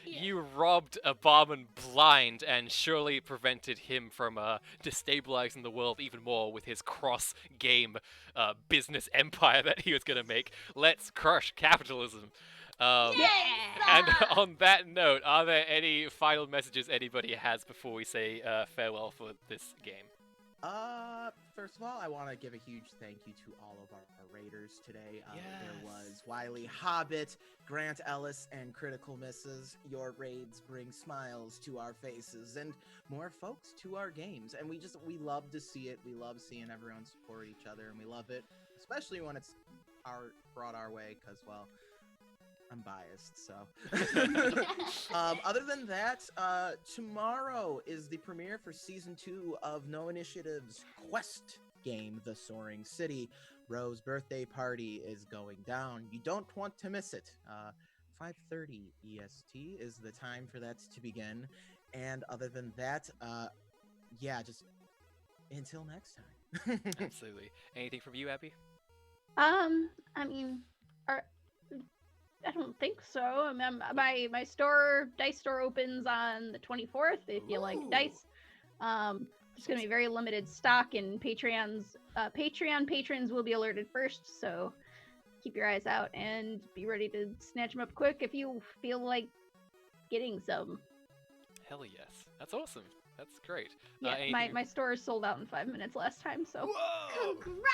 You robbed a barman blind and surely prevented him from destabilizing the world even more with his cross-game business empire that he was going to make. Let's crush capitalism. And on that note, are there any final messages anybody has before we say farewell for this game? First of all, I want to give a huge thank you to all of our raiders today. There was Wiley Hobbit, Grant Ellis, and Critical Misses. Your raids bring smiles to our faces and more folks to our games. And we love to see it. We love seeing everyone support each other, and we love it, especially when it's brought our way, because, well, I'm biased, so. Other than that, tomorrow is the premiere for Season 2 of No Initiative's quest game, The Soaring City. Rose's birthday party is going down. You don't want to miss it. 5:30 EST is the time for that to begin. And other than that, just until next time. Absolutely. Anything from you, Abby? I mean, I don't think so. I mean, my dice store opens on the 24th. If you like dice, there's gonna be very limited stock, and Patreon patrons will be alerted first. So keep your eyes out and be ready to snatch them up quick if you feel like getting some. Hell yes. That's awesome. That's great. Yeah, my store is sold out in 5 minutes last time. So. Whoa! Congrats!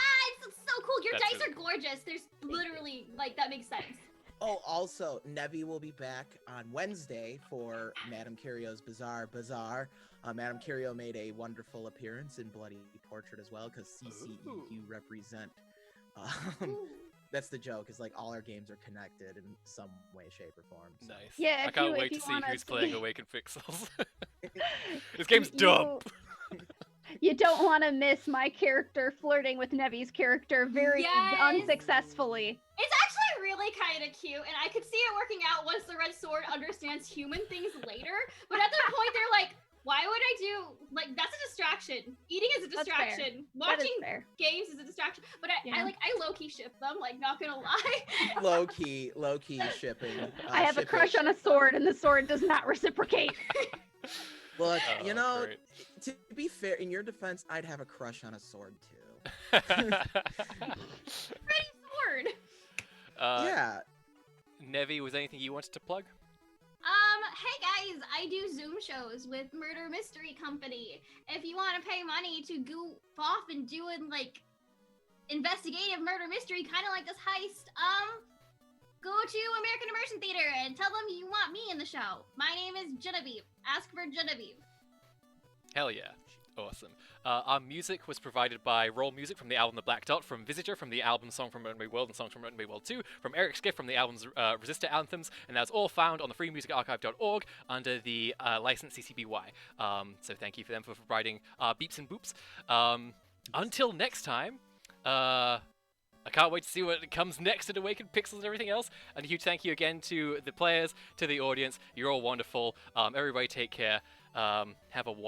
That's so cool. Your That's dice really are gorgeous. There's literally, like, that makes sense. Oh, also, Nevi will be back on Wednesday for Madame Curio's Bizarre Bazaar. Madame Curio made a wonderful appearance in Bloody Portrait as well, because CCEQ represent. That's the joke, is like all our games are connected in some way, shape, or form. So. Nice. Yeah, I if can't you- wait if to you see want who's us to playing be- Awakened Pixels. This game's dumb. You don't want to miss my character flirting with Nevi's character very Yes! unsuccessfully. It's actually really kind of cute, and I could see it working out once the Red Sword understands human things later. But at that point, they're like, why would I do, like, that's a distraction. Eating is a That's fair. distraction. That is Watching fair. games is a distraction. But Yeah. I low-key ship them, like, not gonna lie. Low key shipping. I have a crush on a sword, and the sword does not reciprocate. Look, Oh, you know, great. to be fair, in your defense, I'd have a crush on a sword too. Sword. Yeah. Nevi, was anything you wanted to plug? Hey guys, I do Zoom shows with Murder Mystery Company. If you want to pay money to goof off and doing like investigative murder mystery, kind of like this heist, go to American Immersion Theater and tell them you want me in the show. My name is Genevieve. Ask for Genevieve. Hell yeah. Awesome. Our music was provided by Roll Music from the album The Black Dot, from Visitor from the album Song from Runaway World and Songs from Runaway World 2, from Eric Skiff from the album's Resistor Anthems, and that's all found on the freemusicarchive.org under the license CCBY. So thank you for them for providing beeps and boops. Until next time, I can't wait to see what comes next at Awakened Pixels and everything else. And a huge thank you again to the players, to the audience. You're all wonderful. Everybody take care. Have a